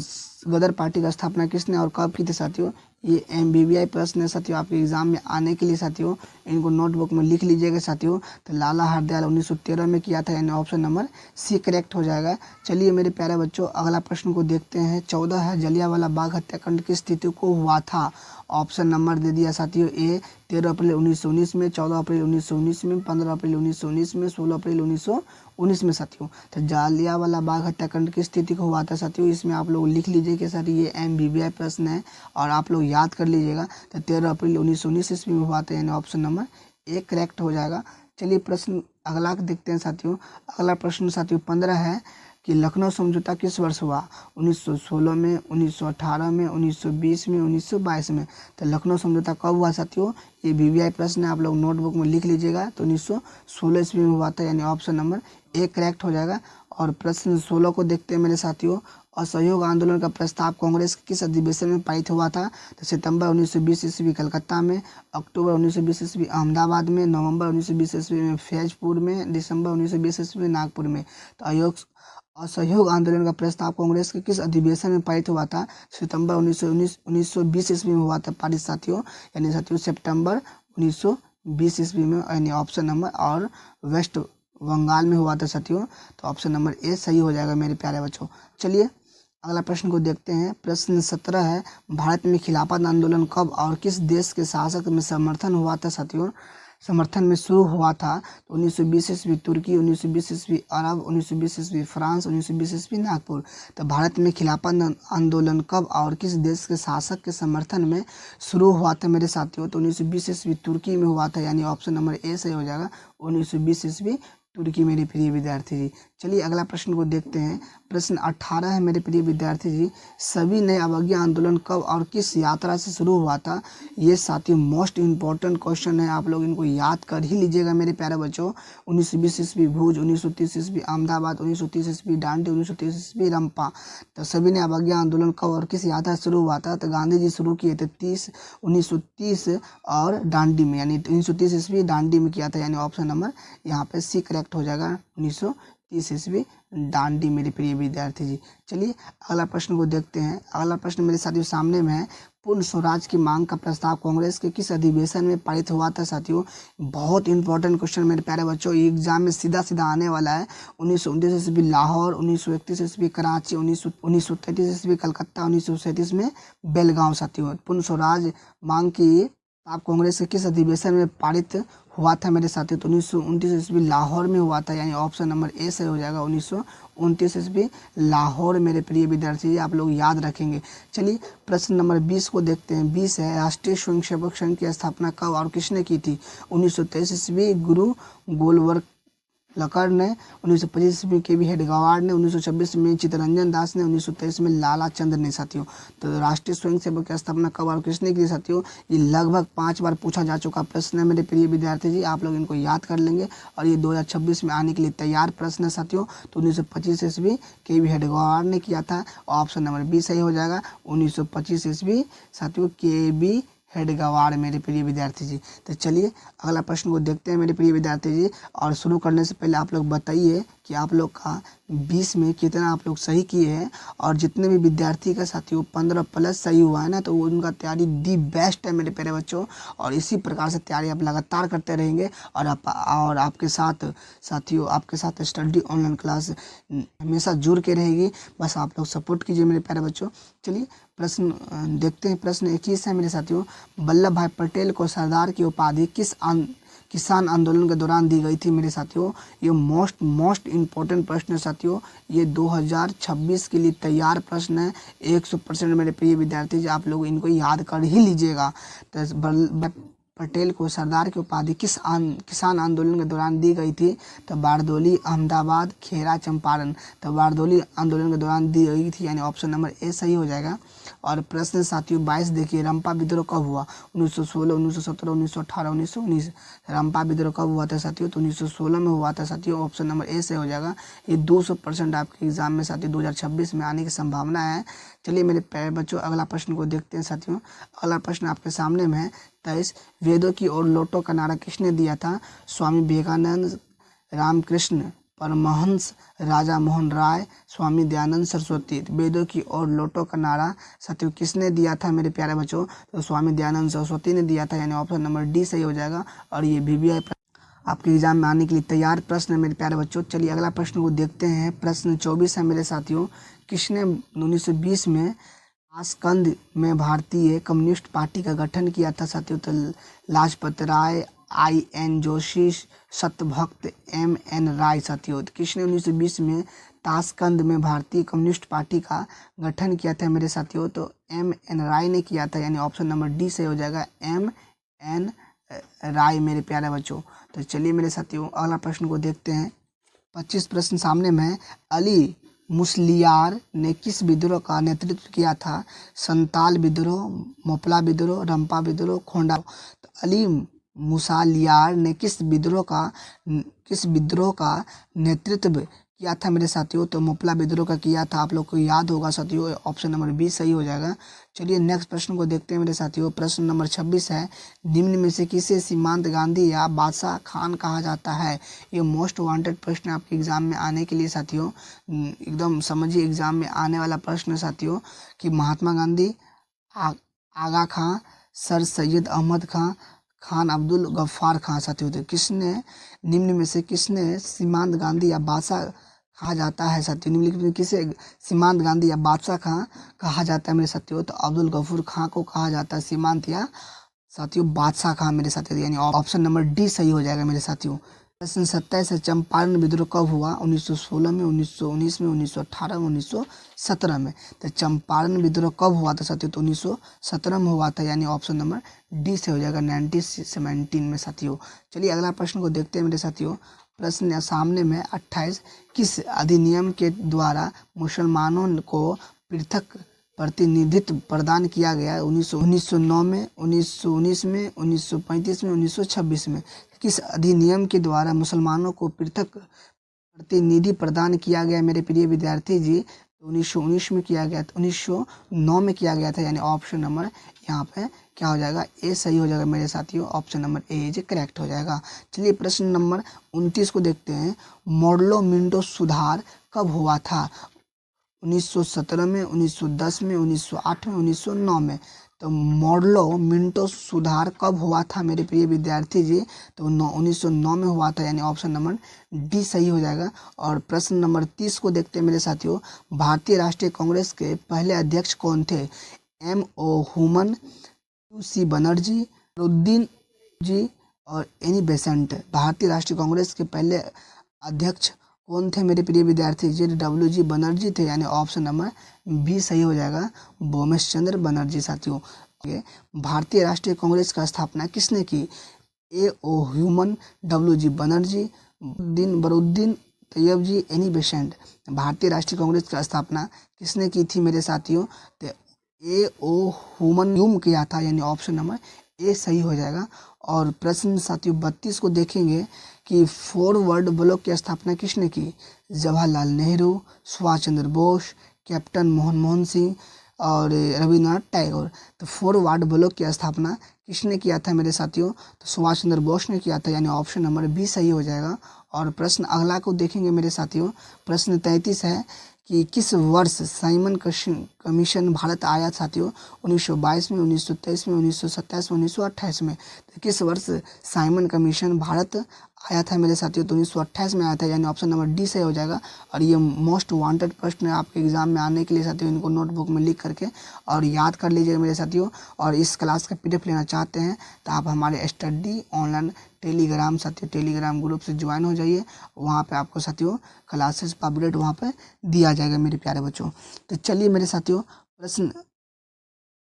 गदर पार्टी का स्थापना किसने और कब की थी साथियों? ये MBBI प्रश्न है साथियों, आपके एग्जाम में आने के लिए साथियों, इनको नोटबुक में लिख लीजिएगा साथियों। तो लाला हरदयाल 1913 में किया था, यानी ऑप्शन नंबर सी करेक्ट हो जाएगा। चलिए मेरे प्यारे बच्चों अगला प्रश्न को देखते हैं। 14 है, जलियांवाला बाग हत्याकांड किस तिथि को हुआ था? ऑप्शन नंबर दे दिया साथियों ए 13 अप्रैल 1919 में, 14 अप्रैल 1919 में, 15 अप्रैल 1919 में, 16 अप्रैल 1919 में साथियों। तो जालियांवाला बाग हत्याकांड किस तिथि को हुआ था साथियों? इसमें आप लोग लिख लीजिए कि सर ये MBBI प्रश्न है और आप लोग याद कर लीजिएगा। तो 13 अप्रैल 1919 ईस्वी में हुआ था, यानी ऑप्शन नंबर ए करेक्ट हो जाएगा। चलिए प्रश्न अगला देखते हैं साथियों। अगला प्रश्न साथियों 15 है कि लखनऊ समझौता किस वर्ष हुआ? 1916 में, 1918 में, 1920 में, 1922 में। तो लखनऊ समझौता कब हुआ साथियों? ये VVI प्रश्न है, आप लोग नोटबुक में लिख लीजिएगा। तो 1916 ईस्वी में हुआ था, यानी ऑप्शन नंबर ए करेक्ट हो जाएगा। और प्रश्न 16 को देखते हैं मेरे साथियों। असहयोग आंदोलन का प्रस्ताव कांग्रेस के किस अधिवेशन में पारित हुआ था? तो सितंबर 1920 ईस्वी कलकत्ता में, अक्टूबर 1920 ईस्वी अहमदाबाद में, नवंबर 1920 ईस्वी में फैजपुर में, दिसंबर 1920 ईस्वी में नागपुर में। तो असहयोग आंदोलन का प्रस्ताव कांग्रेस के किस अधिवेशन में पारित हुआ था? सितंबर 1920 ईस्वी में हुआ था पारित साथियों, यानी साथियों सितंबर 1920 ईस्वी में, यानी ऑप्शन नंबर। और वेस्ट बंगाल में हुआ था साथियों, तो ऑप्शन नंबर ए सही हो जाएगा मेरे प्यारे बच्चों। चलिए अगला प्रश्न को देखते हैं। प्रश्न 17 है, भारत में खिलाफत आंदोलन कब और किस देश के शासक में समर्थन हुआ था साथियों? समर्थन में शुरू हुआ था? तो 1920 ईस्वी तुर्की, 1920 ईस्वी अरब, 1920 ईस्वी फ्रांस, 1920 ईस्वी नागपुर। तो भारत में खिलाफत आंदोलन कब और किस देश के शासक के समर्थन में शुरू हुआ था मेरे साथियों? तो 1920 ईस्वी तुर्की में हुआ था, यानी ऑप्शन नंबर ए सही हो जाएगा। 1920 ईस्वी तुर्की मेरे प्रिय विद्यार्थी जी। चलिए अगला प्रश्न को देखते हैं। प्रश्न 18 है मेरे प्रिय विद्यार्थी जी, सभी नए अवज्ञा आंदोलन कब और किस यात्रा से शुरू हुआ था? ये साथियों मोस्ट इंपॉर्टेंट क्वेश्चन है, आप लोग इनको याद कर ही लीजिएगा मेरे प्यारे बच्चों। 1920 ईस्वी भुज, 1930 ईस्वी अहमदाबाद, 1930 ईस्वी डांडी, 1930 ईस्वी रंपा। तो सभी नए अवज्ञा आंदोलन कब और किस यात्रा से शुरू हुआ था? तो गांधी जी शुरू किए थे 1930 और डांडी में, यानी 1930 ईस्वी डांडी में किया था, यानी ऑप्शन नंबर यहाँ पे सी करेक्ट हो जाएगा। 1930 ईस्वी डांडी मेरे प्रिय विद्यार्थी जी। चलिए अगला प्रश्न को देखते हैं। अगला प्रश्न मेरे साथियों सामने में है, पूर्ण स्वराज की मांग का प्रस्ताव कांग्रेस के किस अधिवेशन में पारित हुआ था साथियों? बहुत इंपॉर्टेंट क्वेश्चन मेरे प्यारे बच्चों, ये एग्जाम में सीधा सीधा आने वाला है। 1929 ईस्वी लाहौर, 1931 ईस्वी कराची, 1933 ईस्वी कलकत्ता, 1937 में बेलगांव साथियों। पूर्ण स्वराज मांग की आप कांग्रेस के किस अधिवेशन में पारित हुआ था मेरे साथियों? तो 1929 ईस्वी लाहौर में हुआ था, यानी ऑप्शन नंबर ए सही हो जाएगा। 1929 ईस्वी लाहौर मेरे प्रिय विद्यार्थी आप लोग याद रखेंगे। चलिए प्रश्न नंबर 20 को देखते हैं। 20 है, राष्ट्रीय स्वयंसेवक संघ की स्थापना कब और किसने की थी? 1923 ईस्वी गुरु गोलवलकर ने, 1925 ईस्वी KV हेडगेवार ने, 1926 में चित्तरंजन दास ने, 1923 में लाला चंद्र ने साथियों। तो राष्ट्रीय स्वयंसेवक की स्थापना कब और किसने की साथियों? ये लगभग 5 बार पूछा जा चुका प्रश्न है मेरे प्रिय विद्यार्थी जी, आप लोग इनको याद कर लेंगे और ये 2026 में आने के लिए तैयार प्रश्न है साथियों। तो 1925 ईस्वी KV हेडगेवार ने किया था, ऑप्शन नंबर बी सही हो जाएगा। 1925 ईस्वी साथियों KV हेड गवार मेरे प्रिय विद्यार्थी जी। तो चलिए अगला प्रश्न को देखते हैं मेरे प्रिय विद्यार्थी जी। और शुरू करने से पहले आप लोग बताइए कि आप लोग का 20 में कितना आप लोग सही किए हैं, और जितने भी विद्यार्थी का साथियों 15 प्लस सही हुआ है ना, तो उनका तैयारी दी बेस्ट है मेरे प्यारे बच्चों। और इसी प्रकार से तैयारी आप लगातार करते रहेंगे, और आपके साथ साथियों, आपके साथ स्टडी ऑनलाइन क्लास हमेशा जुड़ के रहेगी। बस आप लोग सपोर्ट कीजिए मेरे प्यारे बच्चों। चलिए प्रश्न देखते हैं। प्रश्न 21 है मेरे साथियों, वल्लभ भाई पटेल को सरदार की उपाधि किसान आंदोलन के दौरान दी गई थी मेरे साथियों। ये मोस्ट इम्पोर्टेंट प्रश्न है साथियों। ये 2026 के लिए तैयार प्रश्न है 100% मेरे प्रिय विद्यार्थी जी। आप लोग इनको याद कर ही लीजिएगा। तो वल्लभ पटेल को सरदार की उपाधि किसान आंदोलन के दौरान दी गई थी? तो बारदोली, अहमदाबाद, खेरा, चंपारण। तो बारदोली आंदोलन के दौरान दी गई थी, यानी ऑप्शन नंबर ए सही हो जाएगा। और प्रश्न साथियों 22 देखिए, रंपा विद्रोह कब हुआ? 1916, 1917, 1918, 1919। रंपा विद्रोह कब हुआ था साथियों? तो 1916 में हुआ था साथियों। ऑप्शन नंबर ए सही हो जाएगा। ये 200% आपके एग्जाम में साथियों 2026 में आने की संभावना है। चलिए मेरे प्यारे बच्चों अगला प्रश्न को देखते हैं साथियों। अगला प्रश्न आपके सामने में है 23, वेदों की ओर लौटो का नारा किसने दिया था? स्वामी विवेकानंद, रामकृष्ण परमहंस, राजा मोहन राय, स्वामी दयानंद सरस्वती। वेदों की ओर लौटो का नारा साथियों किसने दिया था मेरे प्यारे बच्चों? तो स्वामी दयानंद सरस्वती ने दिया था, यानी ऑप्शन नंबर डी सही हो जाएगा। और ये VVI आपके एग्जाम में आने के लिए तैयार प्रश्न है मेरे प्यारे बच्चों। चलिए अगला प्रश्न को देखते हैं। प्रश्न 24 है मेरे साथियों, किसने 1920 में ताशकंद में भारतीय कम्युनिस्ट पार्टी का गठन किया था साथियों? तो लाजपत राय, IN जोशी, सत्यभक्त, MN राय साथियों। तो किसने 1920 में ताशकंद में भारतीय कम्युनिस्ट पार्टी का गठन किया था मेरे साथियों? तो MN राय ने किया था, यानी ऑप्शन नंबर डी सही हो जाएगा, MN राय मेरे प्यारे बच्चों। तो चलिए मेरे साथियों अगला प्रश्न को देखते हैं। 25 प्रश्न सामने में। अली मुसलियार ने किस विद्रोह का नेतृत्व किया था? संताल विद्रोह, मोपला विद्रोह, रंपा विद्रोह, खोंडा। तो अली मुसालियार ने किस विद्रोह का नेतृत्व किया था मेरे साथियों? तो मोपला विद्रोह का किया था। आप लोग को याद होगा साथियों, ऑप्शन नंबर बी सही हो जाएगा। चलिए नेक्स्ट प्रश्न को देखते हैं मेरे साथियों। प्रश्न नंबर 26 है, निम्न में से किसे सीमांत गांधी या बादशाह खान कहा जाता है? ये मोस्ट वांटेड प्रश्न आपके एग्जाम में आने के लिए साथियों, एकदम समझिए एग्जाम में आने वाला प्रश्न है साथियों, कि महात्मा गांधी, आगा खां, सर सैयद अहमद खां, खान अब्दुल गफ्फार खां साथियों। तो किसने निम्न में से किसने सीमांत गांधी या बादशाह कहा जाता है साथियों? निम्नलिखित में किसे सीमांत गांधी या बादशाह खां कहा जाता है मेरे साथियों? तो अब्दुल गफूर खां को कहा जाता है सीमांत या साथियों बादशाह खां मेरे साथियों, यानी ऑप्शन नंबर डी सही हो जाएगा मेरे साथियों। प्रश्न 27 है, चंपारण विद्रोह कब हुआ? 1916 में, 1919 में, 1918 में, 1917 में। तो चंपारण विद्रोह कब हुआ था साथियों? तो 1917 में हुआ था, यानी ऑप्शन नंबर डी से हो जाएगा 1917 में साथियों। चलिए अगला प्रश्न को देखते हैं मेरे साथियों। प्रश्न सामने में 28, किस अधिनियम के द्वारा मुसलमानों को पृथक प्रतिनिधित्व प्रदान किया गया? 1909 में, 1919 में, 1935 में, 1926 में। किस अधिनियम के द्वारा मुसलमानों को पृथक प्रतिनिधि प्रदान किया गया मेरे प्रिय विद्यार्थी जी? 1919 में किया गया था, 1909 में किया गया था, यानी ऑप्शन नंबर यहाँ पे क्या हो जाएगा? ए सही हो जाएगा मेरे साथियों। Option number A is correct हो जाएगा। चलिए प्रश्न नंबर 29 को देखते हैं। मॉडलो मिंटो सुधार कब हुआ था? 1917 में, 1910 में, 1908 में, 1909 में। तो मॉडलो मिंटो सुधार कब हुआ था मेरे प्रिय विद्यार्थी जी? तो 1909 में हुआ था, यानी ऑप्शन नंबर डी सही हो जाएगा। और प्रश्न नंबर 30 को देखते हैं मेरे साथियों। भारतीय राष्ट्रीय कांग्रेस के पहले अध्यक्ष कौन थे? MO हुमन, UC बनर्जी, रुद्दीन जी और एनी बेसेंट। भारतीय राष्ट्रीय कांग्रेस के पहले अध्यक्ष कौन थे मेरे प्रिय विद्यार्थी जी? WG बनर्जी थे, यानी ऑप्शन नंबर बी सही हो जाएगा, भोमेश चंद्र बनर्जी साथियों। भारतीय राष्ट्रीय कांग्रेस का स्थापना किसने की? AO Hume, WG Banerjee, Badruddin Tyabji, Annie Besant. Bharatiya Rashtriya Congress का स्थापना किसने की थी मेरे साथियों? तो AO ह्यूमन किया था, यानी ऑप्शन नंबर ए सही हो जाएगा। और प्रश्न साथियों 32 को देखेंगे कि फॉरवर्ड ब्लॉक की स्थापना किसने की? जवाहरलाल नेहरू, सुभाष चंद्र बोस, कैप्टन मोहन सिंह, और रविन्द्रनाथ टैगोर। तो 4 वार्ड ब्लॉक की स्थापना किसने किया था मेरे साथियों? तो सुभाष चंद्र बोस ने किया था, यानी ऑप्शन नंबर बी सही हो जाएगा। और प्रश्न अगला को देखेंगे मेरे साथियों। प्रश्न 33 है कि किस वर्ष साइमन कमीशन भारत आया साथियों? 1922 में, 1923 में, 1927 में, 1928 में। तो किस वर्ष साइमन कमीशन भारत आया था मेरे साथियों? तो 1928 में आया था, यानी ऑप्शन नंबर डी सही हो जाएगा। और ये मोस्ट वांटेड प्रश्न है आपके एग्जाम में आने के लिए साथियों, इनको नोटबुक में लिख करके और याद कर लीजिएगा मेरे साथियों। और इस क्लास का पीडीएफ लेना चाहते हैं तो आप हमारे स्टडी ऑनलाइन टेलीग्राम साथियों टेलीग्राम ग्रुप से ज्वाइन हो जाइए। वहाँ पे आपको साथियों क्लासेस का अपडेट वहाँ पे दिया जाएगा मेरे प्यारे बच्चों। तो चलिए मेरे साथियों, प्रश्न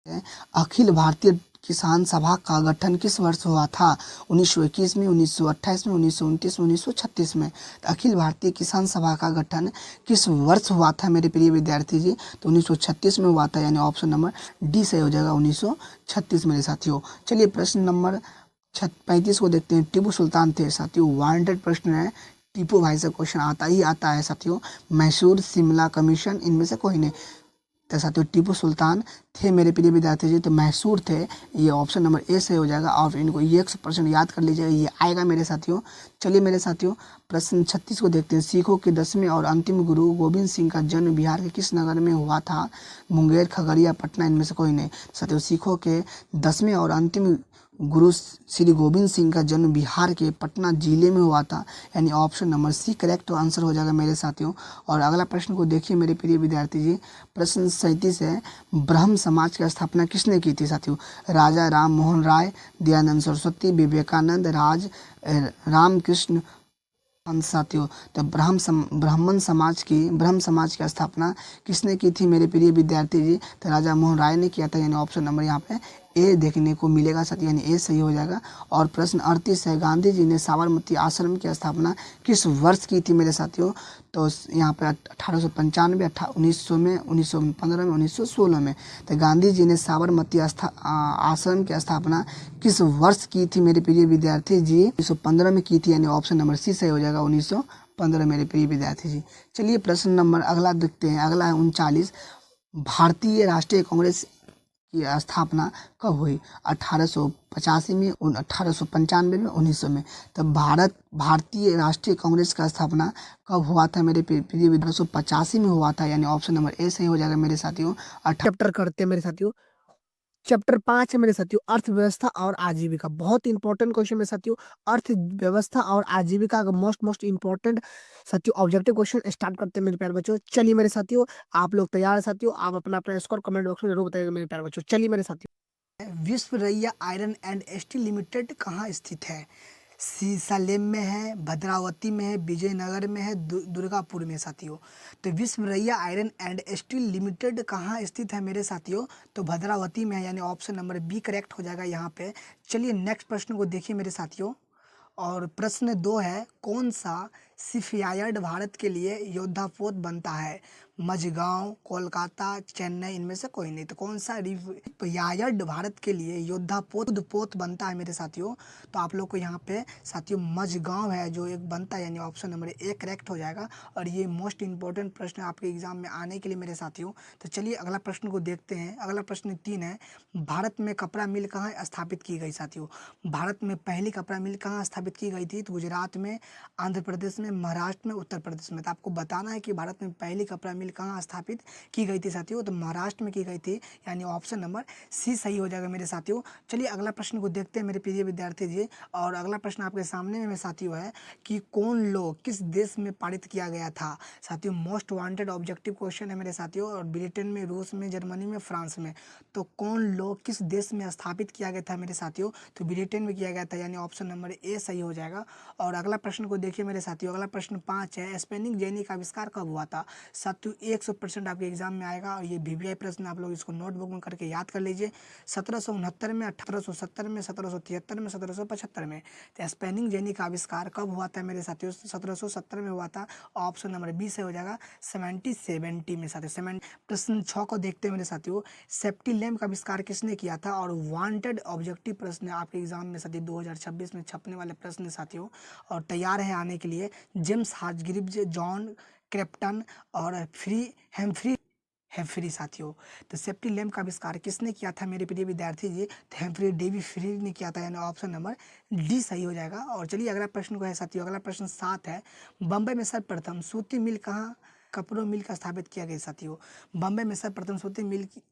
है, अखिल भारतीय किसान सभा का गठन किस वर्ष हुआ था? 1921 में, 1928 में, 1929 में, 1936 में। तो अखिल भारतीय किसान सभा का गठन किस वर्ष हुआ था मेरे प्रिय विद्यार्थी जी? तो 1936 में हुआ था, यानी ऑप्शन नंबर डी सही हो जाएगा, 1936 मेरे साथियों। चलिए प्रश्न नंबर 35 को देखते हैं। टीपू सुल्तान थे साथियों, वांटेड प्रश्न है, टीपू भाई से क्वेश्चन आता है साथियों। मैसूर, शिमला कमीशन, इनमें से कोई नहीं। तो साथियों टीपू सुल्तान थे मेरे प्रिय विद्यार्थी जी, तो मैसूर थे, ये ऑप्शन नंबर ए से हो जाएगा। और इनको ये 100% याद कर लीजिएगा, ये आएगा मेरे साथियों। चलिए मेरे साथियों, प्रश्न 36 को देखते हैं। सिखों के 10वें और अंतिम गुरु गोविंद सिंह का जन्म बिहार के किस नगर में हुआ था? मुंगेर, खगड़िया, पटना, इनमें से कोई नहीं। साथियों सिखों के 10वें और अंतिम गुरु श्री गोविंद सिंह का जन्म बिहार के पटना जिले में हुआ था, यानी option number C correct answer हो जाएगा मेरे साथियों। और अगला प्रश्न को देखिए मेरे प्रिय विद्यार्थी जी। प्रश्न 37 है, ब्रह्म समाज की स्थापना किसने की थी साथियों? राजा राम मोहन राय, दयानंद सरस्वती, विवेकानंद, रामकृष्ण साथियों। तो ब्रह्म समाज की स्थापना किसने की थी मेरे प्रिय विद्यार्थी जी? तो राजा मोहन राय ने किया था, यानी ऑप्शन नंबर यहाँ पे ए देखने को मिलेगा साथियों, यानी ए सही हो जाएगा। और प्रश्न 38 है, गांधी जी ने साबरमती आश्रम की स्थापना किस वर्ष की थी मेरे साथियों? तो यहाँ पे 1895, 1900 में, 1915 में, 1916 में। तो गांधी जी ने साबरमती आश्रम की स्थापना किस वर्ष की थी मेरे प्रिय विद्यार्थी जी? 1915 में की थी, यानी ऑप्शन नंबर सी सही हो जाएगा, 1915 मेरे प्रिय विद्यार्थी जी। चलिए प्रश्न नंबर अगला देखते हैं। अगला है 39, भारतीय राष्ट्रीय कांग्रेस की स्थापना कब हुई? 1885 में, 1895 में, 1900 में। तो भारतीय राष्ट्रीय कांग्रेस का स्थापना कब हुआ था मेरे प्रिय? 1885 में हुआ था, यानी ऑप्शन नंबर ए सही हो जाएगा मेरे साथियों। चैप्टर करते हैं मेरे साथियों। चैप्टर 5 है मेरे साथियों, अर्थव्यवस्था और आजीविका। बहुत इंपॉर्टेंट क्वेश्चन मेरे साथियों, अर्थव्यवस्था और आजीविका का मोस्ट इंपॉर्टेंट साथियों ऑब्जेक्टिव क्वेश्चन स्टार्ट करते हैं मेरे प्यारे बच्चों। चलिए मेरे साथियों, आप लोग तैयार है साथियों? आप अपना अपना स्कोर कमेंट बॉक्स में जरूर बताइएगा मेरे प्यारे बच्चों। चलिए मेरे साथियों, Visvesvaraya iron and steel limited कहाँ स्थित है? सालेम में है, भद्रावती में है, विजयनगर में है, दुर्गापुर में साथियों। तो Visvesvaraya iron and steel limited कहाँ स्थित है मेरे साथियों? तो भद्रावती में है, यानी ऑप्शन नंबर बी करेक्ट हो जाएगा यहाँ पे। चलिए नेक्स्ट प्रश्न को देखिए मेरे साथियों। और प्रश्न 2 है, कौन सा शिपयार्ड भारत के लिए योद्धापोत बनता है? मझगांव, कोलकाता, चेन्नई, इनमें से कोई नहीं। तो कौन सा शिपयार्ड भारत के लिए योद्धापोत बनता है मेरे साथियों? तो आप लोग को यहाँ पे साथियों मझगांव है जो एक बनता है, यानी ऑप्शन नंबर ए करेक्ट हो जाएगा। और ये मोस्ट इंपॉर्टेंट प्रश्न आपके एग्जाम में आने के लिए मेरे साथियों। तो चलिए अगला प्रश्न को देखते हैं। अगला प्रश्न 3 है, भारत में कपड़ा मिल कहाँ स्थापित की गई साथियों? भारत में पहली कपड़ा मिल कहाँ स्थापित की गई थी? तो गुजरात में, आंध्र प्रदेश में, महाराष्ट्र में, उत्तर प्रदेश में। तो आपको बताना है कि भारत में पहली कपड़ा मिल कहाँ स्थापित की गई थी साथियों? तो महाराष्ट्र में की गई थी, यानी ऑप्शन नंबर सी सही हो जाएगा मेरे साथियों। चलिए अगला प्रश्न को देखते हैं मेरे प्रिय विद्यार्थी जी। और अगला प्रश्न आपके सामने में मेरे साथियों है कि कौन लॉ किस देश में पारित किया गया था साथियों? मोस्ट वांटेड ऑब्जेक्टिव क्वेश्चन है मेरे साथियों। और ब्रिटेन में, रूस में, जर्मनी में, फ्रांस में। तो कौन लॉ किस देश में स्थापित किया गया था मेरे साथियों? तो ब्रिटेन में किया गया था, यानी ऑप्शन नंबर ए सही हो जाएगा। और अगला प्रश्न को देखिए मेरे साथियों। अगला प्रश्न 5 है, स्पेनिंग जेनी का आविष्कार कब हुआ था साथियों? 100% आपके एग्जाम में आएगा। और ये वीवीआई प्रश्न आप लोग इसको नोटबुक में करके याद कर लीजिए। 1769 में, 1870 में, 1773 में, 1775 में। तो स्पेनिंग जेनी का आविष्कार कब हुआ था मेरे साथियों? 1770 में हुआ था, ऑप्शन नंबर बी से हो जाएगा 1770 में साथियों। प्रश्न 6 को देखते हैं मेरे साथियों। सेफ्टी लैम्प का आविष्कार किसने किया था? और वांटेड ऑब्जेक्टिव प्रश्न आपके एग्जाम में साथियों 2026 में छपने वाले प्रश्न साथियों, और तैयार है आने के लिए। जेम्स हार्ग्रीव्स, जॉन क्रैप्टन और हेम्फ्री हेम्फ्री साथियों। तो सेफ्टी लैम्प का आविष्कार किसने किया था मेरे प्रिय विद्यार्थी जी? तो हेम्फ्री डेवी फ्री ने किया था, यानी ऑप्शन नंबर डी सही हो जाएगा। और चलिए अगला प्रश्न को है साथियों, अगला प्रश्न 7 है। बम्बई में सर्वप्रथम सूती मिल कहाँ, कपड़ों मिल का स्थापित किया गया साथियों? बम्बई में सर्वप्रथम सूती मिल की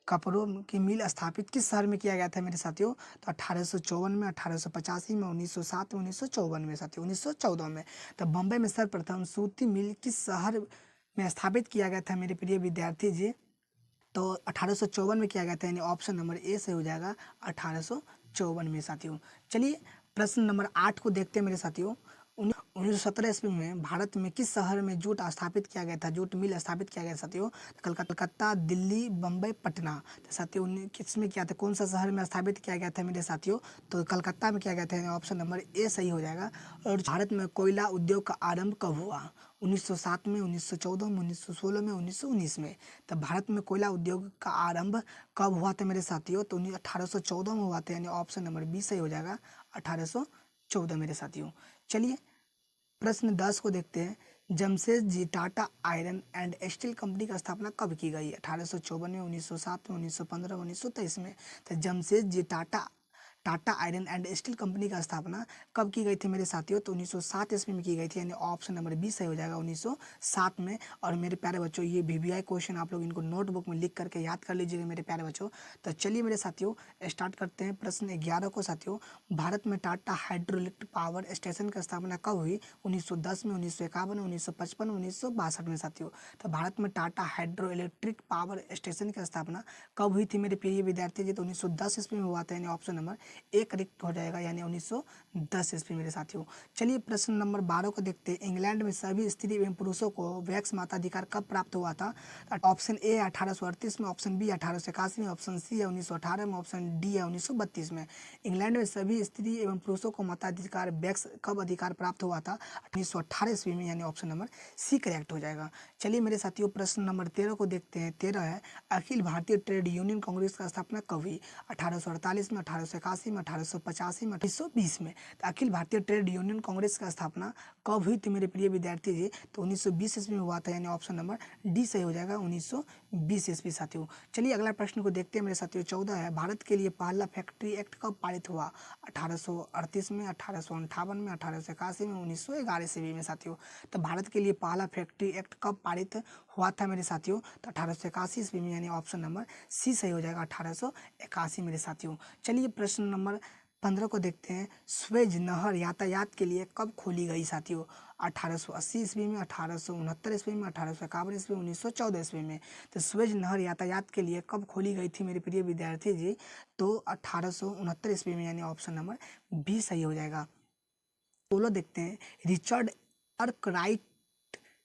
कपड़ों की मिल स्थापित किस शहर में किया गया था मेरे साथियों? तो 1854 में, 1885 में, 1907 में, 1954 में साथियों, 1914 में। तो बम्बई में सर्वप्रथम सूती मिल किस शहर में स्थापित किया गया था मेरे प्रिय विद्यार्थी जी? तो 1854 में किया गया था, यानी ऑप्शन नंबर ए से हो जाएगा 1854 में साथियों। चलिए प्रश्न नंबर 8 को देखते हैं मेरे साथियों। 1917 ईस्वी में भारत में किस शहर में जूट स्थापित किया गया था, जूट मिल स्थापित किया गया साथियों? तो कलकत्ता, दिल्ली, बम्बई, पटना। तो साथियों किस में किया था, कौन सा शहर में स्थापित किया गया था मेरे साथियों? तो कलकत्ता में किया गया था, यानी ऑप्शन नंबर ए सही हो जाएगा। और भारत में कोयला उद्योग का आरंभ कब हुआ? 1907 में, 1914 में, 1916 में, 1919 में। तब भारत में कोयला उद्योग का आरंभ कब हुआ था मेरे साथियों? तो 1814 में हुआ था, यानी ऑप्शन नंबर बी सही हो जाएगा 1814 मेरे साथियों। चलिए प्रश्न 10 को देखते हैं। Jamshedji Tata iron and steel company की स्थापना कब की गई? 1854 में, 1907 में, 1915 में, 1923 में। तो Jamshedji Tata Tata iron and steel company का स्थापना कब की गई थी मेरे साथियों? तो 1907 ईस्वी में की गई थी, यानी ऑप्शन नंबर बी सही हो जाएगा 1907 में। और मेरे प्यारे बच्चों ये वीवीआई क्वेश्चन आप लोग इनको नोटबुक में लिख करके याद कर लीजिएगा मेरे प्यारे बच्चों। तो चलिए मेरे साथियों स्टार्ट करते हैं प्रश्न 11 को साथियों। भारत में टाटा हाइड्रोइलेक्ट्रिक पावर स्टेशन की स्थापना कब हुई? 1910 में, 1951 में, 1955 में, 1962 में साथियों। तो भारत में Tata hydro electric power station की स्थापना कब हुई थी मेरे प्रिय विद्यार्थी जी? तो 1910 ईस्वी में हुआ था, यानी ऑप्शन नंबर ए करेक्ट हो जाएगा, यानी 1910 ईस्वी मेरे साथियों। चलिए प्रश्न नंबर 12 को देखते हैं। इंग्लैंड में सभी स्त्री एवं पुरुषों को वैक्स मताधिकार कब प्राप्त हुआ था? ऑप्शन ए 1838 में, ऑप्शन बी 1881 में, ऑप्शन सी है 1918 में, ऑप्शन डी है 1932 में। इंग्लैंड में सभी स्त्री एवं पुरुषों को मताधिकार वैक्स कब अधिकार प्राप्त हुआ था? 1918 ईस्वी में, यानी ऑप्शन नंबर सी करेक्ट हो जाएगा। चलिए मेरे साथियों प्रश्न नंबर 13 को देखते हैं। 13 है अखिल भारतीय ट्रेड यूनियन कांग्रेस का स्थापना कब हुई? 1848 में, 1881 में, 1885 में, 1920 में। तो अखिल भारतीय ट्रेड यूनियन कांग्रेस का स्थापना कब हुई थी मेरे प्रिय विद्यार्थी जी? तो 1920 ईस्वी में हुआ था, यानी ऑप्शन नंबर डी सही हो जाएगा 1920 ईस्वी साथियों। चलिए अगला प्रश्न को देखते हैं मेरे साथियों। 14 है भारत के लिए पहला फैक्ट्री एक्ट कब पारित हुआ? 1838 में, 1858 में, 1881 में, 1911 ईस्वी में साथियों। तो भारत के लिए पहला फैक्ट्री एक्ट कब पारित हुआ था मेरे साथियों? तो 1881 ईस्वी में, यानी ऑप्शन नंबर सी सही हो जाएगा 1881 मेरे साथियों। चलिए प्रश्न नंबर 15 को देखते हैं। स्वेज नहर यातायात के लिए कब खोली गई साथियों? 1880 ईस्वी में, 1869 ईस्वी में, 1851 ईस्वी में, 1914 ईस्वी में। तो स्वेज नहर यातायात के लिए कब खोली गई थी मेरे प्रिय विद्यार्थी जी? तो 1869 ईस्वी में, यानी ऑप्शन नंबर बी सही हो जाएगा। 16 देखते हैं। रिचर्ड आर्कराइट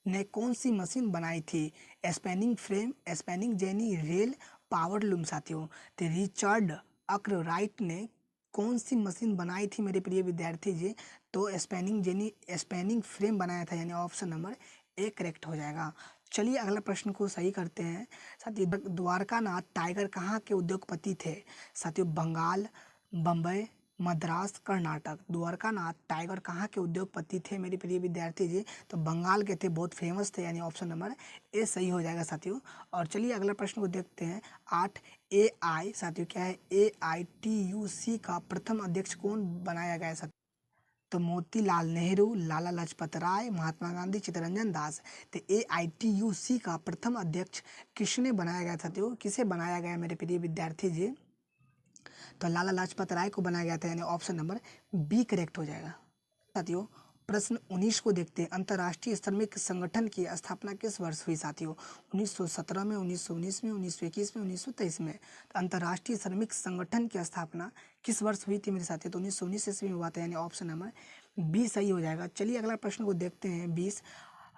ने कौन सी मशीन बनाई थी? Spanning frame, spanning jenny, rail, power loom साथियों। तो रिचर्ड आर्कराइट ने कौन सी मशीन बनाई थी मेरे प्रिय विद्यार्थी जी? तो स्पैनिंग जेनी, स्पैनिंग फ्रेम बनाया था, यानी ऑप्शन नंबर ए करेक्ट हो जाएगा। चलिए अगला प्रश्न को सही करते हैं साथियों। द्वारकानाथ टाइगर कहाँ के उद्योगपति थे साथियों? बंगाल, बम्बई, मद्रास, कर्नाटक। द्वारकानाथ टाइगर कहाँ के उद्योगपति थे मेरे प्रिय विद्यार्थी जी? तो बंगाल के थे, बहुत फेमस थे, यानी ऑप्शन नंबर ए सही हो जाएगा साथियों। और चलिए अगला प्रश्न को देखते हैं। 8 AI साथियों क्या है? AITUC का प्रथम अध्यक्ष कौन बनाया गया साथियों? तो मोतीलाल नेहरू, लाला लाजपत राय, महात्मा गांधी, चित्तरंजन दास। तो AITUC का प्रथम अध्यक्ष किसने बनाया गया साथियों? किसे बनाया गया मेरे प्रिय विद्यार्थी जी? तो लाला लाजपत राय को बनाया गया था, यानी ऑप्शन नंबर बी करेक्ट हो जाएगा साथियों। प्रश्न 19 को देखते हैं। अंतर्राष्ट्रीय श्रमिक संगठन की स्थापना किस वर्ष हुई साथियों? 1917 में, 1919 में, 1921 में, 1923 में। तो अंतर्राष्ट्रीय श्रमिक संगठन की स्थापना किस वर्ष हुई थी मेरे साथियों? तो 1919 ईस्वी में हुआ था, यानी ऑप्शन नंबर बी सही हो जाएगा। चलिए अगला प्रश्न को देखते हैं। 20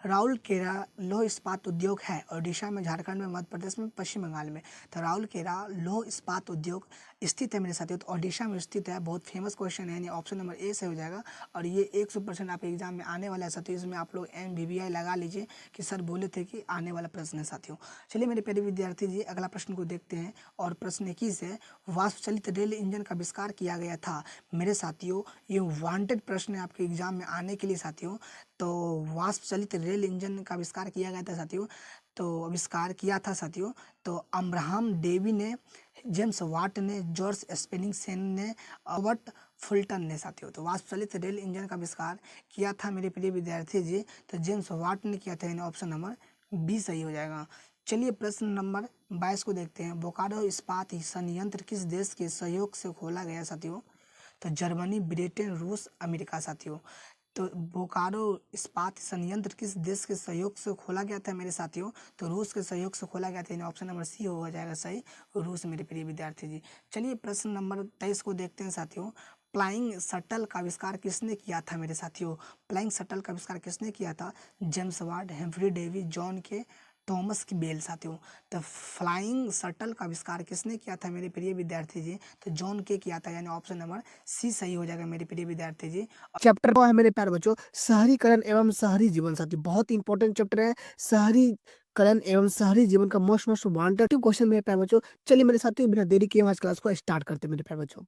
राउरकेला लौह इस्पात उद्योग है ओडिशा में, झारखंड में, मध्य प्रदेश में, पश्चिम बंगाल में। तो राउरकेला लौह इस्पात उद्योग स्थित है मेरे साथियों? तो ओडिशा में स्थित है। बहुत फेमस क्वेश्चन है, यानी ऑप्शन नंबर ए सही हो जाएगा। और ये 100% आपके एग्जाम में आने वाला है साथियों। इसमें आप लोग MBBI लगा लीजिए कि सर बोले थे कि आने वाला प्रश्न है साथियों। चलिए मेरे प्यारे विद्यार्थी जी, अगला प्रश्न को देखते हैं। और प्रश्न 21 है, वाष्प चलित रेल इंजन का आविष्कार किया गया था। मेरे साथियों ये वांटेड प्रश्न है आपके एग्जाम में आने के लिए साथियों। तो वाष्प चलित रेल इंजन का आविष्कार किया गया था साथियों। तो आविष्कार किया था साथियों, तो अब्राहम डेवी ने, जेम्स वाट ने, जॉर्ज स्पेनिंगसेन ने, रॉबर्ट फुल्टन ने साथियों। तो वाष्प चलित रेल इंजन का आविष्कार किया था मेरे प्रिय विद्यार्थी जी, तो जेम्स वाट ने किया था, यानी ऑप्शन नंबर बी सही हो जाएगा। चलिए प्रश्न नंबर 22 को देखते हैं। बोकारो इस्पात संयंत्र किस देश के सहयोग से खोला गया साथियों? तो जर्मनी, ब्रिटेन, रूस, अमेरिका साथियों। तो बोकारो इस्पात संयंत्र किस देश के सहयोग से खोला गया था मेरे साथियों? तो रूस के सहयोग से खोला गया था, यानी ऑप्शन नंबर सी हो जाएगा सही, रूस मेरे प्रिय विद्यार्थी जी। चलिए प्रश्न नंबर 23 को देखते हैं साथियों। फ्लाइंग शटल का आविष्कार किसने किया था मेरे साथियों? फ्लाइंग शटल का आविष्कार किसने किया था? James Watt, Humphrey Davy, John के, थॉमस की बेल साथियों। तो फ्लाइंग शटल का आविष्कार किसने किया था मेरे प्रिय विद्यार्थी जी? तो जॉन के किया था, यानी ऑप्शन नंबर सी सही हो जाएगा मेरे प्रिय विद्यार्थी जी। चैप्टर 2 है मेरे प्यारे बच्चों, शहरीकरण एवं शहरी जीवन साथी। बहुत इंपॉर्टेंट चैप्टर है शहरीकरण एवं शहरी जीवन का मोस्ट वांटेड क्वेश्चन मेरे प्यारे बच्चों। चलिए मेरे साथियों बिना देरी किए आज क्लास को स्टार्ट करते हैं मेरे प्यारे बच्चों।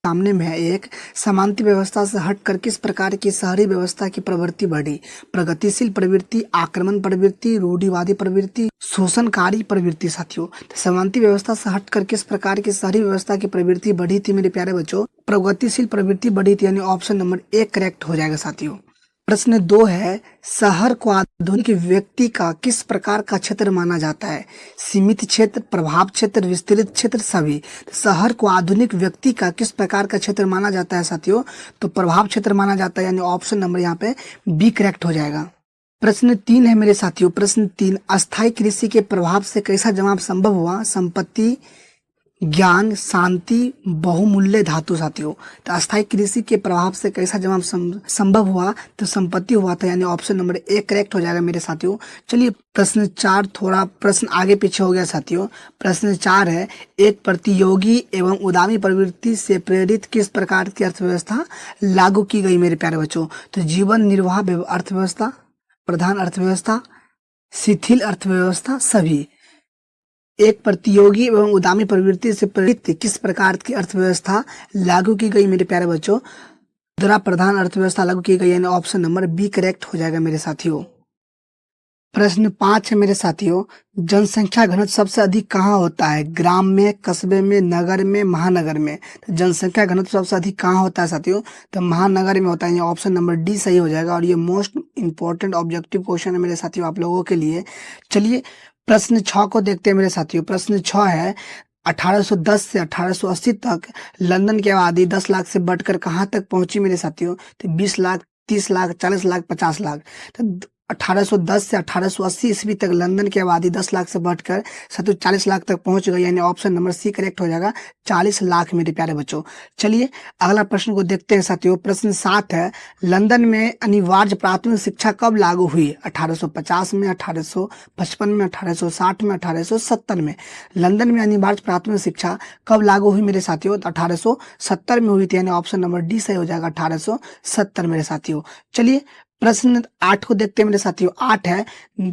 सामने में है एक, समांती व्यवस्था से हटकर किस प्रकार की शहरी व्यवस्था की प्रवृत्ति बढ़ी? प्रगतिशील प्रवृत्ति, आक्रमण प्रवृत्ति, रूढ़िवादी प्रवृत्ति, शोषणकारी प्रवृत्ति साथियों। तो समांती व्यवस्था से हटकर किस प्रकार की शहरी व्यवस्था की प्रवृत्ति बढ़ी थी मेरे प्यारे बच्चों? प्रगतिशील प्रवृत्ति बढ़ी थी, यानी ऑप्शन नंबर ए करेक्ट हो जाएगा साथियों। प्रश्न 2 है, शहर को आधुनिक व्यक्ति का किस प्रकार का क्षेत्र माना जाता है? सीमित क्षेत्र, प्रभाव क्षेत्र, विस्तृत क्षेत्र, सभी। तो शहर को आधुनिक व्यक्ति का किस प्रकार का क्षेत्र माना जाता है साथियों? तो प्रभाव क्षेत्र माना जाता है, यानी ऑप्शन नंबर यहाँ पे बी करेक्ट हो जाएगा। प्रश्न 3 है मेरे साथियों। प्रश्न 3, अस्थायी कृषि के प्रभाव से कैसा जवाब संभव हुआ? संपत्ति, ज्ञान, शांति, बहुमूल्य धातु साथियों। तो अस्थायी कृषि के प्रभाव से कैसा जवाब संभव हुआ? तो संपत्ति हुआ था, यानी ऑप्शन नंबर ए करेक्ट हो जाएगा मेरे साथियों। चलिए प्रश्न 4, थोड़ा प्रश्न आगे पीछे हो गया साथियों। प्रश्न 4 है, एक प्रतियोगी एवं उद्यमी प्रवृत्ति से प्रेरित किस प्रकार की अर्थव्यवस्था लागू की गई मेरे प्यारे बच्चों? तो जीवन निर्वाह अर्थव्यवस्था, प्रधान अर्थव्यवस्था, शिथिल अर्थव्यवस्था, सभी। एक प्रतियोगी एवं उद्यमी प्रवृत्ति से प्रेरित किस प्रकार की अर्थव्यवस्था लागू की गई मेरे प्यारे बच्चों? मुद्रा प्रधान अर्थव्यवस्था लागू की गई, यानी ऑप्शन नंबर बी करेक्ट हो जाएगा मेरे साथियों। प्रश्न 5 है मेरे साथियों। जनसंख्या घनत्व सबसे अधिक कहाँ होता है? ग्राम में, कस्बे में, नगर में, महानगर में। तो जनसंख्या घनत्व सबसे अधिक कहाँ होता है साथियों? तो महानगर में होता है, ये ऑप्शन नंबर डी सही हो जाएगा। और ये मोस्ट इंपॉर्टेंट ऑब्जेक्टिव क्वेश्चन है मेरे साथियों आप लोगों के लिए। चलिए प्रश्न 6 को देखते हैं मेरे साथियों। प्रश्न 6 है, 1810 से 1880 तक लंदन की आबादी 10 लाख से बढ़कर कहाँ तक पहुंची मेरे साथियों? तो 20 लाख, 30 लाख, 40 लाख, 50 लाख। तो 1810 से 1880 ईस्वी तक लंदन की आबादी 10 लाख से बढ़कर 40 लाख तक पहुंच गई, यानी ऑप्शन नंबर सी करेक्ट हो जाएगा, 40 लाख मेरे प्यारे बच्चों। चलिए अगला प्रश्न को देखते हैं साथियों। प्रश्न 7 है, लंदन में अनिवार्य प्राथमिक शिक्षा कब लागू हुई? 1850 में, 1855 में, 1860 में, 1870 में। लंदन में अनिवार्य प्राथमिक शिक्षा कब लागू हुई मेरे साथियों? तो 1870 में हुई थी, यानी ऑप्शन नंबर डी सही हो जाएगा, 1870 मेरे साथियों। चलिए प्रश्न 8 को देखते हैं मेरे साथियों। 8 है,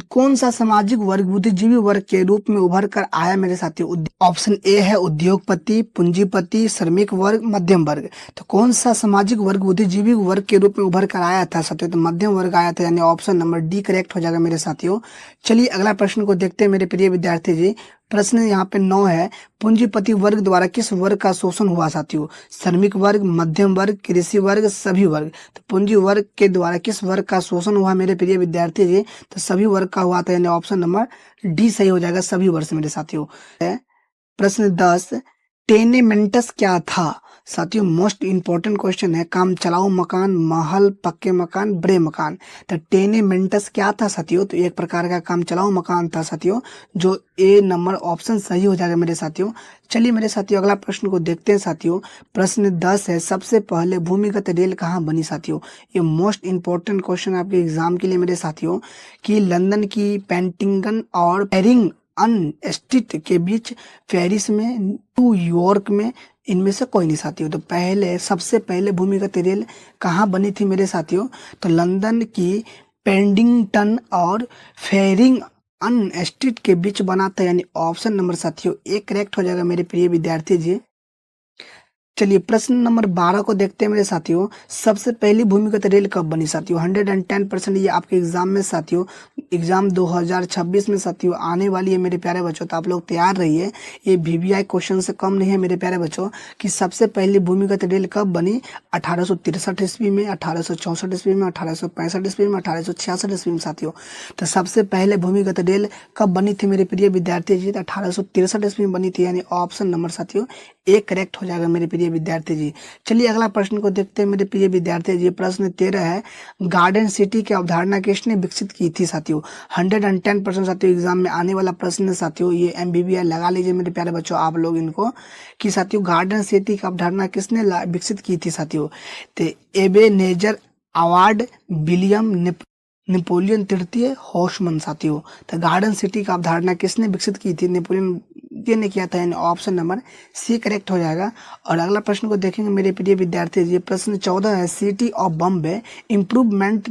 कौन सा सामाजिक वर्ग बुद्धिजीवी वर्ग के रूप में उभर कर आया मेरे साथियों? ऑप्शन ए है उद्योगपति, पूंजीपति, श्रमिक वर्ग, मध्यम वर्ग। तो कौन सा सामाजिक वर्ग बुद्धिजीवी वर्ग के रूप में उभर कर आया था साथियों? तो मध्यम वर्ग आया था, यानी ऑप्शन नंबर डी करेक्ट हो जाएगा मेरे साथियों। चलिए अगला प्रश्न को देखते हैं मेरे प्रिय विद्यार्थी जी। प्रश्न यहाँ पे 9 है, पूंजीपति वर्ग द्वारा किस वर्ग का शोषण हुआ साथियों? श्रमिक वर्ग, मध्यम वर्ग, कृषि वर्ग, सभी वर्ग। तो पूंजी वर्ग के द्वारा किस वर्ग का शोषण हुआ मेरे प्रिय विद्यार्थी जी? तो सभी वर्ग का हुआ था, यानी ऑप्शन नंबर डी सही हो जाएगा, सभी वर्ग मेरे साथियों। प्रश्न 10, टेनेमेंटस क्या था साथियों? मोस्ट इंपॉर्टेंट क्वेश्चन है। काम चलाऊ मकान, महल, पक्के मकान, बड़े मकान। तो टेनेमेंटस क्या था साथियों? तो एक प्रकार का काम चलाऊ मकान था साथियों, जो ए नंबर ऑप्शन सही हो जाएगा मेरे साथियों। चलिए मेरे साथियों अगला प्रश्न को देखते हैं साथियों। प्रश्न 10 है, सबसे पहले भूमिगत रेल कहाँ बनी साथियों? ये मोस्ट इंपॉर्टेंट क्वेश्चन आपके एग्जाम के लिए मेरे साथियों, कि लंदन की पेंटिंगन और एरिंग अनस्टिट के बीच, पेरिस में, न्यूयॉर्क में, इनमें से कोई नहीं साथियों। तो पहले सबसे पहले भूमिगत रेल कहाँ बनी थी मेरे साथियों? तो लंदन की पेंडिंगटन और फेरिंग अनस्टिट के बीच बना था, यानी ऑप्शन नंबर साथियों ए करेक्ट हो जाएगा मेरे प्रिय विद्यार्थी जी। चलिए प्रश्न नंबर 12 को देखते हैं मेरे साथियों। सबसे पहली भूमिगत रेल कब बनी साथियों? 110% ये आपके एग्जाम में साथियों, एग्जाम 2026 में साथियों आने वाली है मेरे प्यारे बच्चों। तो आप लोग तैयार रहिए, ये वीवीआई क्वेश्चन से कम नहीं है मेरे प्यारे बच्चों। कि सबसे पहली भूमिगत रेल कब बनी? 1863 ईस्वी में, 1864 ईस्वी में, 1865 ईस्वी में, 1866 ईस्वी में साथियों। तो सबसे पहले भूमिगत रेल कब बनी थी मेरे प्रिय विद्यार्थी जी? 1863 ईस्वी में बनी थी, यानी ऑप्शन नंबर साथियों ए करेक्ट हो जाएगा मेरे प्रिय विद्यार्थी जी। चलिए अगला प्रश्न को देखते हैं मेरे प्रिय विद्यार्थी जी। प्रश्न 13 है, गार्डन सिटी की अवधारणा किसने विकसित की थी साथियों? 110% साथियों एग्जाम में आने वाला प्रश्न है साथियों, ये एमबीबीआई लगा लीजिए मेरे प्यारे बच्चों आप लोग इनको। कि साथियों गार्डन सिटी की अवधारणा किसने विकसित की थी साथियों? तो एबेनेजर अवार्ड, विलियम नेपोलियन तृतीय, हॉर्समन साथियों। तो गार्डन सिटी का अवधारणा किसने विकसित की थी? नेपोलियन ये ने किया था, यानी ऑप्शन नंबर सी करेक्ट हो जाएगा। और अगला प्रश्न को देखेंगे मेरे प्रिय विद्यार्थी जी। प्रश्न 14 है, city of Bombay improvement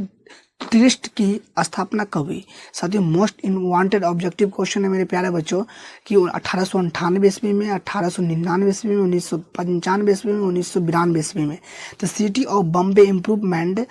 trust की स्थापना कब हुई साथियों? मोस्ट वांटेड ऑब्जेक्टिव क्वेश्चन है मेरे प्यारे बच्चों। कि 1898 ईस्वी में, 1899 ईस्वी में, 1995 ईस्वी में, 1992 ईस्वी में। तो city of Bombay improvement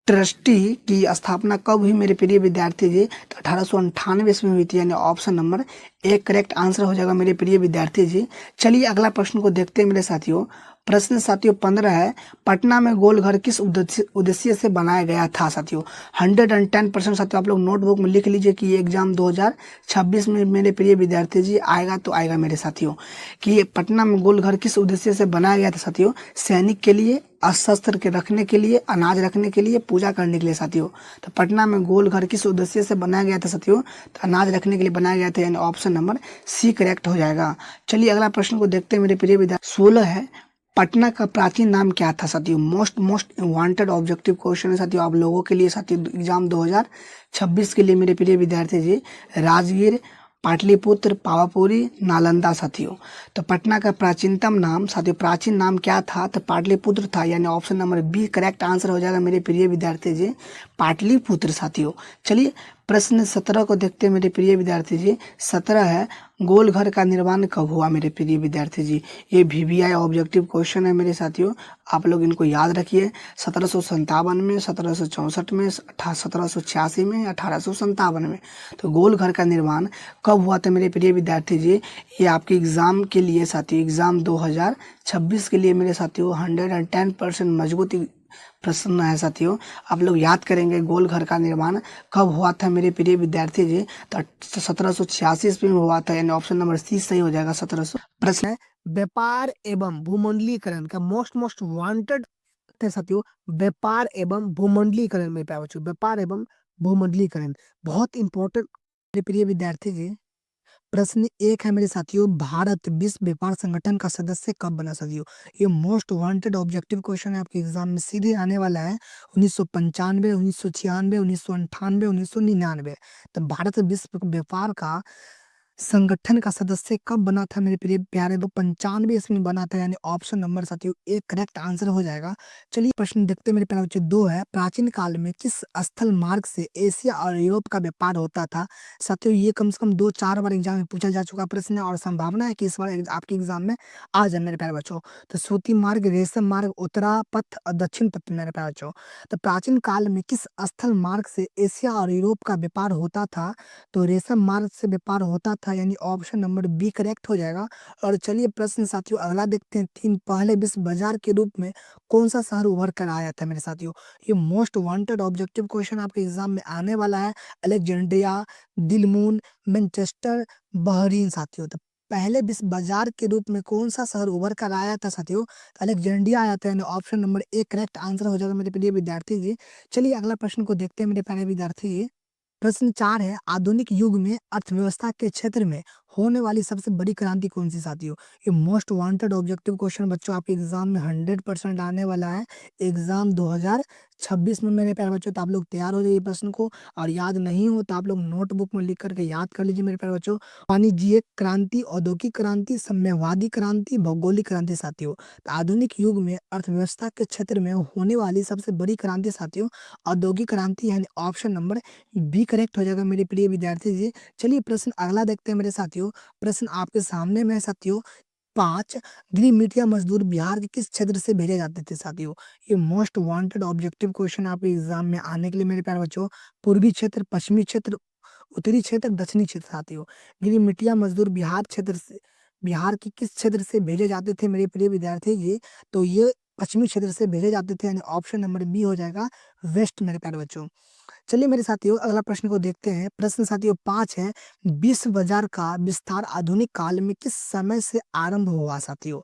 trustee की स्थापना कब हुई मेरे प्रिय विद्यार्थी जी? तो 1898 ईस्वी में हुई थी, यानी ऑप्शन नंबर एक करेक्ट आंसर हो जाएगा मेरे प्रिय विद्यार्थी जी। चलिए अगला प्रश्न को देखते हैं मेरे साथियों। प्रश्न साथियों 15 है, पटना में गोलघर किस उद्देश्य से बनाया गया था साथियों? 110% साथियों आप लोग नोटबुक में लिख लीजिए कि ये एग्जाम 2026 में मेरे प्रिय विद्यार्थी जी आएगा तो आएगा मेरे साथियों। कि ये पटना में गोलघर किस उद्देश्य से बनाया गया था साथियों? सैनिक के लिए, शस्त्र के रखने के लिए, अनाज रखने के लिए, पूजा करने के लिए साथियों। तो पटना में गोल घर किस उद्देश्य से बनाया गया था साथियों? तो अनाज रखने के लिए बनाया गया था, यानी ऑप्शन नंबर सी करेक्ट हो जाएगा। चलिए अगला प्रश्न को देखते हैं मेरे प्रिय विद्यार्थी। 16 है, पटना का प्राचीन नाम क्या था साथियों? मोस्ट वांटेड ऑब्जेक्टिव क्वेश्चन है साथियों आप लोगों के लिए साथियों, एग्जाम 2026 के लिए मेरे प्रिय विद्यार्थी जी। राजगीर, पाटलिपुत्र, पावापुरी, नालंदा साथियों। तो पटना का प्राचीनतम नाम साथियों, प्राचीन नाम क्या था? तो पाटलिपुत्र था, यानी option number B correct answer हो जाएगा मेरे प्रिय विद्यार्थी जी, पाटलिपुत्र साथियों। चलिए प्रश्न 17 को देखते हैं मेरे प्रिय विद्यार्थी जी। 17 है, गोल घर का निर्माण कब हुआ मेरे प्रिय विद्यार्थी जी? ये वीवीआई ऑब्जेक्टिव क्वेश्चन है मेरे साथियों, आप लोग इनको याद रखिए। 1757 में, 1764 में, 1786 में, 1857 में। तो गोल घर का निर्माण कब हुआ था मेरे प्रिय विद्यार्थी जी? ये आपके एग्जाम के लिए साथियों, एग्जाम 2026 के लिए मेरे साथियों 110% मजबूत प्रश्न है साथियों। आप लोग याद करेंगे गोल घर का निर्माण कब हुआ था मेरे प्रिय विद्यार्थी जी? तो 1786 ईस्वी में हुआ था, यानी ऑप्शन नंबर सी सही हो जाएगा 1700। प्रश्न है, व्यापार एवं भूमंडलीकरण का मोस्ट वांटेड थे साथियों। व्यापार एवं भूमंडलीकरण में पाया बच्चों, व्यापार एवं भूमंडलीकरण बहुत इंपॉर्टेंट मेरे प्रिय विद्यार्थी जी। प्रश्न एक है मेरे साथियों, भारत विश्व व्यापार संगठन का सदस्य कब बना साथियों? ये मोस्ट वांटेड ऑब्जेक्टिव क्वेश्चन है आपके एग्जाम में सीधे आने वाला है। 1995, 1996, 1998, 1999। तो भारत विश्व व्यापार का संगठन का सदस्य कब बना था मेरे प्रिय प्यारे? वो 95 ईस्वी में बना था, यानी ऑप्शन नंबर साथियों एक करेक्ट आंसर हो जाएगा। चलिए प्रश्न देखते हैं मेरे प्यारे बच्चों। 2 है, प्राचीन काल में किस स्थल मार्ग से एशिया और यूरोप का व्यापार होता था साथियों? ये कम से कम 2-4 बार एग्जाम में पूछा जा चुका प्रश्न है, और संभावना है कि इस बार आपके एग्जाम में आ जाए मेरे प्यारे बच्चों। तो सूती मार्ग, रेशम मार्ग, उत्तरा पथ और दक्षिण पथ मेरे प्यारे बच्चों। तो प्राचीन काल में किस स्थल मार्ग से एशिया और यूरोप का व्यापार होता था? तो रेशम मार्ग से व्यापार होता था, यानी ऑप्शन नंबर बी करेक्ट हो जाएगा। और चलिए प्रश्न साथियों अगला देखते हैं। 3, पहले विश्व बाजार के रूप में कौन सा शहर उभर कर आया था मेरे साथियों? ये मोस्ट वांटेड ऑब्जेक्टिव क्वेश्चन आपके एग्जाम में आने वाला है। अलेक्जेंड्रिया, दिलमून, मैनचेस्टर, बहरीन साथियों। तो पहले विश्व बाजार के रूप में कौन सा शहर उभर कर आया था साथियों? तो अलेक्जेंड्रिया आया था, यानी option number A correct answer हो जाएगा मेरे प्रिय विद्यार्थी जी। चलिए अगला प्रश्न को देखते हैं मेरे प्यारे विद्यार्थी जी। प्रश्न 4 है, आधुनिक युग में अर्थव्यवस्था के क्षेत्र में होने वाली सबसे बड़ी क्रांति कौन सी साथियों? ये मोस्ट वांटेड ऑब्जेक्टिव क्वेश्चन बच्चों आपके एग्जाम में 100% आने वाला है, एग्जाम 2026 में मेरे प्यारे बच्चों। तो आप लोग तैयार हो जाइए प्रश्न को, और याद नहीं हो तो आप लोग नोटबुक में लिख करके याद कर लीजिए मेरे प्यारे बच्चों। वाणिज्यिक क्रांति, औद्योगिक क्रांति, साम्यवादी क्रांति, भौगोलिक क्रांति साथियों। तो आधुनिक युग में अर्थव्यवस्था के क्षेत्र में होने वाली सबसे बड़ी क्रांति साथियों औद्योगिक क्रांति, यानी ऑप्शन नंबर बी करेक्ट हो जाएगा मेरे प्रिय विद्यार्थी जी। चलिए प्रश्न अगला देखते हैं मेरे साथियों। प्रश्न आपके सामने में है साथियों। 5 गृह मीडिया मजदूर बिहार के किस क्षेत्र से भेजे जाते थे साथियों? ये मोस्ट वांटेड ऑब्जेक्टिव क्वेश्चन आपके एग्जाम में आने के लिए मेरे प्यारे बच्चों। पूर्वी क्षेत्र, पश्चिमी क्षेत्र, उत्तरी क्षेत्र, दक्षिणी क्षेत्र साथियों। गृह मीडिया मजदूर बिहार क्षेत्र से, बिहार के किस क्षेत्र से भेजे जाते थे मेरे प्रिय विद्यार्थी जी? तो ये पश्चिमी क्षेत्र से भेजे जाते थे, यानी ऑप्शन नंबर बी हो जाएगा वेस्ट मेरे प्यारे बच्चों। चलिए मेरे साथियों अगला प्रश्न को देखते हैं। प्रश्न साथियों 5 है। विश्व बाजार का विस्तार आधुनिक काल में किस समय से आरंभ हुआ साथियों?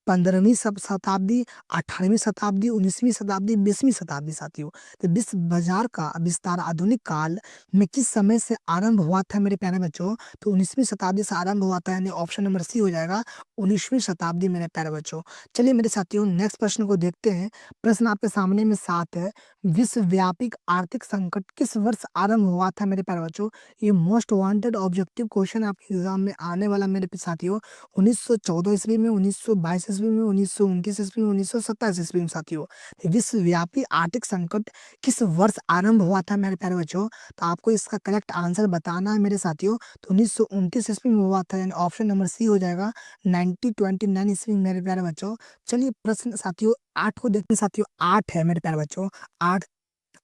15वीं शताब्दी, 18वीं शताब्दी, 19वीं शताब्दी, 20वीं शताब्दी साथियों। तो विश्व बाजार का विस्तार आधुनिक काल में किस समय से आरंभ हुआ था मेरे प्यारे बच्चों? तो 19वीं शताब्दी से आरंभ हुआ था, यानी ऑप्शन नंबर सी हो जाएगा 19वीं शताब्दी मेरे प्यारे बच्चों। चलिए मेरे साथियों नेक्स्ट प्रश्न को देखते हैं। प्रश्न आपके सामने में 7 है। विश्वव्यापी आर्थिक संकट किस वर्ष आरंभ हुआ था मेरे प्यारे बच्चों? ये मोस्ट वांटेड ऑब्जेक्टिव क्वेश्चन आपके एग्जाम में आने वाला मेरे साथियों। 1914 ईस्वी में, 1922 ईस्वी में, 1929 ईस्वी में, 1927 ईस्वी में साथियों। विश्वव्यापी आर्थिक संकट किस वर्ष आरंभ हुआ था मेरे प्यारे बच्चों? तो आपको इसका करेक्ट आंसर बताना है मेरे साथियों। तो 1929 ईस्वी में हुआ था, यानी ऑप्शन नंबर सी हो जाएगा 1929 ईस्वी में मेरे प्यारे बच्चों। चलिए प्रश्न साथियों 8 को देखते हैं साथियों। 8 है मेरे प्यारे बच्चों। 8,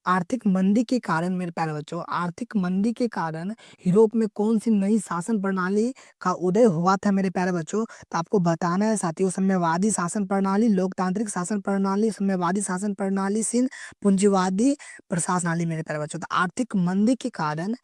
आर्थिक मंदी के कारण मेरे प्यारे बच्चों, आर्थिक मंदी के कारण यूरोप में कौन सी नई शासन प्रणाली का उदय हुआ था मेरे प्यारे बच्चों? तो आपको बताना है साथियों। साम्यवादी शासन प्रणाली, लोकतांत्रिक शासन प्रणाली, साम्यवादी शासन प्रणाली, सिंह पूंजीवादी प्रशासनाली मेरे प्यारे बच्चों। तो आर्थिक मंदी के कारण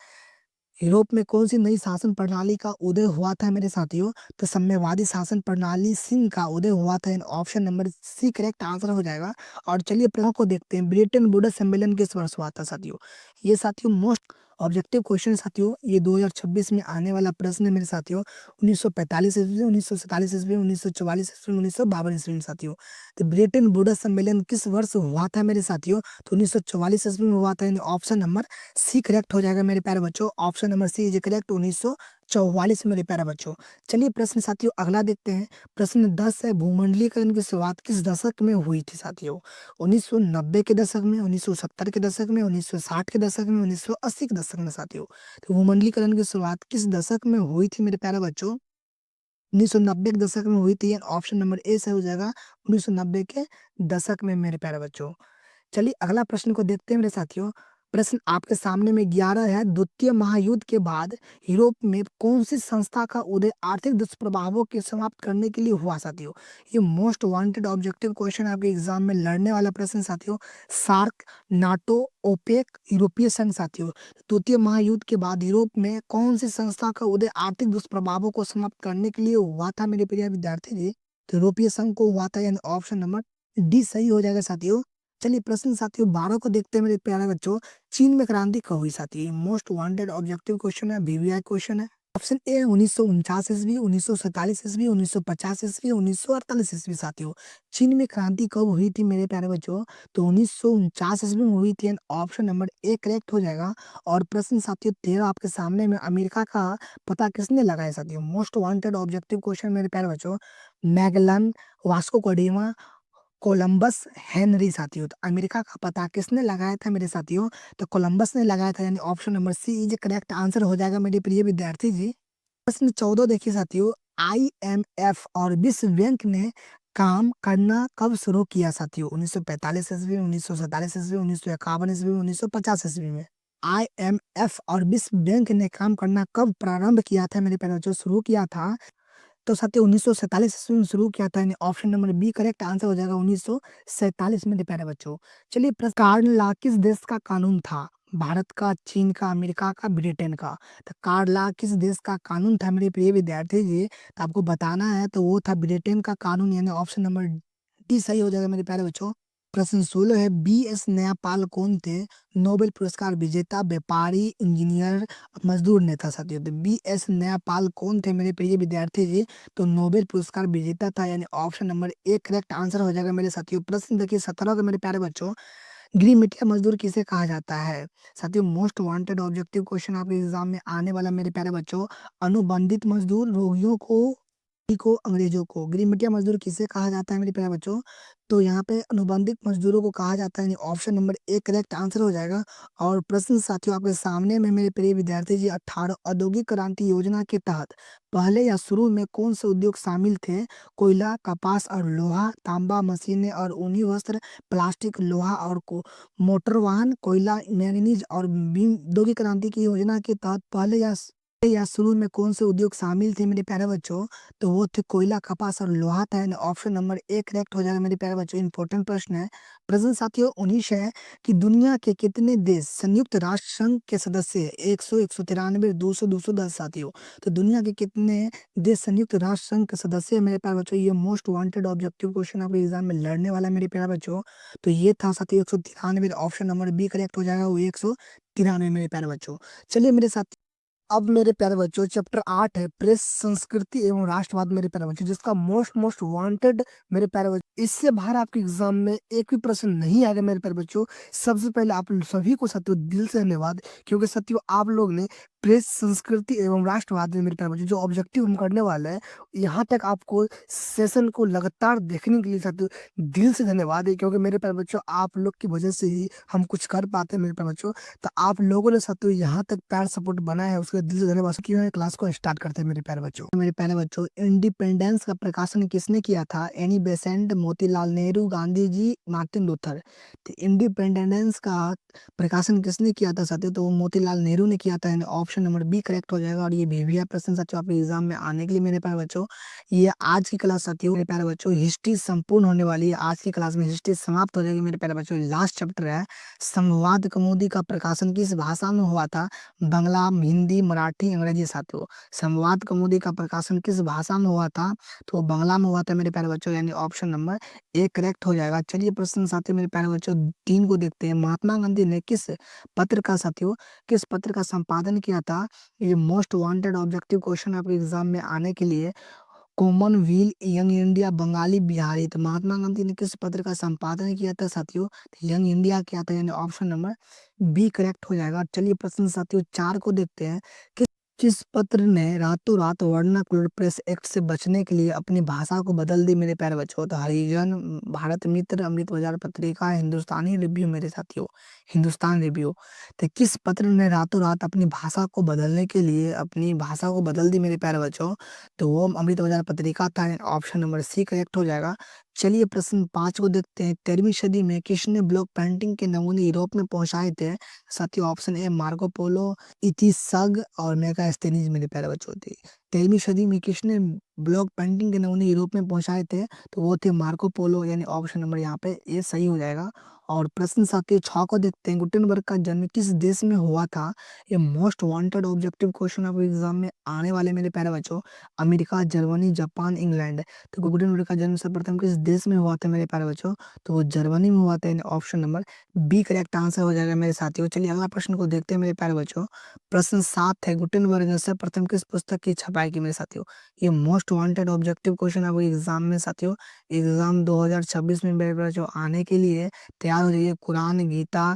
यूरोप में कौन सी नई शासन प्रणाली का उदय हुआ था मेरे साथियों? तो साम्यवादी शासन प्रणाली सिंह का उदय हुआ था, option number C correct answer हो जाएगा। और चलिए प्रश्न को देखते हैं। ब्रिटेन वुड्स सम्मेलन किस वर्ष हुआ था साथियों? ये साथियों मोस्ट ऑब्जेक्टिव क्वेश्चन साथियों, ये 2026 में आने वाला प्रश्न है मेरे साथियों। 1945 ईस्वी, 1947 ईस्वी, 1944 ईस्वी, 1952 ईस्वी में साथियों। तो ब्रिटेन वुड्स सम्मेलन किस वर्ष हुआ था मेरे साथियों? तो 1944 ईस्वी में हुआ था, यानी ऑप्शन नंबर सी करेक्ट हो जाएगा मेरे प्यारे बच्चों। Option number C is correct 1944 मेरे प्यारे बच्चों। चलिए प्रश्न साथियों अगला देखते हैं। प्रश्न 10 है। भूमंडलीकरण की शुरुआत किस दशक में हुई थी साथियों? 1990 के दशक में, 1970 के दशक में, 1960 के दशक में, 1980 के दशक में साथियों। तो भूमंडलीकरण की शुरुआत किस दशक में हुई थी मेरे प्यारे बच्चों? 1990 के दशक में हुई थी, ऑप्शन नंबर ए से हो जाएगा 1990 के दशक में मेरे प्यारे बच्चों। चलिए अगला प्रश्न को देखते हैं मेरे साथियों। प्रश्न आपके सामने में 11 है। द्वितीय महायुद्ध के बाद यूरोप में कौन सी संस्था का उदय आर्थिक दुष्प्रभावों के समाप्त करने के लिए हुआ साथियों? ये मोस्ट वांटेड ऑब्जेक्टिव क्वेश्चन आपके एग्जाम में लड़ने वाला प्रश्न साथियों। सार्क, नाटो, ओपेक, यूरोपीय संघ साथियों। द्वितीय महायुद्ध के बाद यूरोप में कौन सी संस्था का उदय आर्थिक दुष्प्रभावों को समाप्त करने के लिए हुआ था मेरे प्रिय विद्यार्थी जी? तो यूरोपीय संघ को हुआ था, यानी ऑप्शन नंबर डी सही हो जाएगा साथियों। चलिए प्रश्न साथियों 12 को देखते हैं मेरे प्यारे बच्चों। चीन में क्रांति कब हुई साथी? मोस्ट वांटेड ऑब्जेक्टिव क्वेश्चन है, वीवीआई क्वेश्चन है। ऑप्शन ए 1949 ईस्वी, 1947 ईस्वी, 1950 ईस्वी, 1948 ईस्वी साथियों। चीन में क्रांति कब हुई थी मेरे प्यारे बच्चों? तो 1949 ईस्वी में हुई थी, ऑप्शन नंबर ए करेक्ट हो जाएगा। और प्रश्न साथियों 13 आपके सामने में, अमेरिका का पता किसने लगाया साथियों? मोस्ट वांटेड ऑब्जेक्टिव क्वेश्चन मेरे प्यारे बच्चों। Magellan, Vasco da Columbus, Henry साथियों। तो अमेरिका का पता किसने लगाया था मेरे साथियों? तो कोलंबस ने लगाया था, यानी option number C is correct answer हो जाएगा मेरे प्रिय विद्यार्थी जी। प्रश्न 14 देखिए साथियों। आईएमएफ और विश्व बैंक ने काम करना कब शुरू किया साथियों? 1945 ईस्वी, 1947 ईस्वी, 1951 ईस्वी, 1950 ईस्वी में। आईएमएफ और विश्व बैंक ने काम करना कब प्रारंभ किया था मेरे प्यारे बच्चों? शुरू किया था तो साथियों 1947 ईस्वी में शुरू किया था, यानी option number B correct answer हो जाएगा 1947 में प्यारे बच्चों। चलिए कार्ड लॉ किस देश का कानून था? भारत का, चीन का, अमेरिका का, ब्रिटेन का? तो कार्ड लॉ किस देश का कानून था मेरे प्रिय विद्यार्थी जी? तो आपको बताना है, तो वो था ब्रिटेन का कानून, यानी ऑप्शन नंबर डी सही हो जाएगा मेरे प्यारे बच्चों। प्रश्न 16 है। बी एस न्यायपाल कौन थे? नोबेल पुरस्कार विजेता, व्यापारी, इंजीनियर, मजदूर नेता साथियों। तो बी एस न्यायपाल कौन थे मेरे प्रिय विद्यार्थी जी? तो नोबेल पुरस्कार विजेता था, यानी option number A correct answer हो जाएगा मेरे साथियों। प्रश्न देखिए 17 के मेरे प्यारे बच्चों। गिरिमिटिया मजदूर किसे कहा जाता है? साथियों मोस्ट वांटेड ऑब्जेक्टिव क्वेश्चन आपके एग्जाम में आने वाला मेरे प्यारे बच्चों, अनुबंधित मजदूर रोगियों को अंग्रेजों को गिरिमिटिया मजदूर किसे कहा जाता है मेरे प्यारे बच्चों? तो यहाँ पे अनुबंधित मजदूरों को कहा जाता है, यानी option number A correct answer हो जाएगा। और प्रश्न साथियों आपके सामने में मेरे प्रिय विद्यार्थी जी, 18 औद्योगिक क्रांति योजना के तहत पहले या शुरू में कौन से उद्योग शामिल थे? कोयला, कपास और लोहा, तांबा, मशीनें और ऊनी वस्त्र, प्लास्टिक, लोहा और मोटर वाहन, कोयला, मैंगनीज और बीम। औद्योगिक क्रांति की योजना के तहत पहले या शुरू में कौन से उद्योग शामिल थे मेरे प्यारे बच्चों? तो वो थे कोयला, कपास और लोहा था, यानी ऑप्शन नंबर ए करेक्ट हो जाएगा मेरे प्यारे बच्चों। इंपॉर्टेंट प्रश्न है। प्रश्न साथियों 19 है कि दुनिया के कितने देश संयुक्त राष्ट्र संघ के सदस्य है? 100, 193, 200, 210 साथियों। तो दुनिया के कितने देश संयुक्त राष्ट्र संघ के सदस्य है मेरे प्यारे बच्चों? ये मोस्ट वांटेड ऑब्जेक्टिव क्वेश्चन आपके एग्जाम में लड़ने वाला है मेरे प्यारे बच्चों। तो ये था साथियों 193, ऑप्शन नंबर बी करेक्ट हो जाएगा, वो 193 मेरे प्यारे बच्चों। चलिए मेरे साथ, अब मेरे प्यारे बच्चों चैप्टर 8 है प्रेस, संस्कृति एवं राष्ट्रवाद मेरे प्यारे बच्चों, जिसका मोस्ट मोस्ट वांटेड मेरे प्यारे बच्चों। इससे बाहर आपके एग्जाम में एक भी प्रश्न नहीं आएगा मेरे प्यारे बच्चों। सबसे पहले आप सभी को साथियों दिल से धन्यवाद, क्योंकि साथियों आप लोग ने प्रेस, संस्कृति एवं राष्ट्रवाद में मेरे प्यारे बच्चों जो ऑब्जेक्टिव हम करने वाले हैं, यहाँ तक आपको सेशन को लगातार देखने के लिए साथियों दिल से धन्यवाद है, क्योंकि मेरे प्यारे बच्चों आप लोग की वजह से ही हम कुछ कर पाते हैं मेरे प्यारे बच्चों। तो आप लोगों ने साथियों यहाँ तक प्यार सपोर्ट बनाया है, उसके दिल से धन्यवाद। क्यों है क्लास को स्टार्ट करते हैं मेरे प्यारे बच्चों, इंडिपेंडेंस का प्रकाशन किसने किया था? Annie Besant, Motilal Nehru, Gandhi ji, Martin Luther. तो इंडिपेंडेंस का प्रकाशन किसने किया था साथियों? तो वो मोतीलाल नेहरू ने किया था, यानी ऑप्शन नंबर बी करेक्ट हो जाएगा। और ये भी प्रश्न साथियों आपके एग्जाम में आने के लिए मेरे प्यारे बच्चों, ये आज की क्लास साथियों मेरे प्यारे बच्चों हिस्ट्री संपूर्ण होने वाली है। आज की क्लास में हिस्ट्री समाप्त हो जाएगी मेरे प्यारे बच्चों। लास्ट चैप्टर है संवाद कौमुदी का प्रकाशन किस भाषा में हुआ था? बांग्ला, हिंदी, मराठी, अंग्रेजी साथियों। संवाद कौमुदी का प्रकाशन किस भाषा में हुआ था? तो बांग्ला में हुआ था मेरे प्यारे बच्चों, यानी ऑप्शन नंबर ए करेक्ट हो जाएगा। चलिए प्रश्न साथियों मेरे प्यारे बच्चों 3 को देखते हैं। महात्मा गांधी ने किस पत्र का संपादन किया था? ये मोस्ट वांटेड ऑब्जेक्टिव क्वेश्चन आपके एग्जाम में आने के लिए। Commonwealth, young India, Bengali, Bihari. तो महात्मा गांधी ने किस पत्र का संपादन किया था साथियों? तो यंग इंडिया किया था, यानी ऑप्शन नंबर बी करेक्ट हो जाएगा। चलिए प्रश्न साथियों 4 को देखते हैं। किस पत्र ने रातों रात वर्नाकुलर प्रेस एक्ट से बचने के लिए अपनी भाषा को बदल दी मेरे प्यारे बच्चों? तो हरिजन, भारत मित्र, अमृत बाजार पत्रिका, हिंदुस्तानी रिव्यू मेरे साथियों, हिंदुस्तान रिव्यू। तो किस पत्र ने रातों रात अपनी भाषा को बदलने के लिए अपनी भाषा को बदल दी मेरे प्यारे बच्चों? तो वो अमृत बाजार पत्रिका था, ऑप्शन नंबर सी करेक्ट हो जाएगा। चलिए प्रश्न 5 को देखते हैं। 13वीं सदी में किसने ब्लॉक पेंटिंग के नमूने यूरोप में पहुंचाए थे साथियों? ऑप्शन ए मार्को पोलो, इतिसग और मेगास्थनीज मेरे प्यारे बच्चों थे। 13वीं सदी में किसने ब्लॉक पेंटिंग के नमूने यूरोप में पहुंचाए थे? तो वो थे मार्को पोलो, यानी ऑप्शन नंबर यहाँ पे ये सही हो जाएगा। और प्रश्न साथियों 6 को देखते हैं। गुटेनबर्ग का जन्म किस देश में हुआ था? ये मोस्ट वांटेड ऑब्जेक्टिव क्वेश्चन आपके एग्जाम में आने वाले मेरे प्यारे बच्चों। America, Germany, Japan, England. तो गुटेनबर्ग का जन्म सर्वप्रथम किस देश में हुआ था मेरे प्यारे बच्चों? तो वो जर्मनी में हुआ था, यानी option number B correct answer हो जाएगा मेरे साथियों। चलिए अगला प्रश्न को देखते हैं मेरे प्यारे बच्चों। प्रश्न 7 है, गुटेनबर्ग ने सर्वप्रथम किस पुस्तक की छपाई की मेरे साथियों? ये मोस्ट वांटेड ऑब्जेक्टिव क्वेश्चन आपके एग्जाम में साथियों, एग्जाम 2026 में मेरे बच्चों आने के लिए तैयार हो जाइए। कुरान, गीता,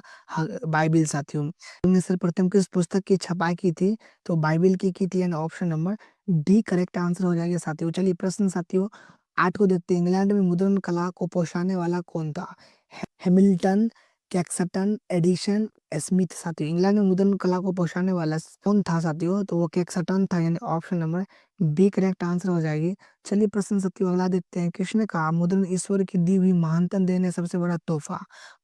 बाइबिल साथियों। तुमने सर्वप्रथम किस पुस्तक की छपाई की थी? तो बाइबिल की थी, यानी option number D correct answer हो जाएगा साथियों। चलिए प्रश्न साथियों 8 को देखते हैं। इंग्लैंड में मुद्रण कला को पहुंचाने वाला कौन था? हैमिल्टन, कैक्सटन, एडिशन, स्मिथ साथियों। इंग्लैंड में मुद्रण कला को पहुंचाने वाला कौन था साथियों? तो वो कैक्सटन था, यानी option number B correct answer हो जाएगी। चलिए प्रश्न साथियों अगला देखते हैं। किसने कहा मुद्रण ईश्वर की दी हुई महानतम देन है, सबसे बड़ा तोहफा?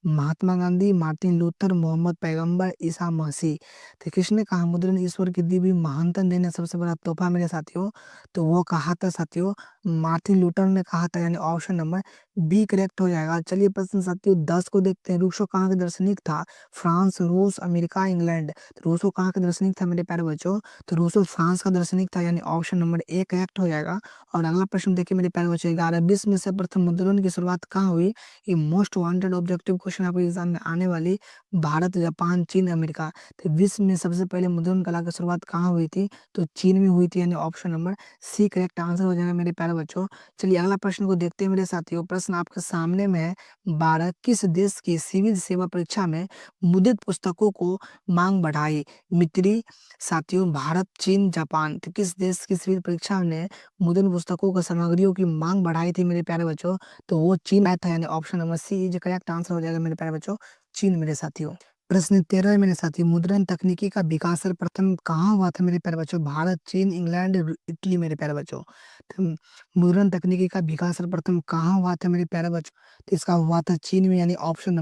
महात्मा गांधी, मार्टिन लूथर, मोहम्मद पैगंबर, ईसा मसीह। तो किसने कहा मुद्रण ईश्वर की दी हुई महानतम देन है, सबसे बड़ा तोहफा मेरे साथियों? तो वो कहा था साथियों मार्टिन लूथर ने कहा था, यानी ऑप्शन नंबर बी करेक्ट हो जाएगा। चलिए प्रश्न साथियों 10 को देखते हैं। रूसो कहाँ का दार्शनिक था? फ्रांस, रूस, अमेरिका, इंग्लैंड। तो रूसो कहाँ का दार्शनिक था मेरे प्यारे बच्चों? तो रूसो फ्रांस का दार्शनिक था, यानी ऑप्शन नंबर ए करेक्ट हो जाएगा। और अगला प्रश्न देखिए मेरे प्यारे बच्चों, 11-20 में से प्रथम मुद्रण की शुरुआत कहाँ हुई? ये मोस्ट वांटेड ऑब्जेक्टिव क्वेश्चन आपके एग्जाम में आने वाली। भारत, जापान, चीन, अमेरिका। तो विश्व में सबसे पहले मुद्रण कला की शुरुआत कहाँ हुई थी? तो चीन में हुई थी, यानी option number C correct answer हो जाएगा मेरे प्यारे बच्चों। चलिए अगला प्रश्न को देखते हैं मेरे साथियों। प्रश्न आपके सामने में है, 12 किस देश की सिविल सेवा परीक्षा में मुद्रित पुस्तकों को मांग बढ़ाई? मित्री साथियों, भारत, चीन, जापान। तो किस देश की सिविल परीक्षा ने मुद्रण पुस्तकों का सामग्रियों की मांग बढ़ाई थी मेरे प्यारे बच्चों? तो वो चीन आया था, यानी option number C is correct answer हो जाएगा मेरे प्यारे बच्चों, चीन मेरे साथियों। प्रश्न 13 मेरे साथी, मुद्रण तकनीकी का विकास सर्वप्रथम कहाँ हुआ था मेरे प्यारे बच्चों? भारत, चीन, इंग्लैंड, इटली मेरे प्यारे बच्चों। तो मुद्रण तकनीकी का विकास सर्वप्रथम कहाँ हुआ था मेरे प्यारे बच्चों? तो इसका हुआ था चीन में, यानी ऑप्शन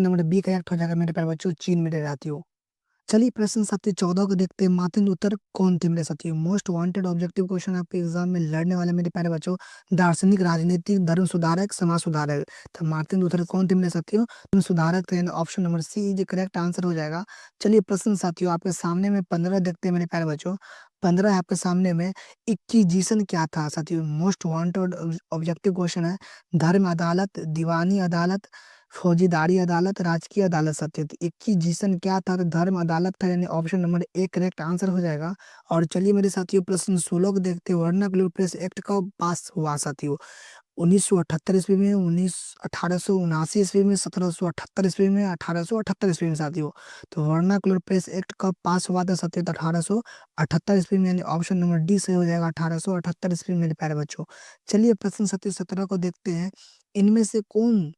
नंबर बी करेक्ट हो जाएगा मेरे प्यारे बच्चों, चीन में साथियों। चलिए प्रश्न संख्या 14 को देखते हैं। मार्टिन लूथर कौन थे मेरे साथियों? मोस्ट वांटेड ऑब्जेक्टिव क्वेश्चन आपके एग्जाम में लड़ने वाले मेरे प्यारे बच्चों। दार्शनिक, राजनीतिक, धर्म सुधारक, समाज सुधारक। तो मार्टिन लूथर कौन थे मेरे साथियों? धर्म सुधारक थे, option number C is correct answer हो जाएगा। चलिए प्रश्न साथियों आपके सामने में 15 देखते हैं मेरे प्यारे बच्चों। 15 है आपके सामने में। इक्कीजीशन क्या था साथियों? मोस्ट वांटेड ऑब्जेक्टिव क्वेश्चन है। धर्म अदालत, दीवानी अदालत, फौजीदारी अदालत, राजकीय अदालत साथियों। तो इक्कीजीशन क्या था? तो धर्म अदालत था, यानी option number A correct answer हो जाएगा। और चलिए मेरे साथियों प्रश्न 16 को देखते हैं। वर्नाक्युलर प्रेस एक्ट कब पास हुआ साथियों? 1978 ईस्वी में, 1879 ईस्वी में, 1778 ईस्वी में, 1878 ईस्वी में साथियों। तो वर्नाक्युलर प्रेस एक्ट कब पास हुआ था साथियों? तो 1878 ईस्वी में, यानी ऑप्शन नंबर डी सही हो जाएगा, 1878 ईस्वी में मेरे प्यारे बच्चों। चलिए प्रश्न 17 को देखते हैं। इनमें से कौन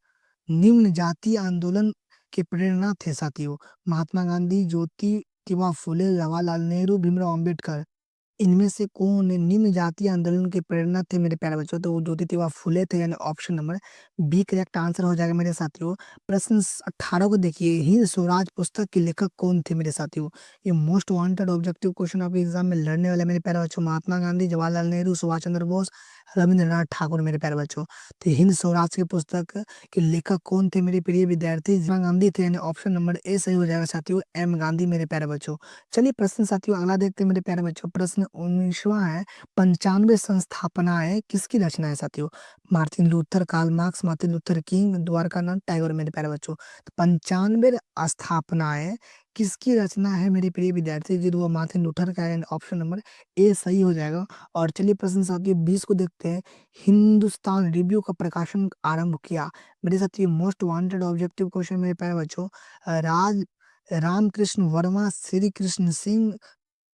निम्न जातीय आंदोलन के प्रेरणा थे साथियों? महात्मा गांधी, ज्योतिबा फुले, जवाहरलाल नेहरू, भीमराव अंबेडकर। इनमें से कौन निम्न जातीय आंदोलन के प्रेरणा थे मेरे प्यारे बच्चों? तो वो ज्योतिबा फुले थे, यानी option number B correct answer हो जाएगा मेरे साथियों। प्रश्न 18 को देखिए। हिंद स्वराज पुस्तक के लेखक कौन थे मेरे साथियों? ये मोस्ट वांटेड ऑब्जेक्टिव क्वेश्चन आपके एग्जाम में लड़ने वाले मेरे प्यारे बच्चों। महात्मा गांधी, जवाहरलाल नेहरू, सुभाष चंद्र बोस, रविंद्रनाथ ठाकुर मेरे प्यारे बच्चों। तो हिंद स्वराज की पुस्तक के लेखक कौन थे मेरे प्रिय विद्यार्थी? महात्मा गांधी थे, यानी ऑप्शन नंबर ए सही हो जाएगा साथियों, एम गांधी मेरे प्यारे बच्चों। चलिए प्रश्न साथियों अगला देखते हैं मेरे प्यारे बच्चों। प्रश्न 19वां है, 95 संस्थापनाएं किसकी रचना है साथियों? Martin Luther, Karl Marx, Martin Luther King, Dwarkanath Tagore मेरे प्यारे बच्चों। तो 95 स्थापनाएं किसकी रचना है मेरे प्रिय विद्यार्थी? जी वो मार्टिन लूथर का है, ऑप्शन नंबर ए सही हो जाएगा। और चलिए प्रश्न साथियों 20 को देखते हैं। हिंदुस्तान रिव्यू का प्रकाशन आरंभ किया मेरे साथ? ये मोस्ट वांटेड ऑब्जेक्टिव क्वेश्चन मेरे प्यारे बच्चों। राज रामकृष्ण वर्मा, श्री कृष्ण सिंह,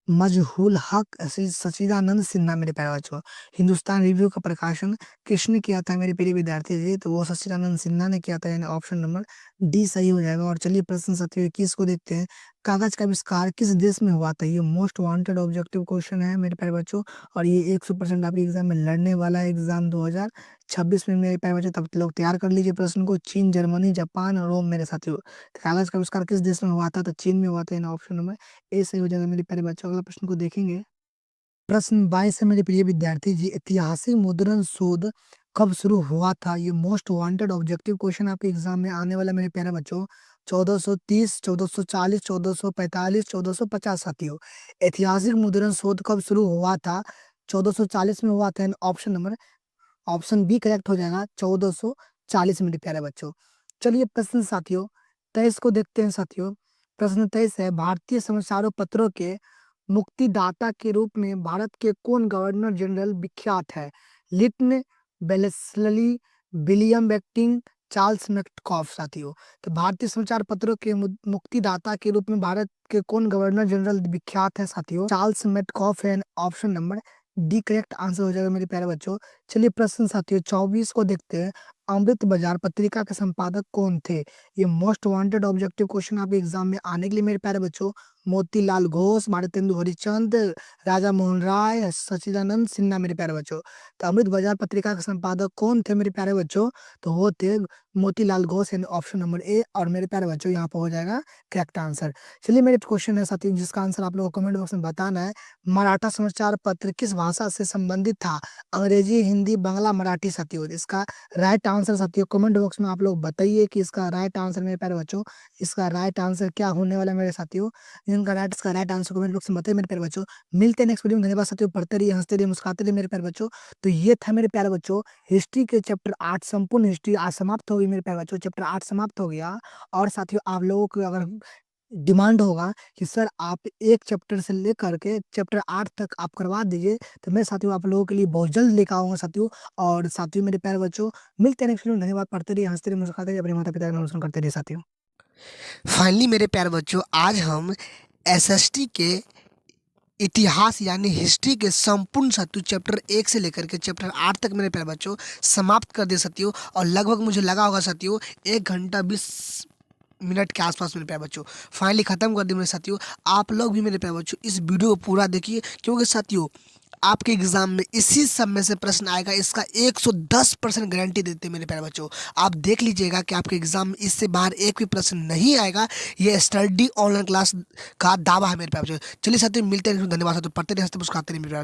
मजहूल हक, सच्चिदानंद सिन्हा मेरे प्यारे बच्चों। हिंदुस्तान रिव्यू का प्रकाशन किसने किया था मेरे प्रिय विद्यार्थी जी? तो वो सच्चिदानंद सिन्हा ने किया था, यानी ऑप्शन नंबर डी सही हो जाएगा। और चलिए प्रश्न 21 को देखते हैं। कागज का आविष्कार किस देश में हुआ था? ये मोस्ट वांटेड ऑब्जेक्टिव क्वेश्चन है मेरे प्यारे बच्चों। और ये 100% आपके एग्जाम में लड़ने वाला है, एग्जाम 2026 में मेरे प्यारे बच्चों। तब तक लोग तैयार कर लीजिए प्रश्न को। चीन, जर्मनी, जापान, रोम मेरे साथियों। तो कागज का आविष्कार किस देश में हुआ था? तो चीन में हुआ था, यानी ऑप्शन नंबर ए सही हो जाएगा मेरे प्यारे बच्चों। अगला प्रश्न को देखेंगे। प्रश्न 22 है मेरे प्रिय विद्यार्थी जी। ऐतिहासिक मुद्रण शोध कब शुरू हुआ था? ये मोस्ट वांटेड ऑब्जेक्टिव क्वेश्चन आपके एग्जाम में आने वाला मेरे प्यारे बच्चों। 1430, 1440, 1445, 1450 साथियों। ऐतिहासिक मुद्रण शोध कब शुरू हुआ था? 1440 में हुआ था, option number option B correct हो जाएगा, 1440 मेरे प्यारे बच्चों। चलिए प्रश्न साथियों 23 को देखते हैं साथियों। प्रश्न 23 है, भारतीय समाचारों पत्रों के मुक्तिदाता के रूप में भारत के कौन गवर्नर जनरल विख्यात है? लिटन, बेलेस्ली, विलियम बेंटिंक, चार्ल्स मैक्कॉफ साथियों। तो भारतीय समाचार पत्रों के मुक्तिदाता के रूप में भारत के कौन गवर्नर जनरल विख्यात है साथियों? चार्ल्स मैक्कॉफ है, option number D correct answer हो जाएगा मेरे प्यारे बच्चों। चलिए प्रश्न साथियों 24 को देखते हैं। अमृत बाजार पत्रिका के संपादक कौन थे? ये मोस्ट वांटेड ऑब्जेक्टिव क्वेश्चन आपके एग्जाम में आने के लिए मेरे प्यारे बच्चों। मोतीलाल घोष, भारतेंदु हरिश्चंद्र, राजा मोहन राय, सच्चिदानंद सिन्हा मेरे प्यारे बच्चों। तो अमृत बाजार पत्रिका के संपादक कौन थे मेरे प्यारे बच्चों? तो वो थे मोतीलाल घोष, यानी ऑप्शन नंबर ए। और मेरे प्यारे बच्चों यहाँ पर हो जाएगा करेक्ट आंसर। चलिए मेरे क्वेश्चन है साथियों जिसका आंसर आप लोगों को कमेंट बॉक्स में बताना है। मराठा समाचार पत्र किस भाषा से संबंधित था? अंग्रेजी, हिंदी, बांग्ला, मराठी साथियों। इसका राइट आंसर साथियों कमेंट बॉक्स में आप लोग बताइए कि इसका राइट आंसर मेरे प्यारे बच्चों, इसका राइट आंसर क्या होने वाला है मेरे साथियों। इसका राइट आंसर कमेंट बॉक्स में बताइए मेरे प्यारे बच्चों। मिलते हैं नेक्स्ट वीडियो में। धन्यवाद साथियों, पढ़ते रहिए, हंसते रहिए, मुस्कुराते रहिए मेरे प्यारे बच्चों। तो ये था मेरे प्यारे बच्चों हिस्ट्री के चैप्टर 8 संपूर्ण हिस्ट्री आज समाप्त हो गई मेरे प्यारे बच्चों। चैप्टर 8 समाप्त हो गया। और साथियों आप लोगों को अगर डिमांड होगा कि सर आप एक चैप्टर से लेकर के चैप्टर 8 तक आप करवा दीजिए, तो मैं साथियों आप लोगों के लिए बहुत जल्द लेकर आऊंगा साथियों। और साथियों मेरे प्यारे बच्चों, मिलते हैं नेक्स्ट वीडियो में। धन्यवाद, पढ़ते रहिए, हंसते रहिए, मुस्कुराते रहिए, अपने माता पिता का नाम रोशन करते रहिए साथियों। फाइनली मेरे प्यारे बच्चों, आज हम एसएसटी के इतिहास यानी हिस्ट्री के संपूर्ण साथियों चैप्टर 1 से लेकर के चैप्टर 8 तक मेरे प्यारे बच्चों समाप्त कर दे साथियों। और लगभग मुझे लगा होगा साथियों 1 घंटा 20 मिनट के आसपास मेरे प्यारे बच्चों फाइनली खत्म कर दी मेरे साथियों। आप लोग भी मेरे प्यारे बच्चों इस वीडियो को पूरा देखिए, क्योंकि साथियों आपके एग्जाम में इसी सब में से प्रश्न आएगा, इसका 110% गारंटी देते हैं मेरे प्यारे बच्चों। आप देख लीजिएगा कि आपके एग्जाम में इससे बाहर एक भी प्रश्न नहीं आएगा। ये स्टडी ऑनलाइन क्लास का दावा है मेरे प्यारे बच्चों। चलिए साथियों मिलते हैं, धन्यवाद साथियों, पढ़ते रहिए, हंसते मुस्कुराते रहिए मेरे प्यारे